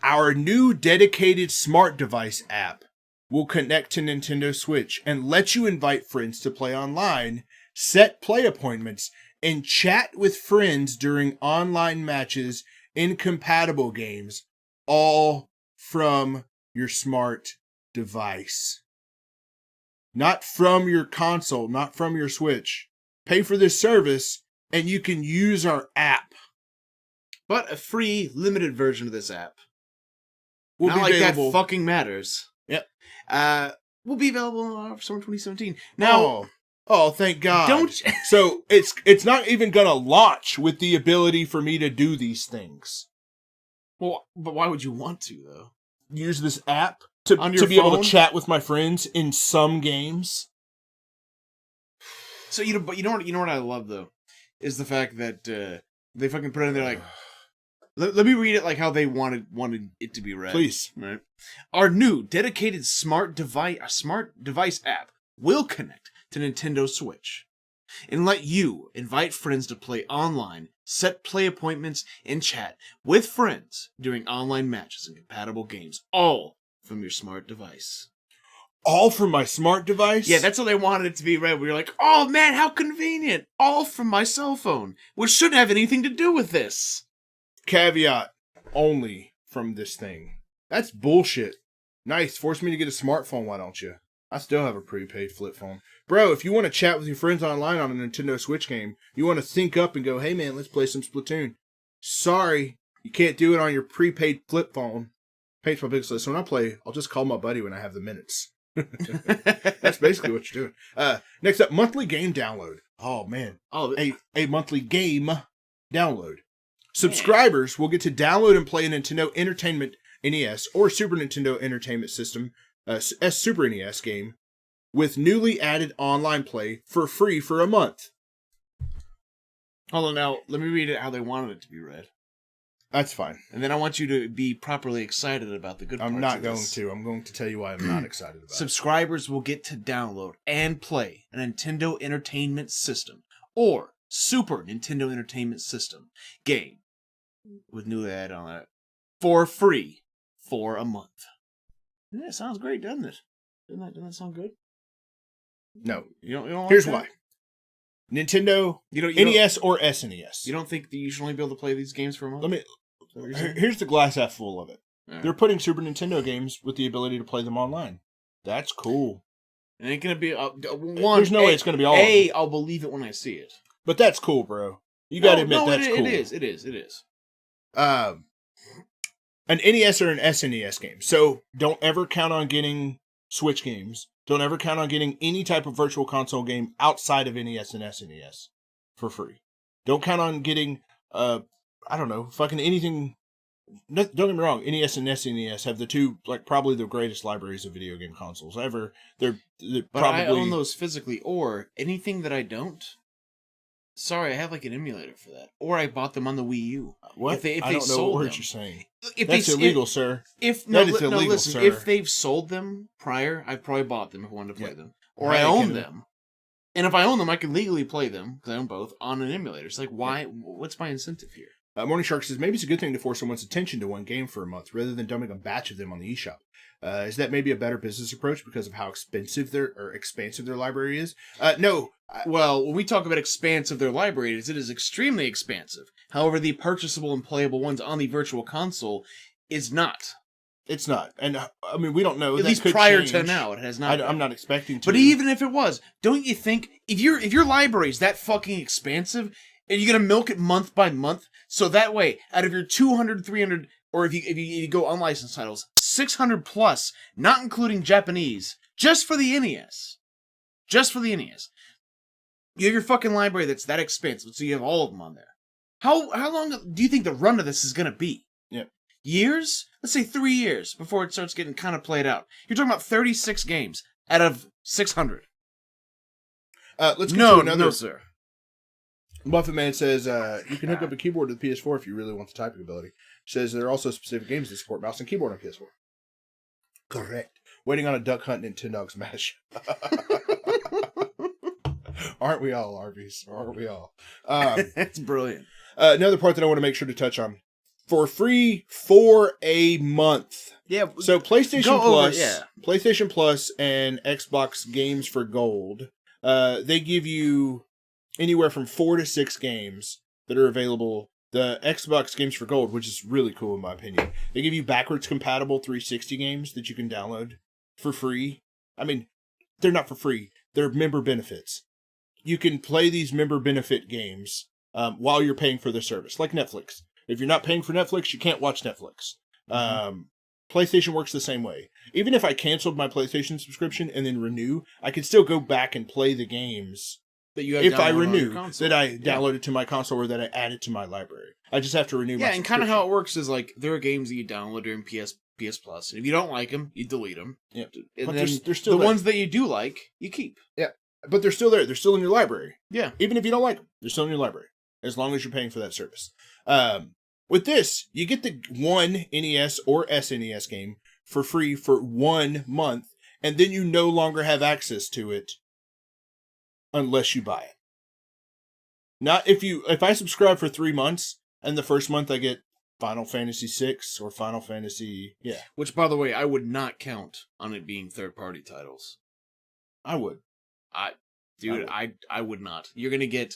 S2: Our new dedicated smart device app will connect to Nintendo Switch and let you invite friends to play online, set play appointments, and chat with friends during online matches in compatible games, all from your smart device. Not from your console, not from your Switch. Pay for this service and you can use our app.
S1: But a free, limited version of this app.
S2: Will
S1: Not
S2: be
S1: like
S2: available.
S1: that fucking matters.
S2: Yep.
S1: Will be available for summer 2017. Now,
S2: thank God.
S1: don't
S2: So it's not even gonna launch with the ability for me to do these things.
S1: Well, but why would you want to though?
S2: Use this app to
S1: On your
S2: be able
S1: phone?
S2: to chat with my friends in some games.
S1: So but you know what I love though is the fact that they fucking put it in there like. Let me read it like how they wanted it to be read.
S2: Please.
S1: Right. Our new dedicated smart device app will connect to Nintendo Switch and let you invite friends to play online, set play appointments, and chat with friends during online matches and compatible games, all from your smart device.
S2: All from my smart device?
S1: Yeah, that's how they wanted it to be read. We were like, oh man, how convenient. All from my cell phone, which shouldn't have anything to do with this.
S2: Caveat, only from this thing. That's bullshit. Nice, force me to get a smartphone, why don't you? I still have a prepaid flip phone. Bro, if you want to chat with your friends online on a Nintendo Switch game, you want to sync up and go, hey man, let's play some Splatoon. Sorry, you can't do it on your prepaid flip phone. Paints my biggest list. So when I play, I'll just call my buddy when I have the minutes. That's basically what you're doing. Next up, monthly game download. Oh man.
S1: Oh,
S2: a monthly game download. Subscribers will get to download and play a Nintendo Entertainment NES or Super Nintendo Entertainment System Super NES game with newly added online play for free for a month.
S1: Hold on now. Let me read it how they wanted it to be read.
S2: That's fine.
S1: And then I want you to be properly excited about the good parts
S2: I'm not
S1: of
S2: going
S1: this.
S2: to. I'm going to tell you why I'm not excited about it.
S1: Subscribers will get to download and play a Nintendo Entertainment System or Super Nintendo Entertainment System game with new add on it for free for a month. Yeah, it sounds great, doesn't it? Doesn't that sound good?
S2: No.
S1: You don't like
S2: Here's
S1: that?
S2: why. Nintendo
S1: You
S2: NES or SNES.
S1: You don't think that you should only be able to play these games for a month? that what you're saying?
S2: Here's the glass half full of it.
S1: All right.
S2: They're putting Super Nintendo games with the ability to play them online. That's cool.
S1: It ain't gonna be
S2: There's no way it's gonna be all of them.
S1: I'll believe it when I see it.
S2: But that's cool, bro. You gotta admit that's cool.
S1: It is.
S2: An NES or an SNES game. So don't ever count on getting Switch games. Don't ever count on getting any type of virtual console game outside of NES and SNES for free. Don't count on getting, I don't know, fucking anything. No, don't get me wrong. NES and SNES have the two, like, probably the greatest libraries of video game consoles ever. They're
S1: But
S2: probably.
S1: I own those physically, or anything that I don't. Sorry, I have like an emulator for that, or I bought them on the Wii U.
S2: What?
S1: If they
S2: I don't know
S1: sold
S2: what word
S1: them,
S2: you're saying.
S1: if
S2: That's illegal, sir. That is illegal,
S1: listen,
S2: sir.
S1: if they've sold them prior, I probably bought them if I wanted to play them, or
S2: Right,
S1: I own
S2: can-
S1: them. And if I own them, I can legally play them because I own both on an emulator. It's like, why? What's my incentive here?
S2: Morning Shark says, maybe it's a good thing to force someone's attention to one game for a month rather than dumping a batch of them on the eShop. Is that maybe a better business approach because of how expansive their library is? No.
S1: Well, when we talk about expansive their library is, it is extremely expansive. However, the purchasable and playable ones on the virtual console is not.
S2: It's not. And, I mean, we don't know.
S1: At
S2: That
S1: least
S2: could
S1: prior
S2: change.
S1: to now, it has not.
S2: I'm not expecting to.
S1: But even if it was, don't you think if your library is that fucking expansive and you're gonna milk it month by month, so that way out of your 200, 300, or if you go unlicensed titles, 600 plus, not including Japanese, just for the NES, you have your fucking library that's that expansive, so you have all of them on there. How long do you think the run of this is gonna be?
S2: Yep.
S1: Years? Let's say 3 years before it starts getting kind of played out. You're talking about 36 games out of 600.
S2: Let's get to another.
S1: No, sir.
S2: Muffin Man says, you can hook up a keyboard to the PS4 if you really want the typing ability. Says there are also specific games that support mouse and keyboard on PS4. Correct. Waiting on a Duck Hunt Nintendogs Smash. Aren't we all, Arby's? Aren't we all?
S1: That's brilliant.
S2: Another part that I want to make sure to touch on. For free for a month.
S1: Yeah.
S2: So PlayStation Plus,
S1: yeah.
S2: PlayStation Plus and Xbox Games for Gold, they give you anywhere from 4 to 6 games that are available. The Xbox Games for Gold, which is really cool in my opinion, they give you backwards compatible 360 games that you can download for free. I mean, they're not for free. They're member benefits. You can play these member benefit games while you're paying for the service, like Netflix. If you're not paying for Netflix, you can't watch Netflix. PlayStation works the same way. Even if I canceled my PlayStation subscription and then renew, I can still go back and play the games
S1: That you have
S2: if I
S1: downloaded on your
S2: renew,
S1: console.
S2: that I downloaded to my console or that I added to my library. I just have to renew my
S1: Yeah, and kind of
S2: subscription.
S1: how it works is like there are games that you download during PS Plus, and if you don't like them, you delete them.
S2: Yeah.
S1: And
S2: But
S1: then
S2: they're still
S1: the
S2: there.
S1: ones that you do like, you keep.
S2: But they're still there. They're still in your library.
S1: Yeah.
S2: Even if you don't like them, they're still in your library. As long as you're paying for that service. With this, you get the one NES or SNES game for free for 1 month, and then you no longer have access to it unless you buy it. Not if I subscribe for 3 months, and the first month I get Final Fantasy VI or Final Fantasy,
S1: Which, by the way, I would not count on it being third-party titles.
S2: I would.
S1: I would not. You're gonna get,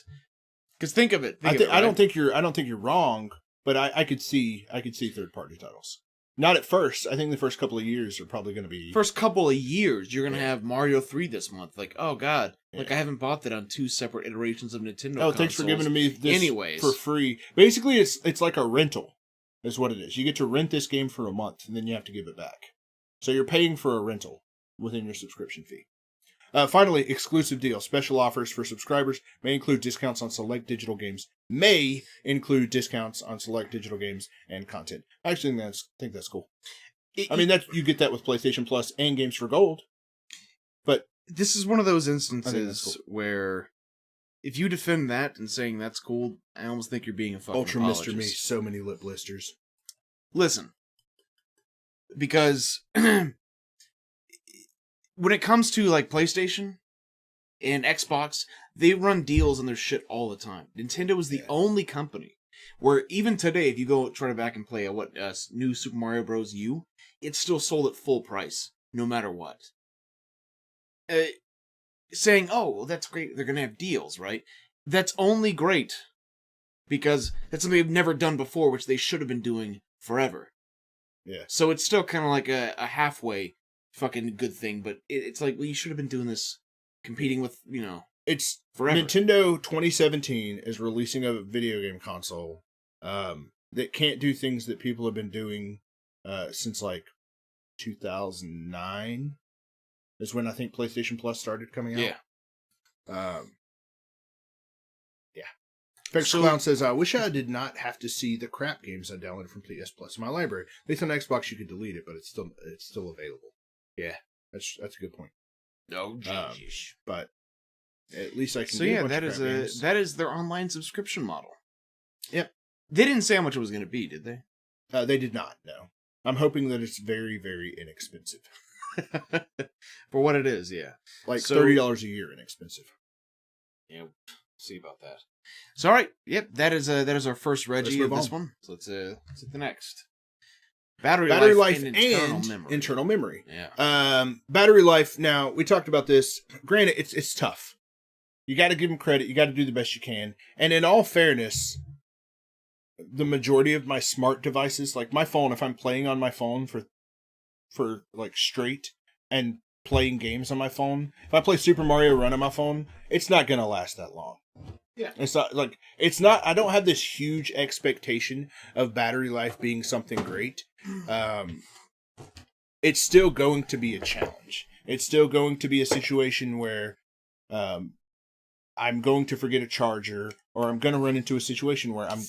S1: because think of it.
S2: I
S1: Think of it,
S2: don't
S1: right?
S2: think you're wrong, but I could see third party titles. Not at first. I think the first couple of years are probably going to be
S1: First couple of years, you're gonna
S2: Yeah.
S1: have Mario 3 this month. Like, oh god, like
S2: Yeah.
S1: I haven't bought that on 2 separate iterations of Nintendo.
S2: Oh, thanks for
S1: consoles.
S2: giving me this
S1: Anyways.
S2: for free. Basically, it's like a rental, is what it is. You get to rent this game for a month, and then you have to give it back. So you're paying for a rental within your subscription fee. Finally, exclusive deal. Special offers for subscribers may include discounts on select digital games. May include discounts on select digital games and content. I actually think that's cool. I mean, you get that with PlayStation Plus and Games for Gold. But
S1: this is one of those
S2: I think that's
S1: instances
S2: cool.
S1: where if you defend that and saying that's cool, I almost think you're being a fucking
S2: Ultra
S1: apologist.
S2: Mr. Me, so many lip blisters.
S1: Listen, because when it comes to like PlayStation and Xbox, they run deals on their shit all the time. Nintendo is the only company where even today, if you go try to back and play a new Super Mario Bros. U, it's still sold at full price, no matter what. Saying, oh, well, that's great, they're going to have deals, right? That's only great because that's something they've never done before, which they should have been doing forever.
S2: Yeah.
S1: So it's still kind of like a halfway fucking good thing, but it's like, well, you should have been doing this, competing with,
S2: It's
S1: forever.
S2: Nintendo 2017 is releasing a video game console that can't do things that people have been doing since like 2009 is when I think PlayStation Plus started coming out.
S1: Yeah.
S2: Yeah. Fex Clown says, I wish I did not have to see the crap games I downloaded from PS Plus in my library. At least on Xbox you could delete it, but it's still available. Yeah, that's a good point.
S1: Oh, jeez.
S2: But at least I can.
S1: So
S2: get
S1: yeah,
S2: a bunch of crap games.
S1: that is their online subscription model.
S2: Yep.
S1: They didn't say how much it was going to be, did they?
S2: They did not. No. I'm hoping that it's very, very inexpensive.
S1: For what it is, yeah.
S2: Like $30 a year inexpensive.
S1: Yeah, see about that. So all right, yep, that is our first Reggie of this one. So let's hit the next. Battery life and
S2: internal memory.
S1: Yeah.
S2: Battery life. Now we talked about this. Granted, it's tough. You got to give them credit. You got to do the best you can. And in all fairness, the majority of my smart devices, like my phone, if I'm playing on my phone for like straight and playing games on my phone, if I play Super Mario Run on my phone, it's not gonna last that long.
S1: Yeah.
S2: It's not I don't have this huge expectation of battery life being something great. It's still going to be a challenge. It's still going to be a situation where I'm going to forget a charger, or I'm going to run into a situation where I'm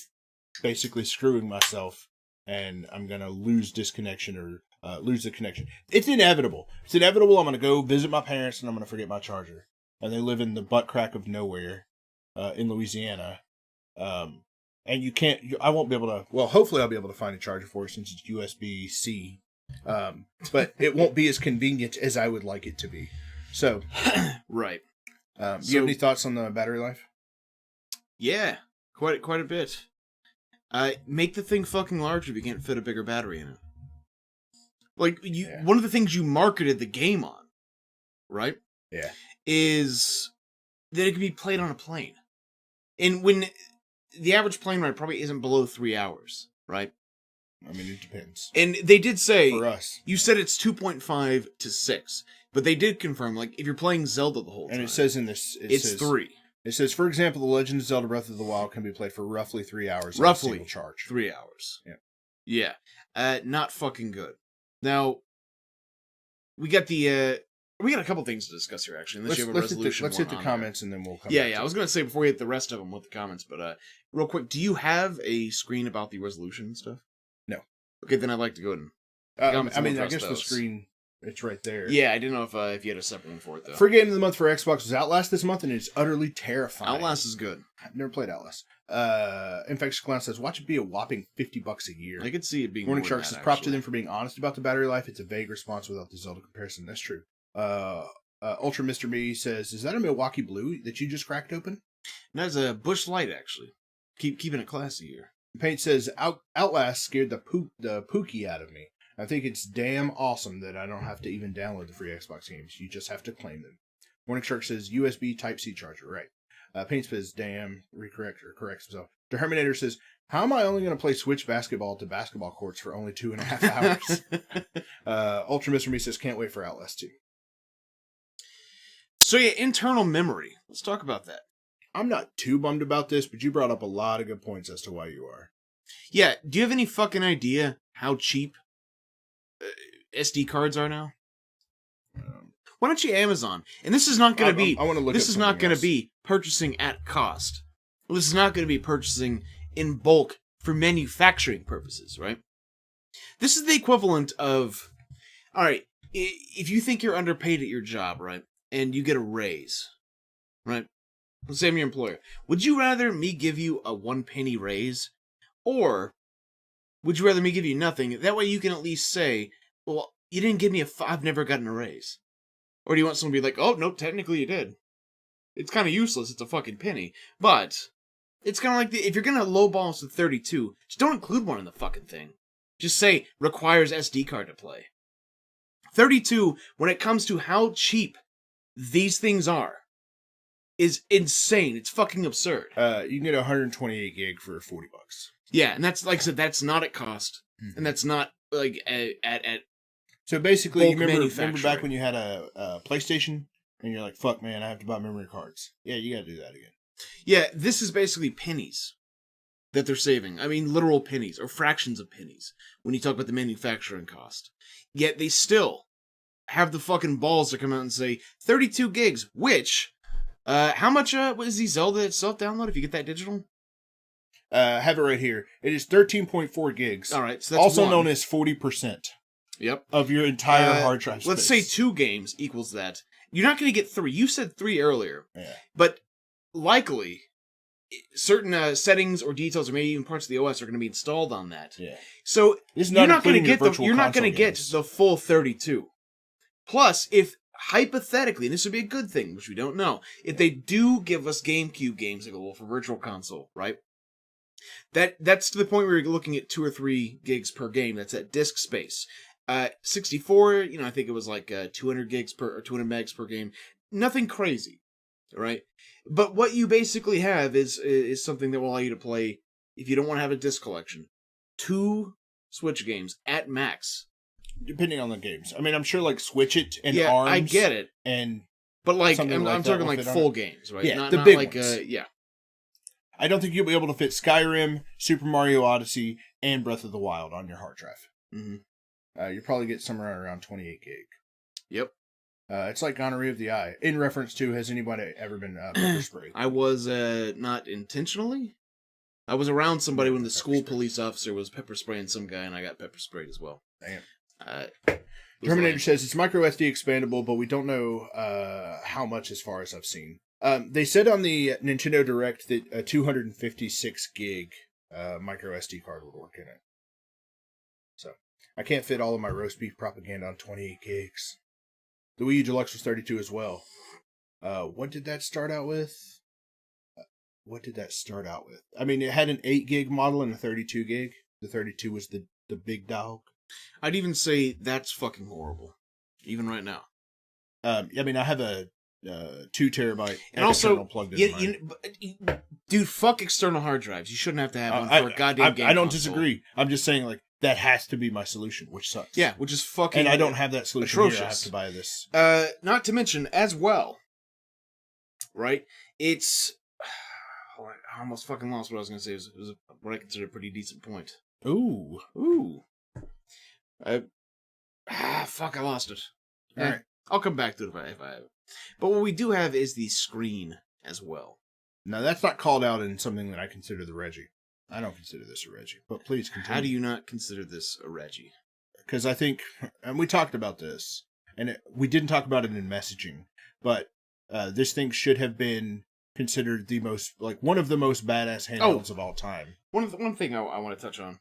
S2: basically screwing myself and I'm going to lose disconnection or lose the connection. It's inevitable. It's inevitable. I'm going to go visit my parents and I'm going to forget my charger. And they live in the butt crack of nowhere in Louisiana. And I won't be able to, well, hopefully I'll be able to find a charger for it since it's USB-C. But it won't be as convenient as I would like it to be. So,
S1: right.
S2: Do you have any thoughts on the battery life?
S1: Yeah, quite a bit. Make the thing fucking larger if you can't fit a bigger battery in it. Like, one of the things you marketed the game on, right?
S2: Yeah.
S1: Is that it can be played on a plane. And when the average plane ride probably isn't below 3 hours, right?
S2: I mean, it depends.
S1: And they did say,
S2: for us,
S1: you said it's 2.5 to 6, but they did confirm, like, if you're playing Zelda the whole time,
S2: and it says in this,
S1: it's 3.
S2: It says, for example, The Legend of Zelda Breath of the Wild can be played for roughly 3 hours on a single charge.
S1: 3 hours.
S2: Yeah.
S1: Yeah. Not fucking good. Now, we got a couple things to discuss here, actually. Unless you have a resolution.
S2: Let's hit the comments and then we'll come back.
S1: Yeah. I was going to say before we hit the rest of them with the comments, but real quick, do you have a screen about the resolution and stuff?
S2: No.
S1: Okay, then I'd like to go ahead and
S2: I mean, I guess the screen, it's right there.
S1: Yeah, I didn't know if you had a separate one for it, though.
S2: Free game of the month for Xbox was Outlast this month, and it's utterly terrifying.
S1: Outlast is good.
S2: I've never played Outlast. Infectious Clown says, watch it be a whopping $50 a year.
S1: I could see it being
S2: Morning
S1: more
S2: Shark
S1: than
S2: says,
S1: that,
S2: prop to
S1: actually.
S2: them for being honest about the battery life. It's a vague response without the Zelda comparison. That's true. Ultra Mr. Me says, is that a Milwaukee Blue that you just cracked open?
S1: That's a Busch Light, actually. Keeping it classy here.
S2: Paint says, Outlast scared the pookie out of me. I think it's damn awesome that I don't have to even download the free Xbox games. You just have to claim them. Morning Shark says, USB Type-C charger. Right. Paint says, damn, corrects himself. The Terminator says, how am I only going to play Switch basketball to basketball courts for only 2.5 hours? Ultra Mr. Me says, can't wait for Outlast 2.
S1: So yeah, internal memory. Let's talk about that.
S2: I'm not too bummed about this, but you brought up a lot of good points as to why you are.
S1: Yeah, do you have any fucking idea how cheap SD cards are now? Why don't you Amazon? And this is not going to be.
S2: I want to look.
S1: This is not going to be purchasing at cost. This is not going to be purchasing in bulk for manufacturing purposes, right? This is the equivalent of, all right, if you think you're underpaid at your job, right, and you get a raise, right? Let's say I'm your employer. Would you rather me give you a 1 penny raise, or would you rather me give you nothing? That way you can at least say, well, you didn't give me I've never gotten a raise. Or do you want someone to be like, oh, no, technically you did. It's kind of useless. It's a fucking penny. But it's kind of like, if you're going to lowball us to 32, just don't include one in the fucking thing. Just say, requires SD card to play. 32, when it comes to how cheap these things are, is insane. It's fucking absurd.
S2: You can get 128 gig for $40.
S1: Yeah, and that's, like I said, that's not at cost. And that's not, like, at
S2: So basically, you remember
S1: manufacturing.
S2: back when you had a PlayStation, and you're like, fuck, man, I have to buy memory cards. Yeah, you gotta do that again.
S1: Yeah, this is basically pennies that they're saving. I mean, literal pennies, or fractions of pennies, when you talk about the manufacturing cost. Yet they still have the fucking balls to come out and say 32 gigs, which, how much was the Zelda itself download if you get that digital?
S2: Have it right here. It is 13.4 gigs.
S1: All right, so that's
S2: also
S1: one.
S2: known as 40%.
S1: Yep.
S2: Of your entire hard drive space.
S1: Let's say 2 games equals that. You're not going to get 3. You said 3 earlier.
S2: Yeah.
S1: But likely, certain settings or details or maybe even parts of the OS are going to be installed on that.
S2: Yeah.
S1: So you're not going to get
S2: games.
S1: the full 32. Plus, if hypothetically, and this would be a good thing, which we don't know, if they do give us GameCube games available for Virtual Console, right? That's to the point where you're looking at 2 or 3 gigs per game. That's at disk space. 64, I think it was like 200 gigs or 200 megs per game. Nothing crazy, right? But what you basically have is something that will allow you to play, if you don't want to have a disc collection, 2 Switch games at max.
S2: Depending on the games. I mean, I'm sure like Switch It and
S1: Yeah,
S2: ARMS.
S1: I get it. But like, I'm talking like full games, right?
S2: Yeah,
S1: not,
S2: the
S1: not
S2: big
S1: like,
S2: ones.
S1: yeah.
S2: I don't think you'll be able to fit Skyrim, Super Mario Odyssey, and Breath of the Wild on your hard drive.
S1: Mm-hmm.
S2: You'll probably get somewhere around 28 gig.
S1: Yep.
S2: It's like gonorrhea of the eye. In reference to, has anybody ever been pepper sprayed?
S1: I was not intentionally. I was around somebody when the school police officer was pepper spraying some guy, and I got pepper sprayed as well.
S2: Damn. Terminator says it's micro SD expandable, but we don't know how much as far as I've seen. They said on the Nintendo Direct that a 256 gig micro SD card would work in it. So I can't fit all of my roast beef propaganda on 28 gigs. The Wii U Deluxe was 32 as well. What did that start out with? I mean, it had an 8 gig model and a 32 gig. The 32 was the big dog.
S1: I'd even say that's fucking horrible, even right now.
S2: I mean, I have a 2 terabyte
S1: and also
S2: plugged in.
S1: Dude, fuck external hard drives. You shouldn't have to have one for a goddamn game.
S2: I don't
S1: console.
S2: disagree. I'm just saying, like, that has to be my solution, which sucks.
S1: Yeah, which is fucking.
S2: And I don't have that solution
S1: atrocious.
S2: Here. I have to buy this.
S1: Not to mention, as well, right? It's. I almost fucking lost what I was going to say. It was what I consider a pretty decent point.
S2: Ooh.
S1: Fuck, I lost it.
S2: All right.
S1: I'll come back to it if I have it. But what we do have is the screen as well.
S2: Now, that's not called out in something that I consider the Reggie. I don't consider this a Reggie, but please continue.
S1: How do you not consider this a Reggie?
S2: Because I think, and we talked about this, and we didn't talk about it in messaging, but this thing should have been considered the most, like, one of the most badass handhelds of all time.
S1: One thing I want to touch on.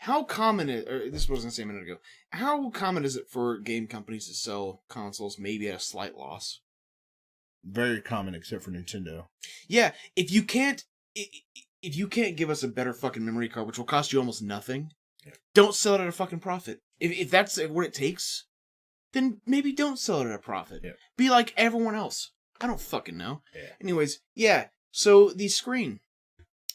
S1: How common this was I going to say a minute ago. How common is it for game companies to sell consoles maybe at a slight loss?
S2: Very common, except for Nintendo.
S1: Yeah, if you can't give us a better fucking memory card, which will cost you almost nothing, don't sell it at a fucking profit. If that's what it takes, then maybe don't sell it at a profit.
S2: Yeah.
S1: Be like everyone else. I don't fucking know.
S2: Yeah.
S1: Anyways, yeah. So the screen,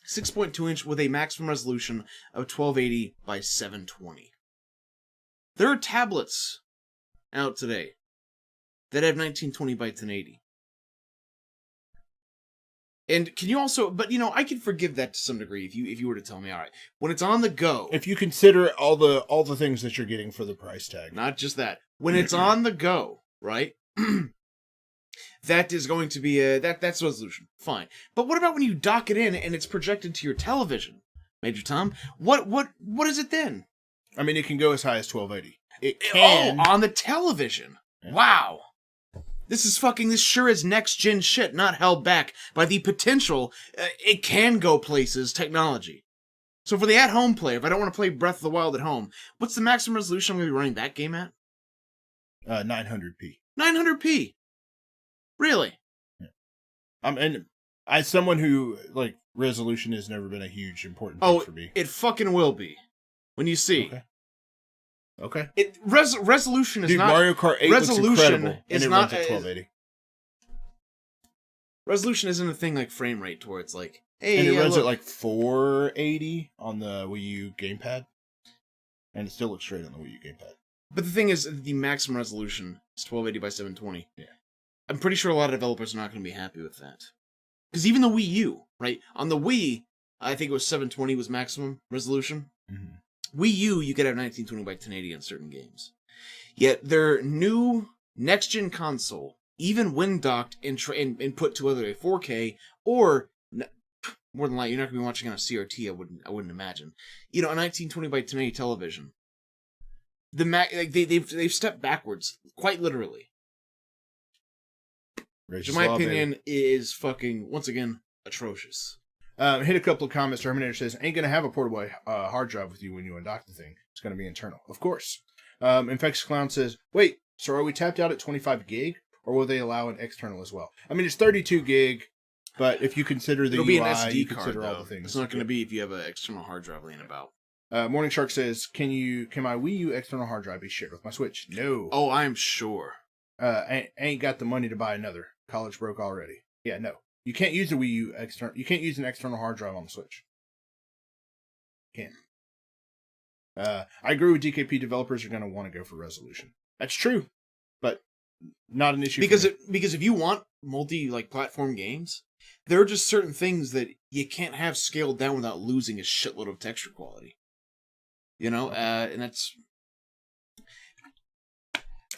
S1: 6.2 inch with a maximum resolution of 1280 by 720. There are tablets out today that have 1920 by 1080. And can you also, but I can forgive that to some degree if you were to tell me, all right, when it's on the go,
S2: if you consider all the things that you're getting for the price tag,
S1: not just that, when it's on the go, right? That is going to be that's resolution, fine. But what about when you dock it in and it's projected to your television, Major Tom? What is it then?
S2: I mean, it can go as high as 1280. It can
S1: on the television. Yeah. Wow. This sure is next-gen shit, not held back by the potential it can go places technology. So for the at-home player, if I don't want to play Breath of the Wild at home, what's the maximum resolution I'm going to be running that game at?
S2: 900p.
S1: 900p? Really?
S2: Yeah. And as someone who, like, resolution has never been a huge important thing for me.
S1: It fucking will be. When you see.
S2: Okay.
S1: Resolution is
S2: Dude,
S1: not...
S2: Mario Kart 8 looks incredible, and it runs at 1280.
S1: resolution isn't a thing like frame rate, to where it's like, hey,
S2: And it runs
S1: look.
S2: at like 480 on the Wii U gamepad, and it still looks straight on the Wii U gamepad.
S1: But the thing is, the maximum resolution is 1280 by 720.
S2: Yeah.
S1: I'm pretty sure a lot of developers are not going to be happy with that. Because even the Wii U, right? On the Wii, I think it was 720 was maximum resolution.
S2: Mm-hmm.
S1: Wii U, you could have 1920 by 1080 on certain games. Yet their new next-gen console, even when docked and put to either a 4K or more than likely, you're not going to be watching on a CRT. I wouldn't imagine. A 1920 by 1080 television. They've stepped backwards, quite literally. Which, in my opinion, is fucking, once again, atrocious.
S2: Hit a couple of comments. Terminator says, ain't going to have a portable hard drive with you when you undock the thing. It's going to be internal. Of course. Infectious Clown says, wait, so are we tapped out at 25 gig? Or will they allow an external as well? I mean, it's 32 gig, but if you consider the
S1: It'll
S2: UI,
S1: be an SD
S2: you
S1: card,
S2: consider all
S1: though.
S2: the things.
S1: It's not going to be if you have an external hard drive laying about.
S2: Morning Shark says, can my Wii U external hard drive be shared with my Switch? No.
S1: Oh, I'm sure.
S2: I ain't got the money to buy another. College broke already. Yeah, no. You can't use a Wii U external. You can't use an external hard drive on the Switch. Can't. I agree with DKP. Developers are going to want to go for resolution. That's true, but not an issue
S1: because if you want platform games, there are just certain things that you can't have scaled down without losing a shitload of texture quality. And that's.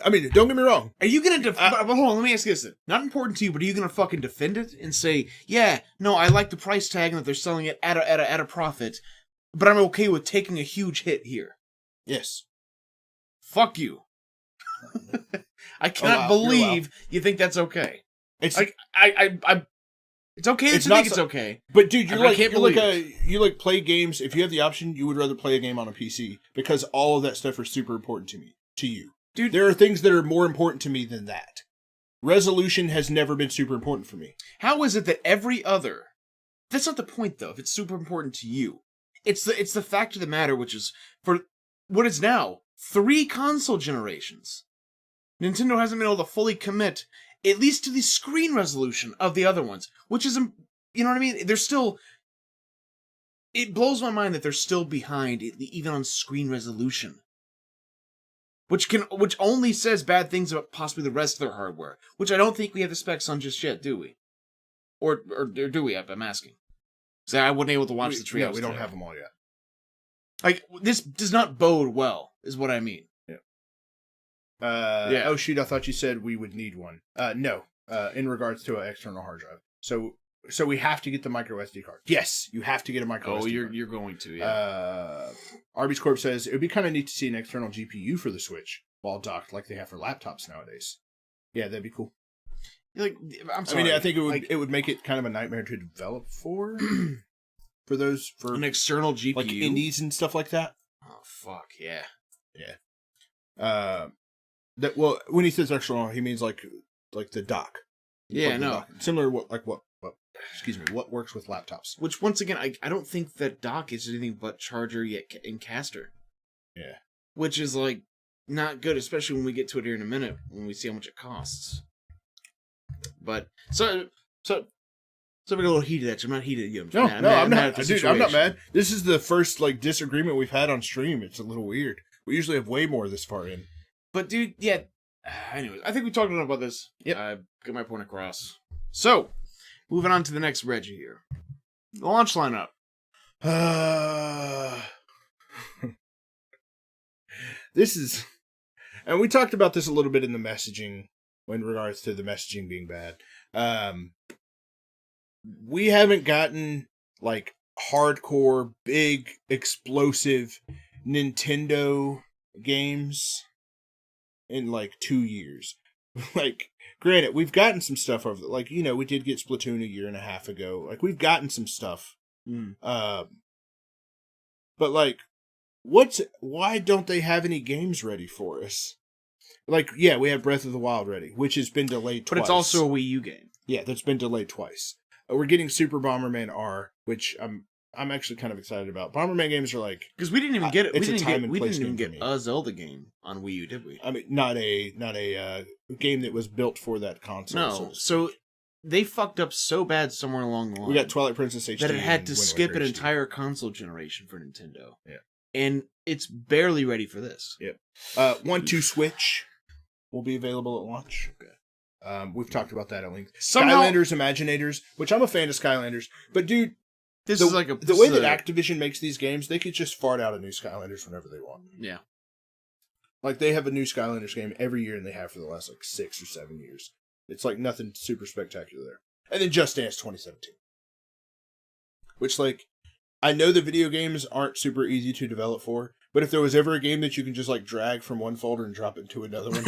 S2: I mean, don't get me wrong.
S1: Are you gonna hold on, let me ask you this. Not important to you, but are you gonna fucking defend it and say, yeah, no, I like the price tag and that they're selling it at a profit, but I'm okay with taking a huge hit here?
S2: Yes.
S1: Fuck you. I cannot believe you think that's okay.
S2: It's
S1: like it's okay that you think it's okay.
S2: But dude, you play games. If you have the option, you would rather play a game on a PC because all of that stuff is super important to you. Dude, there are things that are more important to me than that. Resolution has never been super important for me.
S1: How is it that every other... That's not the point, though, if it's super important to you. It's the fact of the matter, which is, for what is now 3 console generations, Nintendo hasn't been able to fully commit, at least to the screen resolution of the other ones, which is, you know what I mean? They're still... It blows my mind that they're still behind, even on screen resolution. Which only says bad things about possibly the rest of their hardware. Which I don't think we have the specs on just yet, do we? Or do we? I'm asking. So I wasn't able to watch the trios.
S2: Yeah, we don't have them all yet.
S1: Like, this does not bode well, is what I mean.
S2: Yeah. Oh shoot, I thought you said we would need one. No. In regards to an external hard drive. So we have to get the micro SD card. Yes, you have to get a micro SD card. Oh,
S1: you're going to, yeah.
S2: Arby's Corp says, it would be kind of neat to see an external GPU for the Switch while docked like they have for laptops nowadays. Yeah, that'd be cool.
S1: I'm sorry.
S2: I mean, I think it would make it kind of a nightmare to develop for for
S1: an external GPU,
S2: like indies and stuff like that.
S1: Oh fuck yeah,
S2: yeah. When he says external, he means like the dock.
S1: Yeah, no,
S2: dock. Similar what works with laptops.
S1: Which once again, I don't think that dock is anything but charger yet and caster.
S2: Yeah,
S1: which is like not good, especially when we get to it here in a minute when we see how much it costs. But so we got a little heated at you. I'm not heated at you.
S2: I'm not. Dude, I'm not mad. This is the first disagreement we've had on stream. It's a little weird. We usually have way more this far in.
S1: But dude, yeah. Anyways, I think we talked enough about this.
S2: Yep.
S1: I got my point across. So, moving on to the next Reggie here. The launch lineup.
S2: This is, and we talked about this a little bit in the messaging in regards to the messaging being bad. We haven't gotten hardcore, big, explosive Nintendo games in 2 years. Granted, we've gotten some stuff over we did get Splatoon a year and a half ago. We've gotten some stuff. But why don't they have any games ready for us? We have Breath of the Wild ready, which has been delayed twice.
S1: But it's also a Wii U game.
S2: Yeah, that's been delayed twice. We're getting Super Bomberman R, which I'm actually kind of excited about. Bomberman games are
S1: because we didn't even get it.
S2: It's a time and
S1: we
S2: place
S1: didn't even
S2: game
S1: get a Zelda game on Wii U, did we?
S2: I mean, not a game that was built for that console.
S1: No. So they fucked up so bad somewhere along the line.
S2: We got Twilight Princess HD
S1: that it had to
S2: and Wind
S1: skip
S2: Waker
S1: an
S2: HD.
S1: entire console generation for Nintendo.
S2: Yeah.
S1: And it's barely ready for this.
S2: Yep. 1-2 Switch will be available at launch.
S1: Okay.
S2: We've talked about that at length.
S1: Somehow,
S2: Skylanders Imaginators, which I'm a fan of Skylanders, but dude,
S1: this
S2: the
S1: is like
S2: the way that Activision makes these games, they could just fart out a new Skylanders whenever they want.
S1: Yeah.
S2: Like, they have a new Skylanders game every year, and they have for the last, 6 or 7 years. It's, nothing super spectacular there. And then Just Dance 2017. Which, I know the video games aren't super easy to develop for, but if there was ever a game that you can just, drag from one folder and drop it into another one,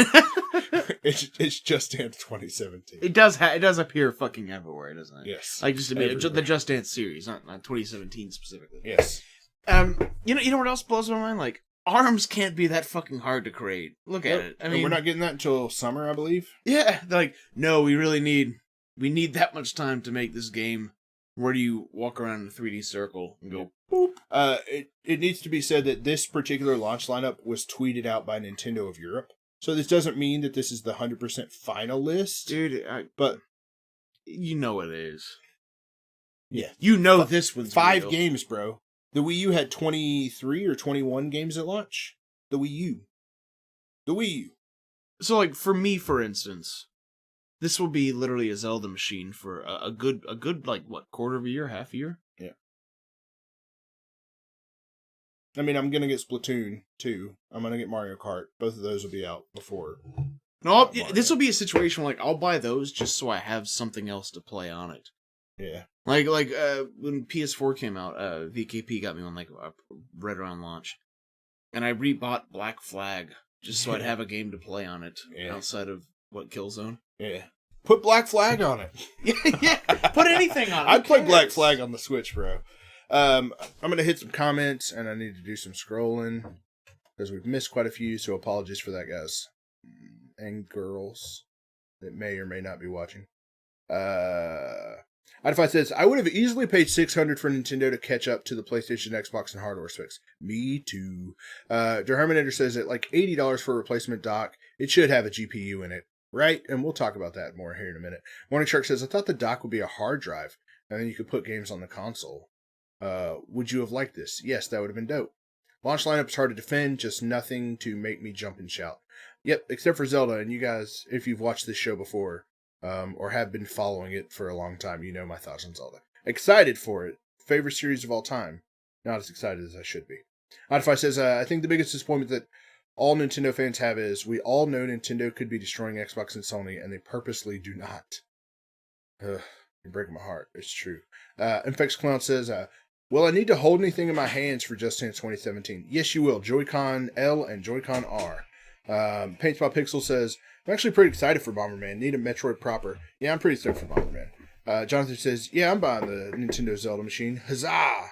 S2: it's Just Dance 2017.
S1: It does appear fucking everywhere, doesn't it?
S2: Yes.
S1: Just the Just Dance series, not 2017 specifically.
S2: Yes.
S1: You know what else blows my mind? ARMS can't be that fucking hard to create. Look at it. I mean,
S2: we're not getting that until summer, I believe.
S1: Yeah, they're no, we need that much time to make this game. Where do you walk around in a 3D circle and go boop?
S2: It needs to be said that this particular launch lineup was tweeted out by Nintendo of Europe. So this doesn't mean that this is the 100% final list.
S1: Dude,
S2: but
S1: you know it is.
S2: Yeah.
S1: You know this one's
S2: 5
S1: real.
S2: games, bro. The Wii U had 23 or 21 games at launch. The Wii U.
S1: So, for me, for instance, this will be literally a Zelda machine for a good, quarter of a year, half a year?
S2: Yeah. I mean, I'm going to get Splatoon 2. I'm going to get Mario Kart. Both of those will be out before.
S1: No, this will be a situation where, I'll buy those just so I have something else to play on it.
S2: Yeah.
S1: When PS4 came out, VKP got me one, right around launch. And I rebought Black Flag just so I'd have a game to play on it outside of, Killzone?
S2: Yeah. Put Black Flag on it.
S1: Yeah, put anything on it.
S2: I'd play Black Flag on the Switch, bro. I'm going to hit some comments, and I need to do some scrolling, because we've missed quite a few, so apologies for that, guys. And girls that may or may not be watching. Identify says, I would have easily paid $600 for Nintendo to catch up to the PlayStation, Xbox, and hardware specs. Me too. Derherminator says that $80 for a replacement dock. It should have a GPU in it, right? And we'll talk about that more here in a minute. Morning Shark says, I thought the dock would be a hard drive, and then you could put games on the console. Would you have liked this? Yes, that would have been dope. Launch lineup is hard to defend, just nothing to make me jump and shout. Yep, except for Zelda, and you guys, if you've watched this show before, or have been following it for a long time, you know my thoughts on Zelda. Excited for it. Favorite series of all time. Not as excited as I should be. Identify says, I think the biggest disappointment that all Nintendo fans have is we all know Nintendo could be destroying Xbox and Sony, and they purposely do not. You're breaking my heart. It's true. Infex Clown says, will I need to hold anything in my hands for Just Dance 2017? Yes, you will. Joy-Con L and Joy-Con R. Paints by Pixel says, I'm actually pretty excited for Bomberman. Need a Metroid proper. Yeah, I'm pretty stoked for Bomberman. Jonathan says, yeah, I'm buying the Nintendo Zelda machine. Huzzah!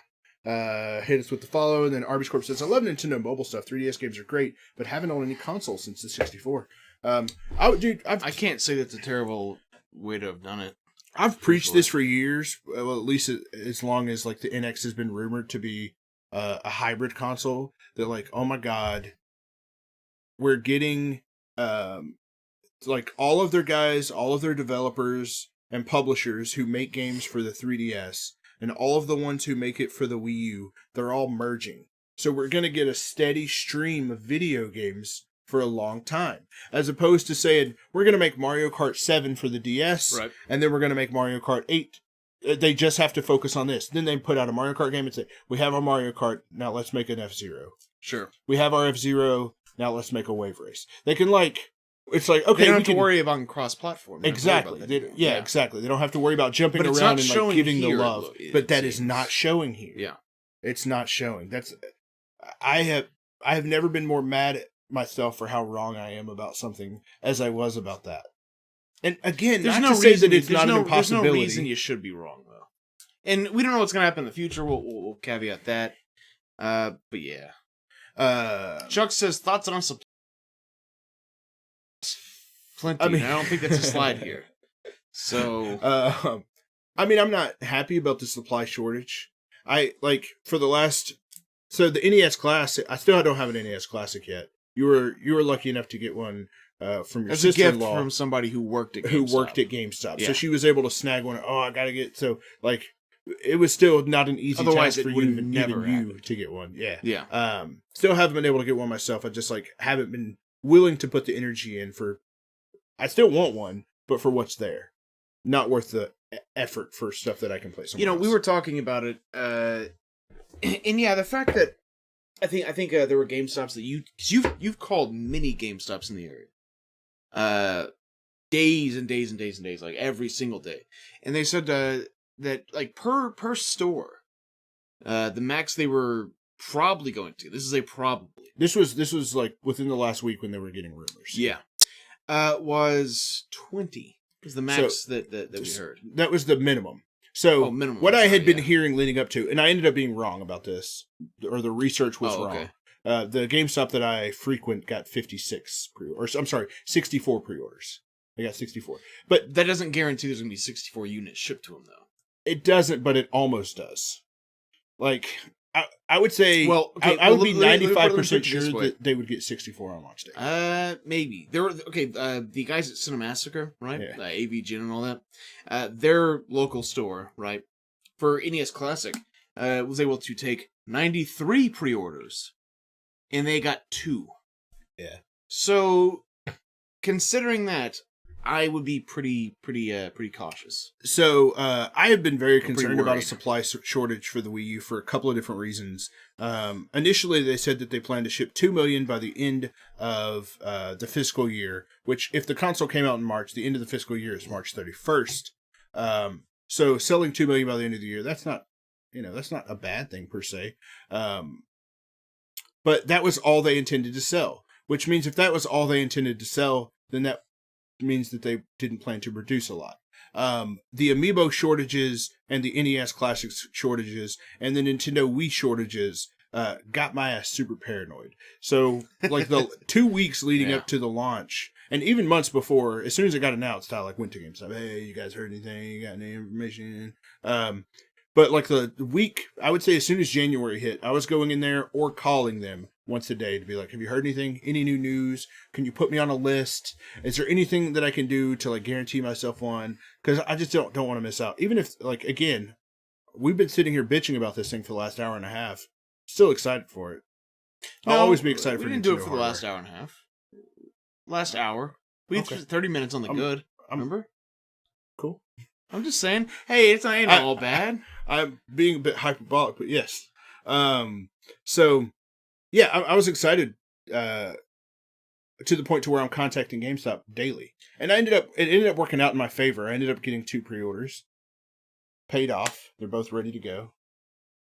S2: Hit us with the follow. And then Arby's Corp says, I love Nintendo mobile stuff. 3DS games are great, but haven't owned any console since the 64. I
S1: can't say that's a terrible way to have done it.
S2: I've preached this for years. Well, at least as long as the NX has been rumored to be a hybrid console. That oh my god, we're getting all of their guys, all of their developers and publishers who make games for the 3DS, and all of the ones who make it for the Wii U, they're all merging. So we're going to get a steady stream of video games for a long time, as opposed to saying we're going to make Mario Kart 7 for the DS,
S1: right,
S2: and then we're going to make Mario Kart 8. They just have to focus on this. Then they put out a Mario Kart game and say, we have our Mario Kart, now let's make an F-Zero.
S1: Sure.
S2: We have our F-Zero, now let's make a wave race. They can it's okay.
S1: They don't have to worry about cross-platform.
S2: Exactly. Exactly. They don't have to worry about jumping around and giving the love. But that is not showing here.
S1: Yeah.
S2: It's not showing. I have never been more mad at myself for how wrong I am about something as I was about that. And again,
S1: there's
S2: not
S1: no
S2: to say
S1: reason,
S2: that it's not an impossibility.
S1: There's no reason you should be wrong, though. And we don't know what's going to happen in the future. We'll caveat that. But yeah. Chuck says, thoughts on supply. Plenty. I don't think that's a slide here. So.
S2: I'm not happy about the supply shortage. For the last. So the NES Classic, I still don't have an NES Classic yet. You were lucky enough to get one from your
S1: That's a gift
S2: sister-in-law
S1: from somebody who worked at GameStop.
S2: who worked at GameStop.
S1: Yeah.
S2: So she was able to snag one. Oh, I gotta get like it was still not an easy
S1: Otherwise,
S2: task for
S1: it would
S2: you,
S1: have
S2: even
S1: never
S2: you
S1: happened.
S2: to get one. Yeah.
S1: Yeah.
S2: Still haven't been able to get one myself. I just like haven't been willing to put the energy in for. I still want one, but for what's there, not worth the effort for stuff that I can play.
S1: You know, we were talking about it, and yeah, the fact that I think there were GameStops that you've called many GameStops in the area, days and days and days and days, like every single day, and they said that like per store, the max they were probably going to. This is a probably.
S2: This was like within the last week when they were getting rumors.
S1: Yeah, was 20. Was the max that we heard.
S2: That was the minimum. So
S1: minimum,
S2: what I had been
S1: yeah.
S2: hearing leading up to, and I ended up being wrong about this, or the research was wrong. The GameStop that I frequent got 64 pre-orders. I got 64. But
S1: that doesn't guarantee there's going to be 64 units shipped to them, though.
S2: It doesn't, but it almost does. Like, I would say,
S1: well, okay,
S2: I would be 95%
S1: let me
S2: sure that they would get 64 on launch day.
S1: Maybe. There were, the guys at Cinemassacre, right?
S2: Yeah.
S1: AV Gin and all that. Their local store, right, for NES Classic, was able to take 93 pre-orders, and they got 2.
S2: Yeah.
S1: So, considering that, I would be pretty cautious.
S2: So I have been very concerned about a
S1: worried.
S2: supply shortage for the Wii U for a couple of different reasons. Initially, they said that they plan to ship 2 million by the end of the fiscal year, which if the console came out in March, the end of the fiscal year is March 31st. So selling 2 million by the end of the year, that's not a bad thing per se. But that was all they intended to sell, which means if that was all they intended to sell, then that means that they didn't plan to produce a lot. The Amiibo shortages and the NES Classics shortages and the Nintendo Wii shortages got my ass super paranoid. So, like the 2 weeks leading up to the launch, and even months before, as soon as it got announced, I went to GameStop. Hey, you guys heard anything? You got any information? But like the week, I would say as soon as January hit, I was going in there or calling them once a day to be like, have you heard anything? Any new news? Can you put me on a list? Is there anything that I can do to like guarantee myself one? Because I just don't want to miss out. Even if, like, again, we've been sitting here bitching about this thing for the last hour and a half. Still excited for it. I'll always be excited for it.
S1: We didn't do it for the last hour and a half. Last hour. We had 30 minutes on the good. Remember?
S2: Cool.
S1: I'm just saying, hey, it's not all bad.
S2: I'm being a bit hyperbolic, but yes. So, yeah, I was excited to the point to where I'm contacting GameStop daily. And it ended up working out in my favor. I ended up getting 2 pre-orders. Paid off. They're both ready to go.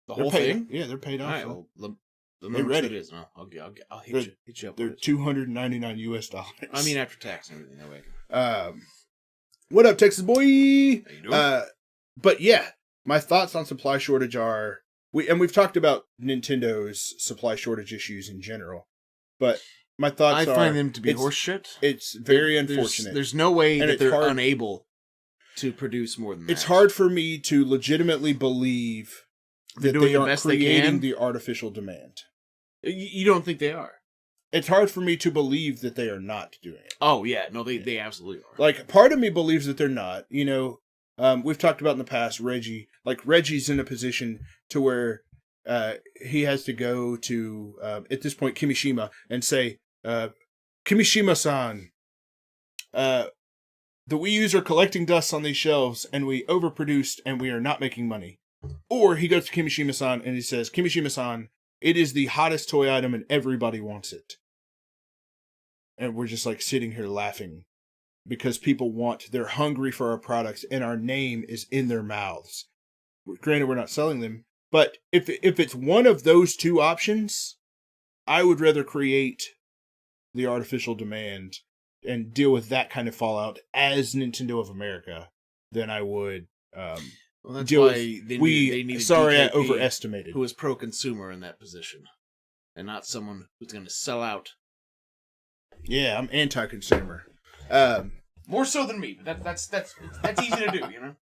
S1: The whole thing?
S2: Yeah, they're paid off.
S1: All right, well,
S2: they're ready.
S1: It is. No, I'll hit you up.
S2: They're $299 US.
S1: I mean, after tax and everything. That way.
S2: What up, Texas boy?
S1: How you doing?
S2: But yeah, my thoughts on supply shortage are we've talked about Nintendo's supply shortage issues in general, but my thoughts are
S1: I find them to be horseshit.
S2: It's very unfortunate.
S1: There's no way
S2: and
S1: that they're unable to produce more than that.
S2: It's hard for me to legitimately believe that they are creating the artificial demand.
S1: You don't think they are?
S2: It's hard for me to believe that they are not doing it.
S1: Oh, yeah. No, they absolutely are.
S2: Like, part of me believes that they're not. You know, we've talked about in the past, Reggie. Like, Reggie's in a position to where he has to go to, at this point, Kimishima and say, Kimishima-san, the Wii U's are collecting dust on these shelves, and we overproduced, and we are not making money. Or he goes to Kimishima-san, and he says, Kimishima-san, it is the hottest toy item, and everybody wants it. And we're just like sitting here laughing because they're hungry for our products and our name is in their mouths. Granted, we're not selling them, but if it's one of those 2 options, I would rather create the artificial demand and deal with that kind of fallout as Nintendo of America than I would
S1: well, that's
S2: deal
S1: why
S2: with
S1: they needed
S2: sorry,
S1: DKP,
S2: I overestimated.
S1: Who was pro-consumer in that position, and not someone who's going to sell out.
S2: Yeah, I'm anti-consumer.
S1: More so than me, but that's easy to do, you know.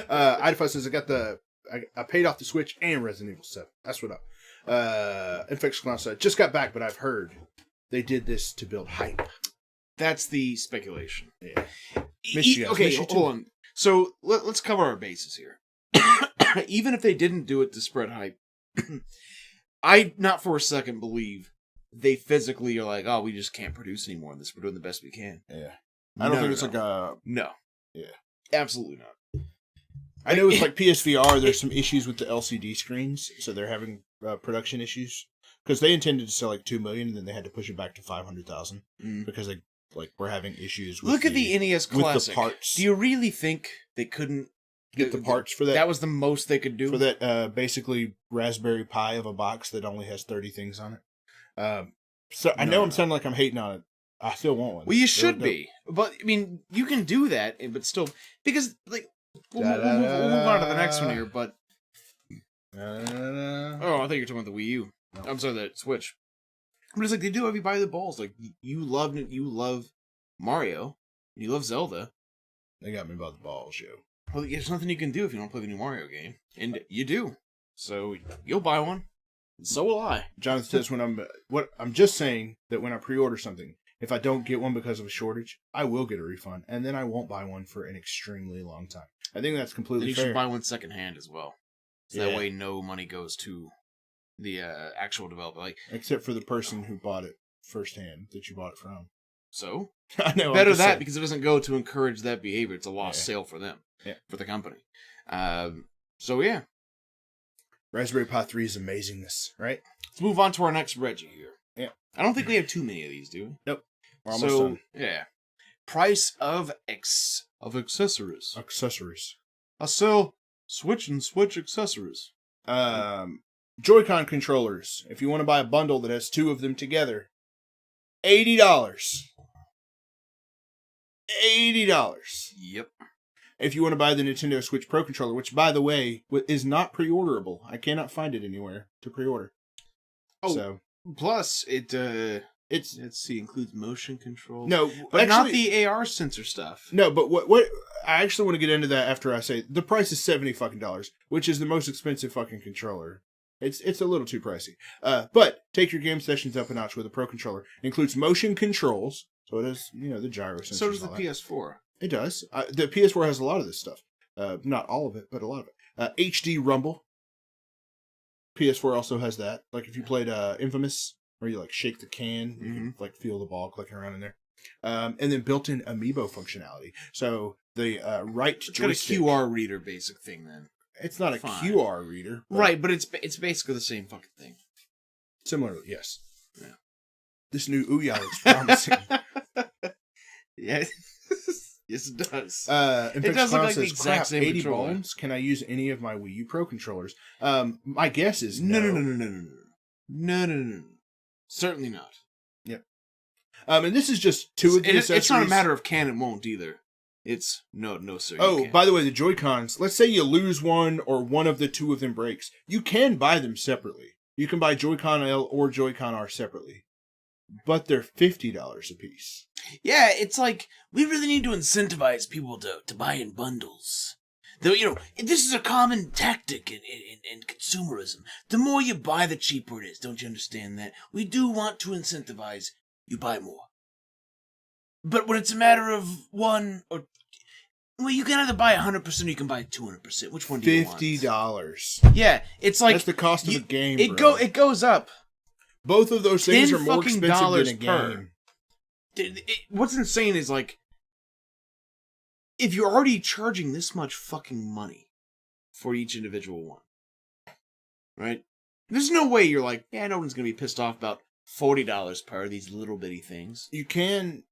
S2: Idafy says I paid off the Switch and Resident Evil 7. That's what up. Infectious Clown said, just got back, but I've heard they did this to build hype.
S1: That's the speculation.
S2: Yeah.
S1: Okay, hold on. So let's cover our bases here. Even if they didn't do it to spread hype, I not for a second believe they physically are like, oh, we just can't produce anymore of this. We're doing the best we can.
S2: Yeah. I don't think it's like a...
S1: No.
S2: Yeah.
S1: Absolutely not.
S2: I know it's like PSVR, there's some issues with the LCD screens, so they're having production issues. Because they intended to sell like 2 million, and then they had to push it back to 500,000 because they we're having issues with
S1: Look at the NES Classic.
S2: With the parts.
S1: Do you really think they couldn't
S2: get the parts for that?
S1: That was the most they could do?
S2: For that basically Raspberry Pi of a box that only has 30 things on it. I know I'm sounding like I'm hating on it. I still want one.
S1: Well, you should be. But, I mean, you can do that, but still... Because, like... We'll move on to the next one here, but... Oh, I thought you were talking about the Wii U. No. I'm sorry, the Switch. But it's like, they do have you by the balls. Like, you love Mario. You love Zelda.
S2: They got me by the balls, yo.
S1: Well, there's nothing you can do if you don't play the new Mario game. And you do. So, you'll buy one. So will I.
S2: Jonathan says I'm just saying that when I pre-order something, if I don't get one because of a shortage, I will get a refund, and then I won't buy one for an extremely long time. I think that's completely fair.
S1: You should buy one secondhand as well. So that way no money goes to the actual developer. Like,
S2: except for the person who bought it firsthand that you bought it from.
S1: So?
S2: I know.
S1: Better that, because it doesn't go to encourage that behavior. It's a lost sale for them.
S2: Yeah.
S1: For the company. So, yeah.
S2: Raspberry Pi 3 is amazingness, right?
S1: Let's move on to our next Reggie here.
S2: Yeah.
S1: I don't think we have too many of these, do we?
S2: Nope. We're almost done.
S1: Yeah. Price of accessories.
S2: Accessories.
S1: I sell Switch and Switch accessories.
S2: Joy-Con controllers. If you want to buy a bundle that has two of them together, $80. $80.
S1: Yep.
S2: If you want to buy the Nintendo Switch Pro controller, which, by the way, is not pre-orderable. I cannot find it anywhere to pre-order.
S1: Oh,
S2: so,
S1: plus let's see, includes motion control.
S2: No,
S1: but
S2: actually,
S1: not the AR sensor stuff.
S2: No, but what I actually want to get into that after I say the price is $70, which is the most expensive fucking controller. It's a little too pricey. But take your game sessions up a notch with a Pro controller. It includes motion controls, so it has the gyro sensors.
S1: So does the PS4.
S2: It does. The PS4 has a lot of this stuff. Not all of it, but a lot of it. HD rumble. PS4 also has that. Like if you played Infamous, where you like shake the can, you can like feel the ball clicking around in there. And then built-in amiibo functionality. So the right joystick.
S1: It's got a QR reader basic thing then.
S2: It's not a QR reader.
S1: Right, but it's basically the same fucking thing.
S2: Similarly, yes.
S1: Yeah.
S2: This new Ouya looks promising.
S1: Yeah. Yes, it does.
S2: It
S1: does look like the exact same
S2: 80
S1: controller.
S2: bones. Can I use any of my Wii U Pro controllers? My guess is
S1: no.
S2: No.
S1: Certainly not.
S2: Yep. And this is just two of the accessories.
S1: It's not a matter of can and won't either. It's no, sir.
S2: Oh, by the way, the Joy-Cons. Let's say you lose one or one of the two of them breaks. You can buy them separately. You can buy Joy-Con L or Joy-Con R separately. But they're $50 a piece.
S1: Yeah, it's like, we really need to incentivize people to buy in bundles. Though, this is a common tactic in consumerism. The more you buy, the cheaper it is. Don't you understand that? We do want to incentivize you buy more. But when it's a matter of one or... Well, you can either buy 100% or you can buy 200%. Which one do you want?
S2: $50.
S1: Yeah, it's like...
S2: That's the cost of a game, bro.
S1: It goes up.
S2: Both of those things are more expensive than a game.
S1: What's insane is, like, if you're already charging this much fucking money for each individual one, right? There's no way you're like, yeah, no one's going to be pissed off about $40 per these little bitty things.
S2: You can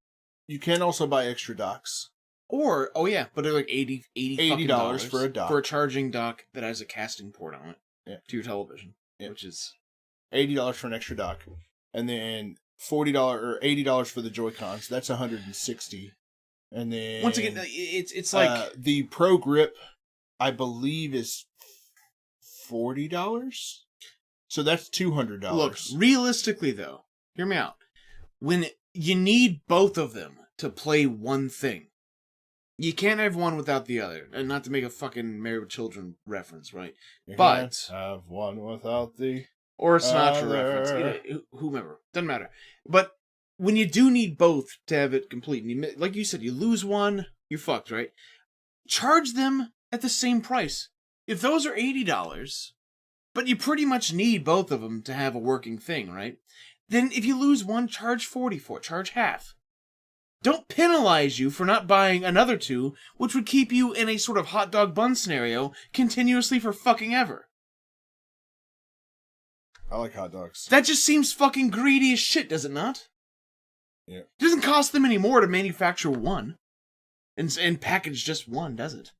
S2: also buy extra docks.
S1: Or, but they're like $80
S2: for a dock.
S1: For a charging dock that has a casting port on it to your television, which is...
S2: $80 for an extra dock. And then $40 or $80 for the Joy-Cons. That's $160. And then...
S1: Once again, it's like...
S2: the Pro Grip, I believe, is $40? So that's $200.
S1: Look, realistically, though, hear me out. When you need both of them to play one thing, you can't have one without the other. And not to make a fucking Married with Children reference, right?
S2: You
S1: but...
S2: can't have one without the...
S1: Or a Sinatra reference. Whomever. Doesn't matter. But when you do need both to have it complete, and like you said, you lose one, you're fucked, right? Charge them at the same price. If those are $80, but you pretty much need both of them to have a working thing, right? Then if you lose one, charge 40 for it. Charge half. Don't penalize you for not buying another two, which would keep you in a sort of hot dog bun scenario continuously for fucking ever.
S2: I like hot dogs.
S1: That just seems fucking greedy as shit, does it not?
S2: Yeah.
S1: It doesn't cost them any more to manufacture one. And package just one, does it?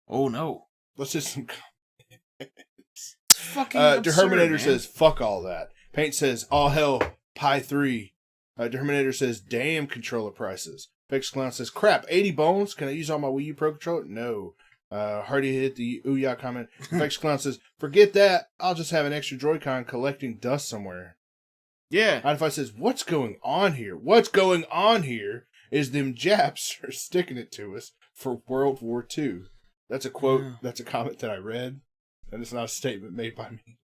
S1: Oh no.
S2: Let's just some.
S1: Fucking absurd,
S2: Deherminator
S1: man.
S2: says, fuck all that. Paint says, all hell, Pi 3. Deherminator says, damn controller prices. Vex Clown says, crap, 80 bones? Can I use all my Wii U Pro controller? No. Hardy hit the Ouya comment. Vex Clown says, forget that. I'll just have an extra Joy-Con collecting dust somewhere.
S1: Yeah.
S2: Idify says, what's going on here? What's going on here is them Japs are sticking it to us for World War II. That's a quote.
S1: Yeah.
S2: That's a comment that I read. And it's not a statement made by me.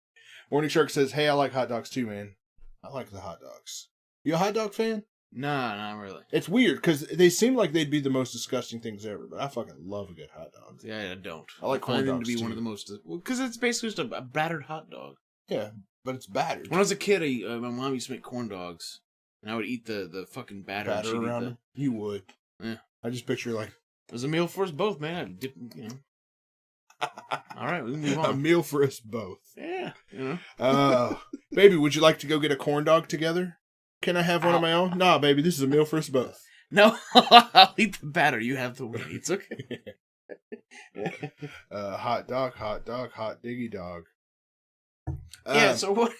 S2: Morning Shark says, hey, I like hot dogs too, man. I like the hot dogs. You a hot dog fan?
S1: Nah, not really.
S2: It's weird, because they seem like they'd be the most disgusting things ever, but I fucking love a good hot dog.
S1: Yeah, I don't.
S2: I like corn
S1: find them
S2: dogs,
S1: to be
S2: too.
S1: one of the most... Because it's basically just a battered hot dog.
S2: Yeah, but it's battered.
S1: When I was a kid, my mom used to make corn dogs, and I would eat the fucking batter. And
S2: Batter
S1: she'd eat
S2: around
S1: the...
S2: them? You would.
S1: Yeah.
S2: I just picture, like...
S1: It was a meal for us both, man. I'd dip, you know. All right, we can move
S2: a
S1: on.
S2: meal for us both.
S1: Yeah, you know.
S2: Baby, would you like to go get a corn dog together? Can I have one of my own? Nah, baby, this is a meal for us both.
S1: No, I'll eat the batter. You have the wheat. It's okay.
S2: Hot dog, hot diggy dog.
S1: Yeah, so what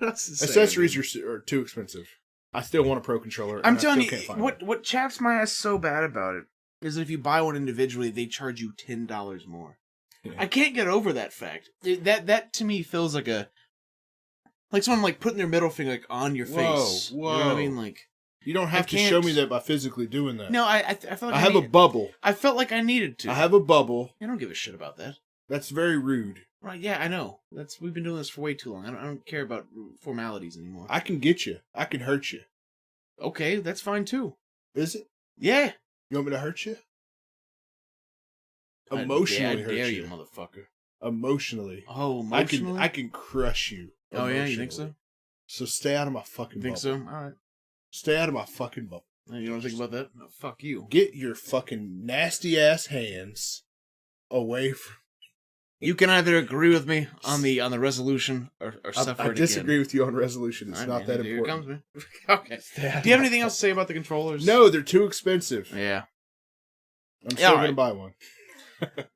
S1: else is
S2: accessories are too expensive. I still want a Pro controller.
S1: I'm
S2: and
S1: telling
S2: I
S1: you,
S2: still can't find one.
S1: what chaps my ass so bad about it is that if you buy one individually, they charge you $10 more.
S2: Yeah.
S1: I can't get over that fact. That to me feels like someone like putting their middle finger like on your face.
S2: Whoa.
S1: You know what I mean? Like
S2: You don't have to show me that by physically doing that.
S1: no, I felt like
S2: I have a bubble.
S1: I felt like I needed to.
S2: I have a bubble.
S1: I don't give a shit about that.
S2: That's very rude.
S1: Right? Yeah, I know. We've been doing this for way too long. I don't care about formalities anymore.
S2: I can get you. I can hurt you.
S1: Okay, that's fine too.
S2: Is it?
S1: Yeah.
S2: You want me to hurt you?
S1: I
S2: Emotionally hurt
S1: dare
S2: you.
S1: you, motherfucker.
S2: Emotionally.
S1: Oh, emotionally?
S2: I can crush you.
S1: Oh yeah, you think so?
S2: So stay out of my fucking
S1: You think
S2: bubble.
S1: so? All right.
S2: Stay out of my fucking bubble.
S1: You don't think about that? No, fuck you.
S2: Get your fucking nasty ass hands away from.
S1: You can either agree with me on the resolution or suffer
S2: I
S1: it
S2: disagree with you on resolution. It's
S1: again.
S2: not that
S1: Here
S2: important.
S1: it comes, man. Okay. Do you have anything else to say about the controllers?
S2: No, they're too expensive.
S1: Yeah.
S2: I'm still
S1: All
S2: gonna
S1: right.
S2: buy one.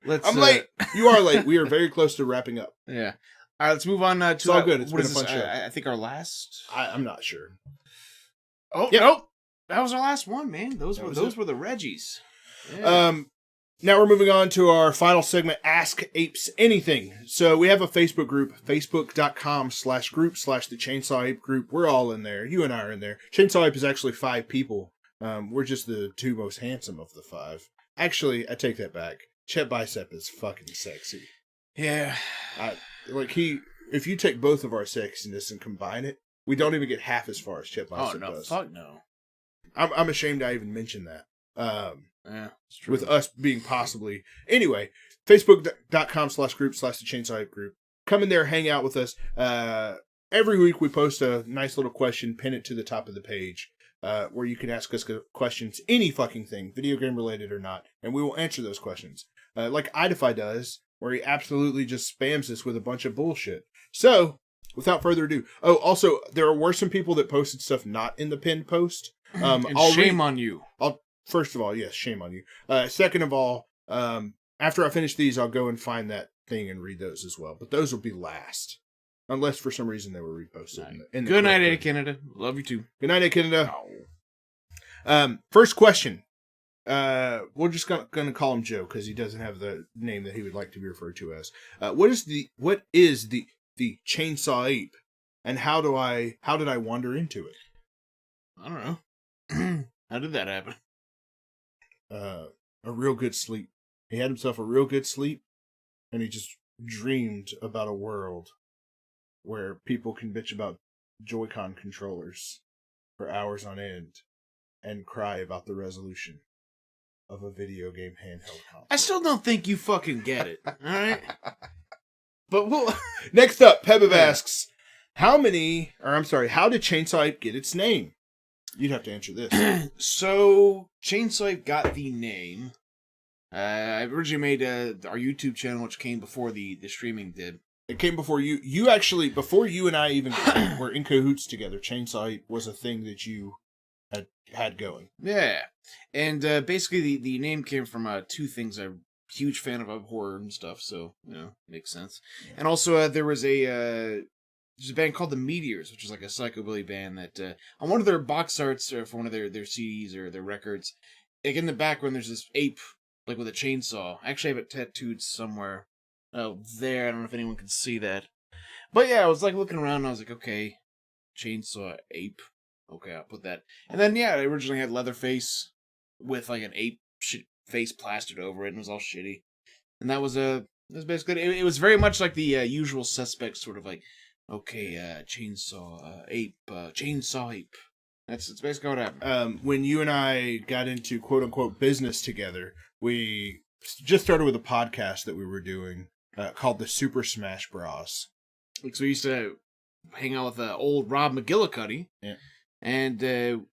S1: Let's.
S2: I'm late. You are late. We are very close to wrapping up.
S1: Yeah. All right. Let's move on to.
S2: It's all good. It's
S1: what
S2: been
S1: is
S2: a fun
S1: this?
S2: show.
S1: I think our last.
S2: I'm not sure.
S1: Oh
S2: Yep.
S1: nope. That was our last one, man. Those were the Reggies. Yeah.
S2: Now we're moving on to our final segment, Ask Apes Anything. So we have a Facebook group, facebook.com/group/the Chainsaw Ape group. We're all in there. You and I are in there. Chainsaw Ape is actually 5 people. We're just the 2 most handsome of the 5. Actually, I take that back. Chet Bicep is fucking sexy.
S1: Yeah.
S2: If you take both of our sexiness and combine it, we don't even get half as far as Chet Bicep
S1: Oh no!
S2: does.
S1: Fuck no.
S2: I'm ashamed I even mentioned that.
S1: Yeah, it's true.
S2: With us being possibly. Anyway, facebook.com/group/the Chainsaw Ape group. Come in there, hang out with us. Every week we post a nice little question, pin it to the top of the page, where you can ask us questions, any fucking thing, video game related or not, and we will answer those questions. Like Idify does, where he absolutely just spams us with a bunch of bullshit. So, without further ado, also, there were some people that posted stuff not in the pinned post.
S1: And shame on you.
S2: First of all, yes, shame on you. Second of all, after I finish these, I'll go and find that thing and read those as well. But those will be last. Unless for some reason they were reposted.
S1: Good night, Eddie Canada. Love you too.
S2: Good night, Eddie Canada. First question. We're just gonna call him Joe because he doesn't have the name that he would like to be referred to as. What is the Chainsaw Ape, and how did I wander into it?
S1: I don't know. How did that happen?
S2: A real good sleep. He had himself a real good sleep, and he just dreamed about a world where people can bitch about Joy-Con controllers for hours on end and cry about the resolution of a video game handheld console.
S1: I still don't think you fucking get it. All right. But we'll...
S2: Next up, Pebib asks, how did Chainsaw Ape get its name? You'd have to answer this.
S1: So, Chainsaw Ape got the name. I originally made our YouTube channel, which came before the streaming did.
S2: It came before you. You actually, before you and I even were in cahoots together, Chainsaw Ape was a thing that you had going.
S1: Yeah. And basically the name came from two things. I'm a huge fan of horror and stuff, so, makes sense. Yeah. And also there was there's a band called The Meteors, which is like a psychobilly band that on one of their box arts or for one of their CDs or their records, like in the background there's this ape like with a chainsaw. I actually have it tattooed somewhere. Oh, there. I don't know if anyone can see that. But yeah, I was like looking around and I was like, okay, Chainsaw Ape. Okay, I'll put that. And then, yeah, I originally had Leatherface with like an ape face plastered over it and it was all shitty. And that was basically it. It was very much like the Usual Suspects sort of like, okay, Chainsaw Ape. That's basically what happened.
S2: When you and I got into quote unquote business together, we just started with a podcast that we were doing called the Super Smash Bros.
S1: So we used to hang out with old Rob McGillicuddy. Yeah. And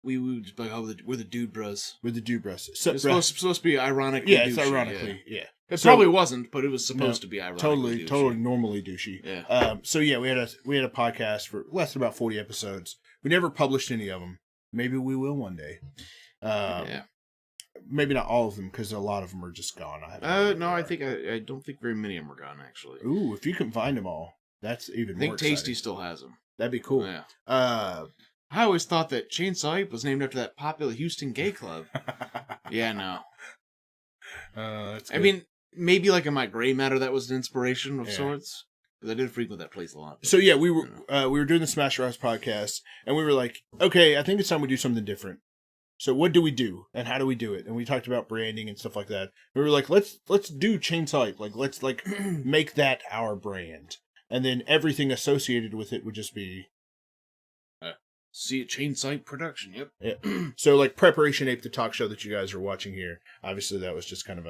S1: we would just be like, oh, we're the Dude Bros.
S2: We're the Dude Bros.
S1: So, it's supposed to be ironic.
S2: Yeah, it's ironically, yeah.
S1: It probably wasn't, but it was supposed to be ironic.
S2: Totally normally douchey.
S1: Yeah.
S2: So yeah, we had a podcast for less than about 40 episodes. We never published any of them. Maybe we will one day.
S1: Yeah.
S2: Maybe not all of them because a lot of them are just gone.
S1: No, I don't think very many of them are gone actually.
S2: Ooh, if you can find them all, that's even more.
S1: I think Tasty still has them.
S2: That'd be cool.
S1: Yeah. I always thought that Chainsaw Ape was named after that popular Houston gay club. Yeah, no.
S2: That's good.
S1: I mean, maybe like in my gray matter that was an inspiration of sorts. Because I did frequent that place a lot.
S2: So yeah, we were doing the Smash Bros podcast, and we were like, okay, I think it's time we do something different. So what do we do, and how do we do it? And we talked about branding and stuff like that. We were like, let's do Chainsaw Ape. Like, let's make that our brand, and then everything associated with it would just be.
S1: See, Chainsaw Ape production, yep.
S2: Yeah. So, like, Preparation Ape, the talk show that you guys are watching here, obviously that was just kind of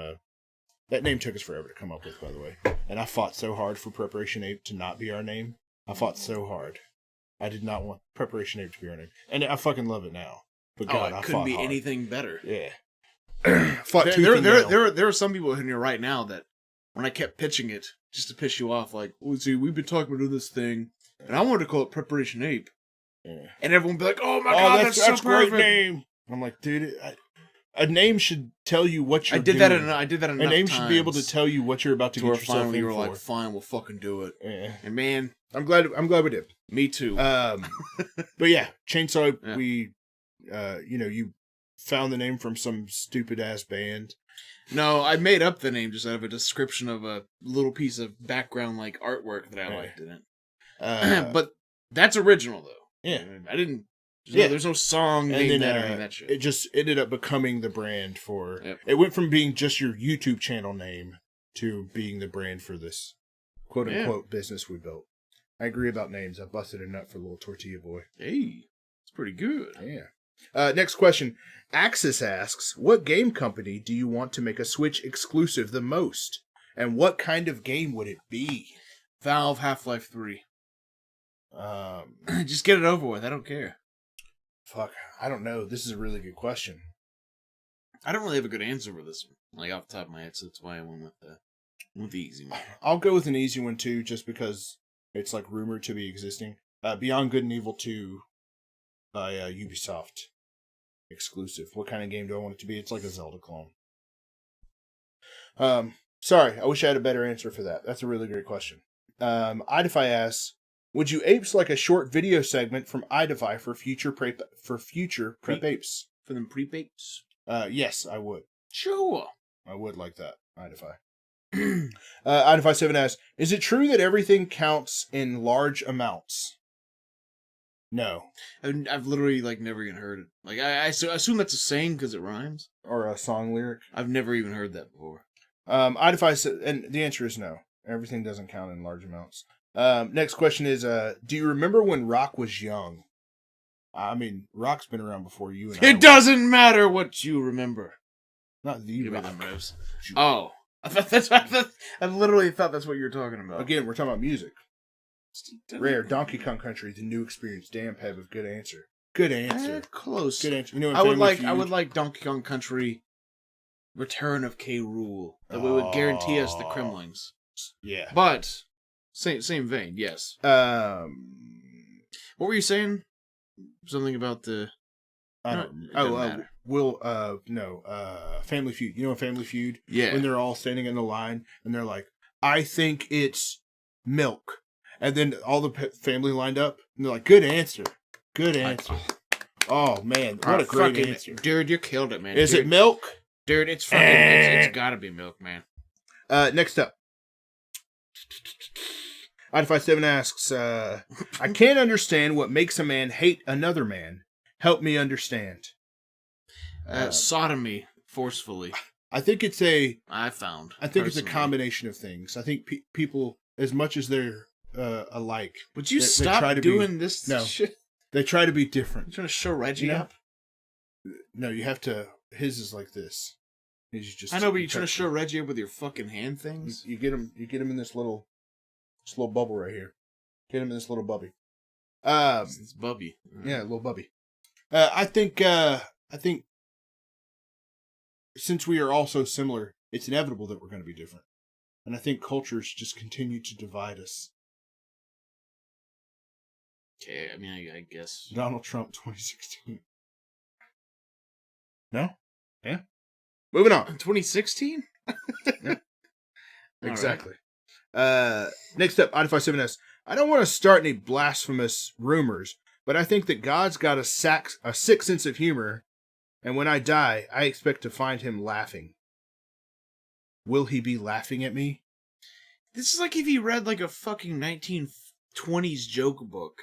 S2: that name took us forever to come up with, by the way. And I fought so hard for Preparation Ape to not be our name. I fought so hard. I did not want Preparation Ape to be our name. And I fucking love it now. But God,
S1: it couldn't be anything better.
S2: Yeah.
S1: There are some people in here right now that, when I kept pitching it, just to piss you off, like, well, see, we've been talking about this thing, and I wanted to call it Preparation Ape.
S2: Yeah.
S1: And everyone would be like, oh my God, that's so
S2: great name. I'm like, dude, a name should tell you what you're doing.
S1: I did that enough
S2: A name
S1: times
S2: should be able to tell you what you're about to get yourself in for.
S1: You were like, fine, we'll fucking do it.
S2: Yeah.
S1: And man,
S2: I'm glad we did.
S1: Me too.
S2: But yeah, Chainsaw, we, you found the name from some stupid ass band.
S1: No, I made up the name just out of a description of a little piece of background like artwork that I liked in it. But that's original though.
S2: Yeah.
S1: I didn't. There's no song named that or any of that shit.
S2: It just ended up becoming the brand for. Yep. It went from being just your YouTube channel name to being the brand for this quote unquote business we built. I agree about names. I busted a nut for Little Tortilla Boy.
S1: Hey, it's pretty good.
S2: Yeah. Next question. Axis asks, what game company do you want to make a Switch exclusive the most? And what kind of game would it be?
S1: Valve Half-Life 3. Just get it over with. I don't care.
S2: Fuck. I don't know. This is a really good question.
S1: I don't really have a good answer for this one. Like off the top of my head, so that's why I went with the easy one.
S2: I'll go with an easy one too, just because it's like rumored to be existing. Beyond Good and Evil 2 by Ubisoft. Exclusive. What kind of game do I want it to be? It's like a Zelda clone. Sorry, I wish I had a better answer for that. That's a really great question. Idify asks, would you apes like a short video segment from Idify for future prep apes?
S1: For them prep apes?
S2: Yes, I would.
S1: Sure.
S2: I would like that, Idify. Idify7 asks, is it true that everything counts in large amounts? No.
S1: I've literally never even heard it. I assume that's a saying because it rhymes.
S2: Or a song lyric.
S1: I've never even heard that before.
S2: Idify said, and the answer is no. Everything doesn't count in large amounts. Next question is, do you remember when rock was young? I mean, Rock's been around before you and I.
S1: It doesn't matter what you remember.
S2: Not the
S1: Give me
S2: Rock.
S1: them moves. Oh. I literally thought that's what you were talking about.
S2: Again, we're talking about music. Rare, Donkey Kong Country, the new experience. Damn, Peb, a good answer. Good answer.
S1: Close.
S2: Good answer. You know,
S1: I would like Donkey Kong Country Return of K. Rool. That would guarantee us the Kremlings.
S2: Yeah.
S1: But same vein, yes. What were you saying? Something about the
S2: Family Feud. You know Family Feud?
S1: Yeah.
S2: When they're all standing in the line and they're like, I think it's milk. And then all the family lined up and they're like, good answer. Good answer. Oh, man. What a great answer.
S1: Dude, you killed it, man.
S2: Is it milk?
S1: Dude, it's fucking, it's gotta be milk, man.
S2: Next up. Ida57 asks, I can't understand what makes a man hate another man. Help me understand.
S1: Sodomy, forcefully.
S2: I think it's a combination of things. I think people, as much as they're alike.
S1: Would you stop doing this shit?
S2: They try to be different.
S1: You trying to show Reggie up?
S2: No, you have to. His is like this.
S1: I know, but you're trying to show Reggie up with your fucking hand things.
S2: You get him. You get him in this little bubble right here. Get him in this little bubby.
S1: It's bubby.
S2: Yeah, little bubby. I think since we are all so similar, it's inevitable that we're going to be different, and I think cultures just continue to divide us.
S1: Okay, I mean, I guess
S2: Donald Trump 2016. No? Yeah. Moving on.
S1: 2016?
S2: Yeah. Exactly. Right. Next up, Ida57S. I don't want to start any blasphemous rumors, but I think that God's got a sick sense of humor, and when I die, I expect to find him laughing. Will he be laughing at me?
S1: This is like if he read like a fucking 1920s joke book.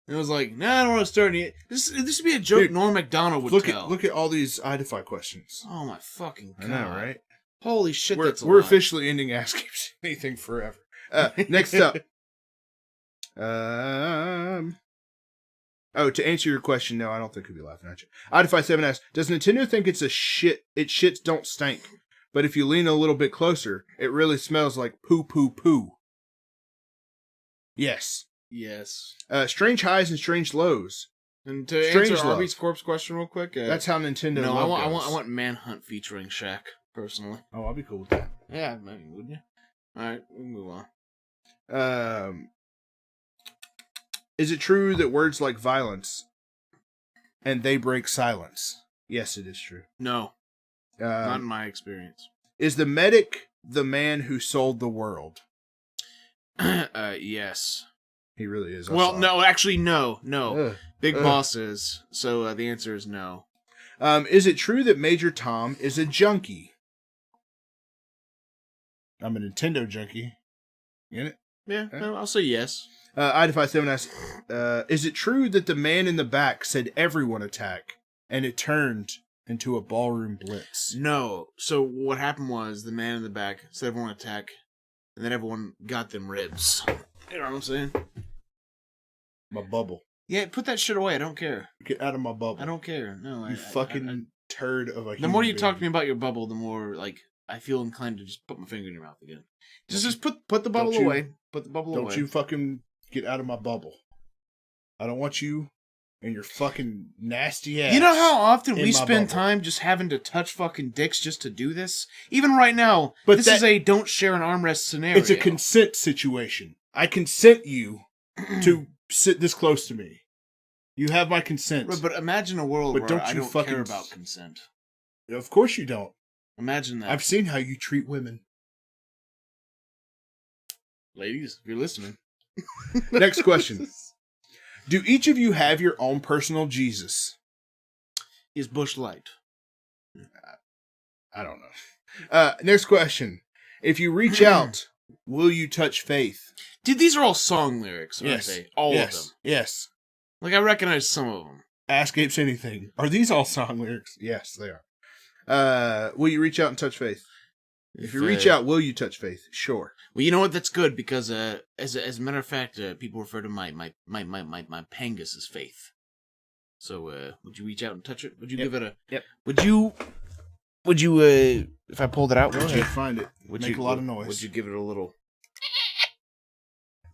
S1: And it was like, nah, I don't want to start any... This would be a joke. Dude, Norm Macdonald would tell.
S2: Look at all these Idify questions.
S1: Oh my fucking God.
S2: I know, right?
S1: Holy shit,
S2: we're officially ending Ask Anything forever. Next up. To answer your question, no, I don't think he'll be laughing at you. Idify7 asks, does Nintendo think it's a shit? Its shits don't stink, but if you lean a little bit closer, it really smells like poo poo poo. Yes.
S1: Yes.
S2: Strange highs and strange lows.
S1: And to answer Arby's Corpse question real quick,
S2: that's how Nintendo.
S1: No, I want Manhunt featuring Shaq personally.
S2: Oh, I'll be cool with that.
S1: Yeah, maybe, wouldn't you? All right, we'll move on.
S2: Is it true that words like violence and they break silence? Yes, it is true.
S1: No, not in my experience.
S2: Is the medic the man who sold the world?
S1: Yes.
S2: He really is.
S1: Well, no, actually, no. Big Boss is. So the answer is no.
S2: Is it true that Major Tom is a junkie? I'm a Nintendo junkie. Get it?
S1: Yeah, no, I'll say yes.
S2: Idify7 asks, is it true that the man in the back said everyone attack, and it turned into a ballroom blitz?
S1: No. So what happened was the man in the back said everyone attack, and then everyone got them ribs. You know what I'm saying?
S2: My bubble.
S1: Yeah, put that shit away. I don't care.
S2: Get out of my bubble.
S1: I don't care. No,
S2: you fucking turd of a human
S1: The more you
S2: being.
S1: talk to me about your bubble, the more, like, I feel inclined to just put my finger in your mouth again. Just put the bubble away. Put the bubble away.
S2: Don't you fucking get out of my bubble. I don't want you and your fucking nasty ass.
S1: You know how often we spend time just having to touch fucking dicks just to do this? Even right now, but this is a don't share an armrest scenario.
S2: It's a consent situation. I consent you to sit this close to me. You have my consent.
S1: But imagine a world where I don't care about consent.
S2: Of course you don't.
S1: Imagine that.
S2: I've seen how you treat women.
S1: Ladies, if you're listening.
S2: Next question. Do each of you have your own personal Jesus?
S1: Is Bush Light?
S2: I don't know. Next question. If you reach out, will you touch faith?
S1: Dude, these are all song lyrics, aren't they? All of them.
S2: Yes.
S1: Like, I recognize some of them.
S2: Ask Apes Anything. Are these all song lyrics? Yes, they are. Will you reach out and touch faith? If you reach out, will you touch faith? Sure.
S1: Well, you know what? That's good because, as a matter of fact, people refer to my pangus as faith. So, would you reach out and touch it? Would you give it a...
S2: Yep.
S1: Would you, if I pulled it out,
S2: Go
S1: would
S2: ahead,
S1: you...
S2: find it.
S1: Would
S2: Make
S1: you,
S2: a lot of noise.
S1: Would you give it a little...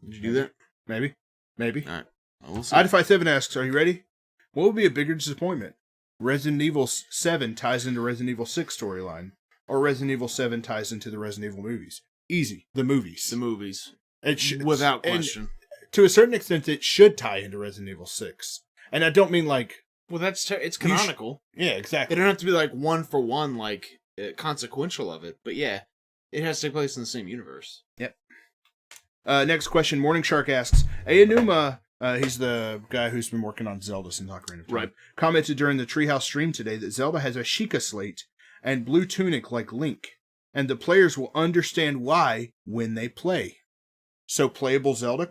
S1: Would you do that?
S2: Maybe. Maybe.
S1: All right. Well, we'll see.
S2: Ida57 asks, are you ready? What would be a bigger disappointment? Resident Evil 7 ties into Resident Evil 6 storyline, or Resident Evil 7 ties into the Resident Evil movies? Easy. The movies.
S1: The movies.
S2: Without
S1: question.
S2: To a certain extent, it should tie into Resident Evil 6. And I don't mean like...
S1: Well, it's canonical.
S2: Yeah, exactly.
S1: It don't have to be like one for one, like consequential of it. But yeah, it has to take place in the same universe.
S2: Yep. Next question. Morning Shark asks, Aonuma, he's the guy who's been working on Zelda since Ocarina of Time,
S1: Right.
S2: commented during the Treehouse stream today that Zelda has a Sheikah slate and blue tunic like Link, and the players will understand why when they play. So playable Zelda? ?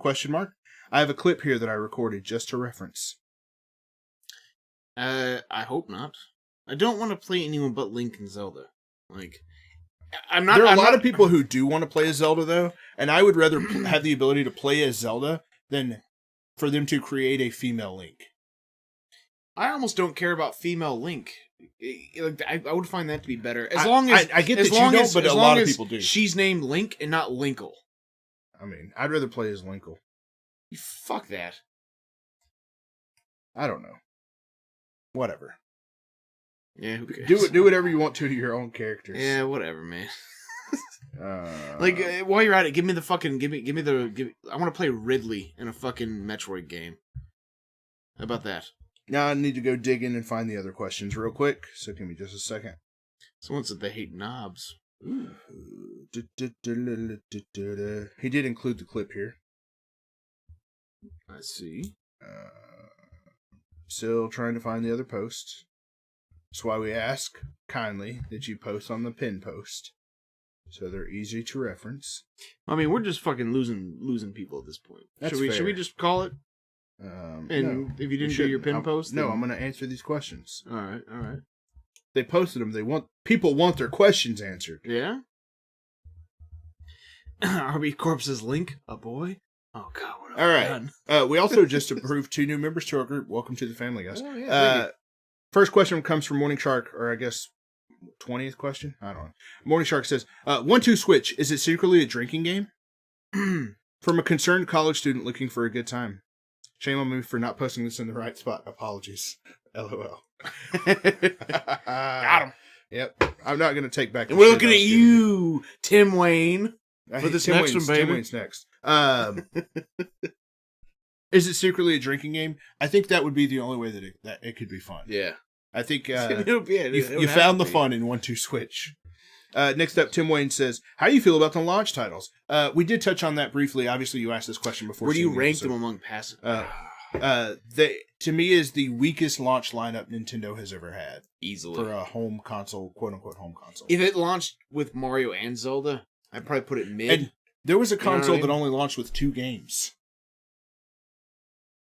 S2: I have a clip here that I recorded just to reference.
S1: I hope not. I don't want to play anyone but Link and Zelda. Like, I'm not.
S2: There are
S1: I'm
S2: a lot
S1: not,
S2: of people who do want to play as Zelda, though, and I would rather have the ability to play as Zelda than for them to create a female Link.
S1: I almost don't care about female Link. Like, I would find that to be better. As long as
S2: I get that
S1: as
S2: you
S1: long
S2: don't,
S1: as,
S2: but
S1: as
S2: a
S1: long
S2: lot of
S1: as
S2: people do.
S1: She's named Link and not Linkle.
S2: I mean, I'd rather play as Linkle.
S1: Fuck that.
S2: I don't know. Whatever.
S1: Yeah, who cares?
S2: Do whatever you want to your own characters.
S1: Yeah, whatever, man.
S2: Like,
S1: while you're at it, give me the fucking I want to play Ridley in a fucking Metroid game. How about that?
S2: now I need to go dig in and find the other questions real quick. So give me just a second.
S1: Someone said they hate knobs.
S2: He did include the clip here.
S1: I see.
S2: Still trying to find the other post. That's why we ask kindly that you post on the pin post, so they're easy to reference.
S1: I mean, we're just fucking losing people at this point.
S2: That's
S1: Should we
S2: fair.
S1: just call it?
S2: No,
S1: If you didn't do your pin post,
S2: no,
S1: then...
S2: I'm going to answer these questions.
S1: All right.
S2: They posted them. People want their questions answered.
S1: Yeah. RB Corpse's Link, a boy. Oh God. What
S2: All right.
S1: done?
S2: We also just approved 2 new members to our group. Welcome to the family, guys.
S1: Oh, yeah, thank you.
S2: First question comes from Morning Shark, or I guess 20th question? I don't know. Morning Shark says, 1-2 Switch, is it secretly a drinking game? From a concerned college student looking for a good time. Shame on me for not posting this in the right spot. Apologies. LOL.
S1: Got him.
S2: Yep. I'm not going to take back.
S1: And we're looking at you, Tim Wayne, for this
S2: Tim
S1: next
S2: Wayne's,
S1: one, baby.
S2: Tim Wayne's next. Is it secretly a drinking game? I think that would be the only way that it could be fun.
S1: Yeah.
S2: I think
S1: you
S2: found the fun in 1-2 Switch. Next up, Tim Wayne says, how do you feel about the launch titles? We did touch on that briefly. Obviously, you asked this question before.
S1: Where do you rank them among passive?
S2: They, to me, is the weakest launch lineup Nintendo has ever had.
S1: Easily.
S2: For a home console, quote-unquote home console.
S1: If it launched with Mario and Zelda, I'd probably put it mid.
S2: And there was a console
S1: what I mean?
S2: that only launched with 2 games.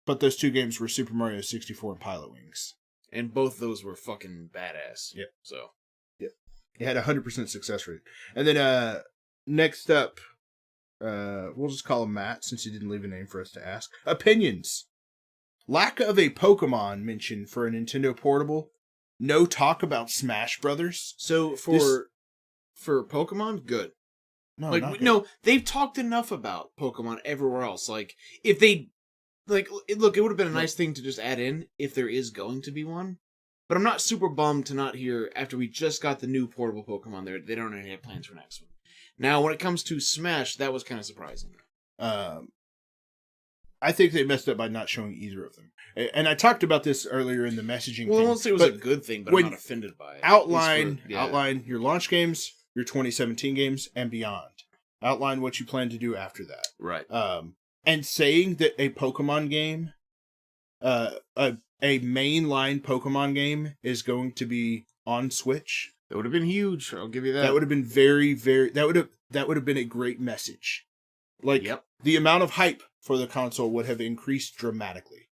S2: But those 2 games were Super Mario 64 and Pilot Wings.
S1: And both those were fucking badass.
S2: Yep.
S1: So.
S2: Yep. It had a 100% success rate. And then next up, we'll just call him Matt since he didn't leave a name for us to ask. Opinions. Lack of a Pokemon mention for a Nintendo Portable. No talk about Smash Brothers.
S1: So for Pokemon, good.
S2: No,
S1: like
S2: not good.
S1: no, they've talked enough about Pokemon everywhere else. Like if they look, it would have been a nice thing to just add in if there is going to be one. But I'm not super bummed to not hear after we just got the new portable Pokemon there. They don't already have plans for next one. Now, when it comes to Smash, that was kind of surprising.
S2: I think they messed up by not showing either of them. And I talked about this earlier in the messaging.
S1: Well, I
S2: thing,
S1: won't say it was a good thing, but I'm
S2: when
S1: not offended by it.
S2: Outline your launch games, your 2017 games, and beyond. Outline what you plan to do after that.
S1: Right.
S2: And saying that a Pokemon game, a mainline Pokemon game is going to be on Switch.
S1: That would have been huge. I'll give you that.
S2: That would have been very, very. That would have been a great message. Like the amount of hype for the console would have increased dramatically.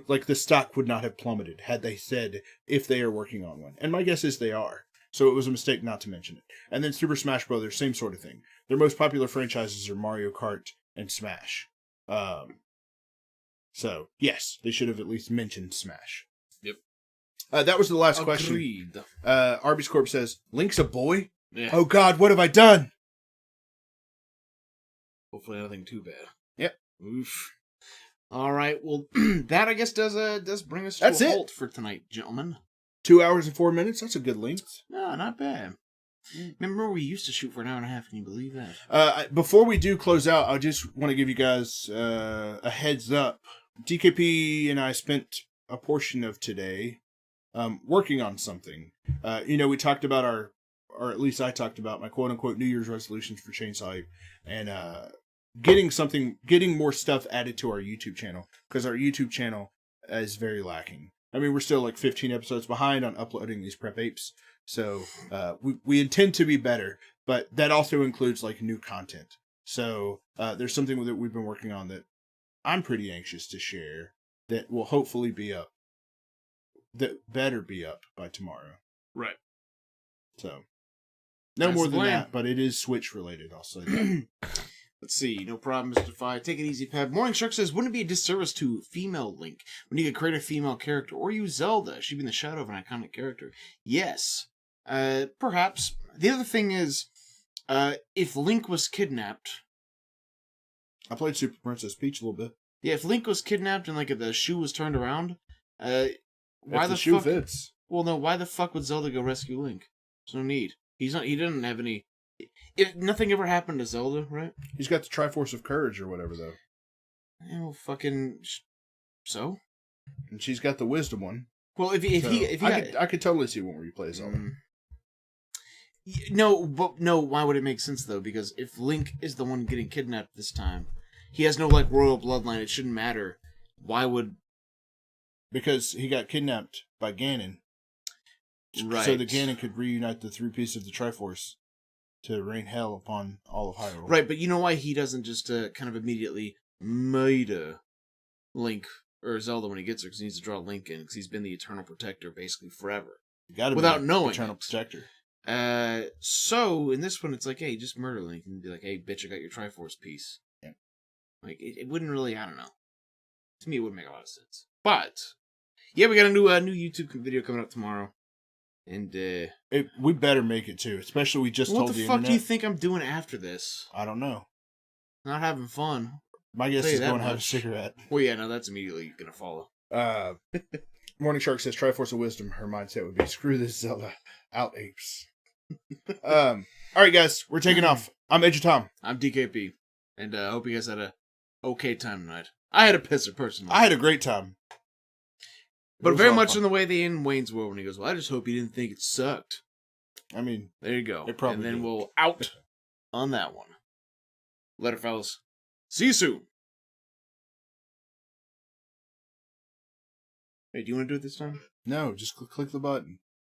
S2: Like the stock would not have plummeted had they said if they are working on one. And my guess is they are. So it was a mistake not to mention it. And then Super Smash Brothers, same sort of thing. Their most popular franchises are Mario Kart and Smash. So yes, they should have at least mentioned Smash. That was the last question.
S1: Agreed.
S2: Arby's Corp says, Link's a boy?
S1: Yeah.
S2: Oh God, what have I done?
S1: Hopefully nothing too bad.
S2: Yep.
S1: Oof. All right. Well, that I guess does bring us to
S2: That's
S1: a
S2: it.
S1: halt for tonight, gentlemen.
S2: 2 hours and 4 minutes. That's a good length.
S1: No, not bad. Remember we used to shoot for an hour and a half. Can you believe that?
S2: Before we do close out, I just want to give you guys a heads up. DKP and I spent a portion of today working on something. We talked about or at least I talked about my quote-unquote New Year's resolutions for Chainsaw Ape, and getting more stuff added to our YouTube channel, because our YouTube channel is very lacking. I mean, we're still like 15 episodes behind on uploading these Prep Apes, so we intend to be better, but that also includes like new content. So there's something that we've been working on that I'm pretty anxious to share that will hopefully be up. That better be up by tomorrow.
S1: Right.
S2: So, no
S1: That's
S2: more
S1: the
S2: than
S1: plan.
S2: that, but it is Switch related, I'll say that.
S1: Let's see. No problem, Mr. Fi. Take it easy, Pep. Morning Shark says, wouldn't it be a disservice to female Link when you could create a female character or use Zelda? She'd be in the shadow of an iconic character. Yes. Perhaps. The other thing is, if Link was kidnapped...
S2: I played Super Princess Peach a little bit.
S1: Yeah, if Link was kidnapped and like the shoe was turned around, why
S2: If
S1: the
S2: shoe
S1: fuck?
S2: fits.
S1: Well, no. Why the fuck would Zelda go rescue Link? There's no need. He didn't have any. Nothing ever happened to Zelda, right?
S2: He's got the Triforce of Courage or whatever, though.
S1: Oh, fucking. So.
S2: And she's got the Wisdom one.
S1: Well, if
S2: I could totally see one where you play Zelda.
S1: No, but no. Why would it make sense though? Because if Link is the one getting kidnapped this time, he has no like royal bloodline. It shouldn't matter. Why would?
S2: Because he got kidnapped by Ganon.
S1: Right.
S2: So the Ganon could reunite the three pieces of the Triforce to rain hell upon all of Hyrule.
S1: Right, but you know why he doesn't just kind of immediately murder Link or Zelda when he gets her? Because he needs to draw Link in, because he's been the Eternal Protector basically forever.
S2: You gotta
S1: without
S2: be
S1: knowing
S2: Eternal
S1: it.
S2: Protector.
S1: So in this one, it's like, hey, just murder Link and be like, hey, bitch, I got your Triforce piece.
S2: Yeah.
S1: Like it wouldn't really, I don't know. To me, it wouldn't make a lot of sense. But yeah, we got a new YouTube video coming up tomorrow, and
S2: We better make it too. Especially we just
S1: what
S2: told
S1: the
S2: the
S1: fuck
S2: internet.
S1: do you think I'm doing after this?
S2: I don't know.
S1: Not having fun.
S2: My guess
S1: Tell you
S2: is
S1: that
S2: going to have a
S1: much.
S2: cigarette.
S1: Well, yeah, no, that's immediately gonna follow.
S2: Morning Shark says Triforce of Wisdom. Her mindset would be screw this Zelda out apes. All right, guys, we're taking off. I'm Edge of Tom.
S1: I'm DKP, and I hope you guys had a okay time tonight. I had a pisser personally.
S2: I had a great time. It
S1: But
S2: was
S1: very
S2: a lot of
S1: much
S2: fun.
S1: in the way they end Wayne's World when he goes, well, I just hope you didn't think it sucked.
S2: I mean,
S1: There you go.
S2: It probably
S1: and then
S2: did.
S1: we'll out on that one. Later, fellas. See you soon. Hey, do you want to do it this time?
S2: no, just click the button.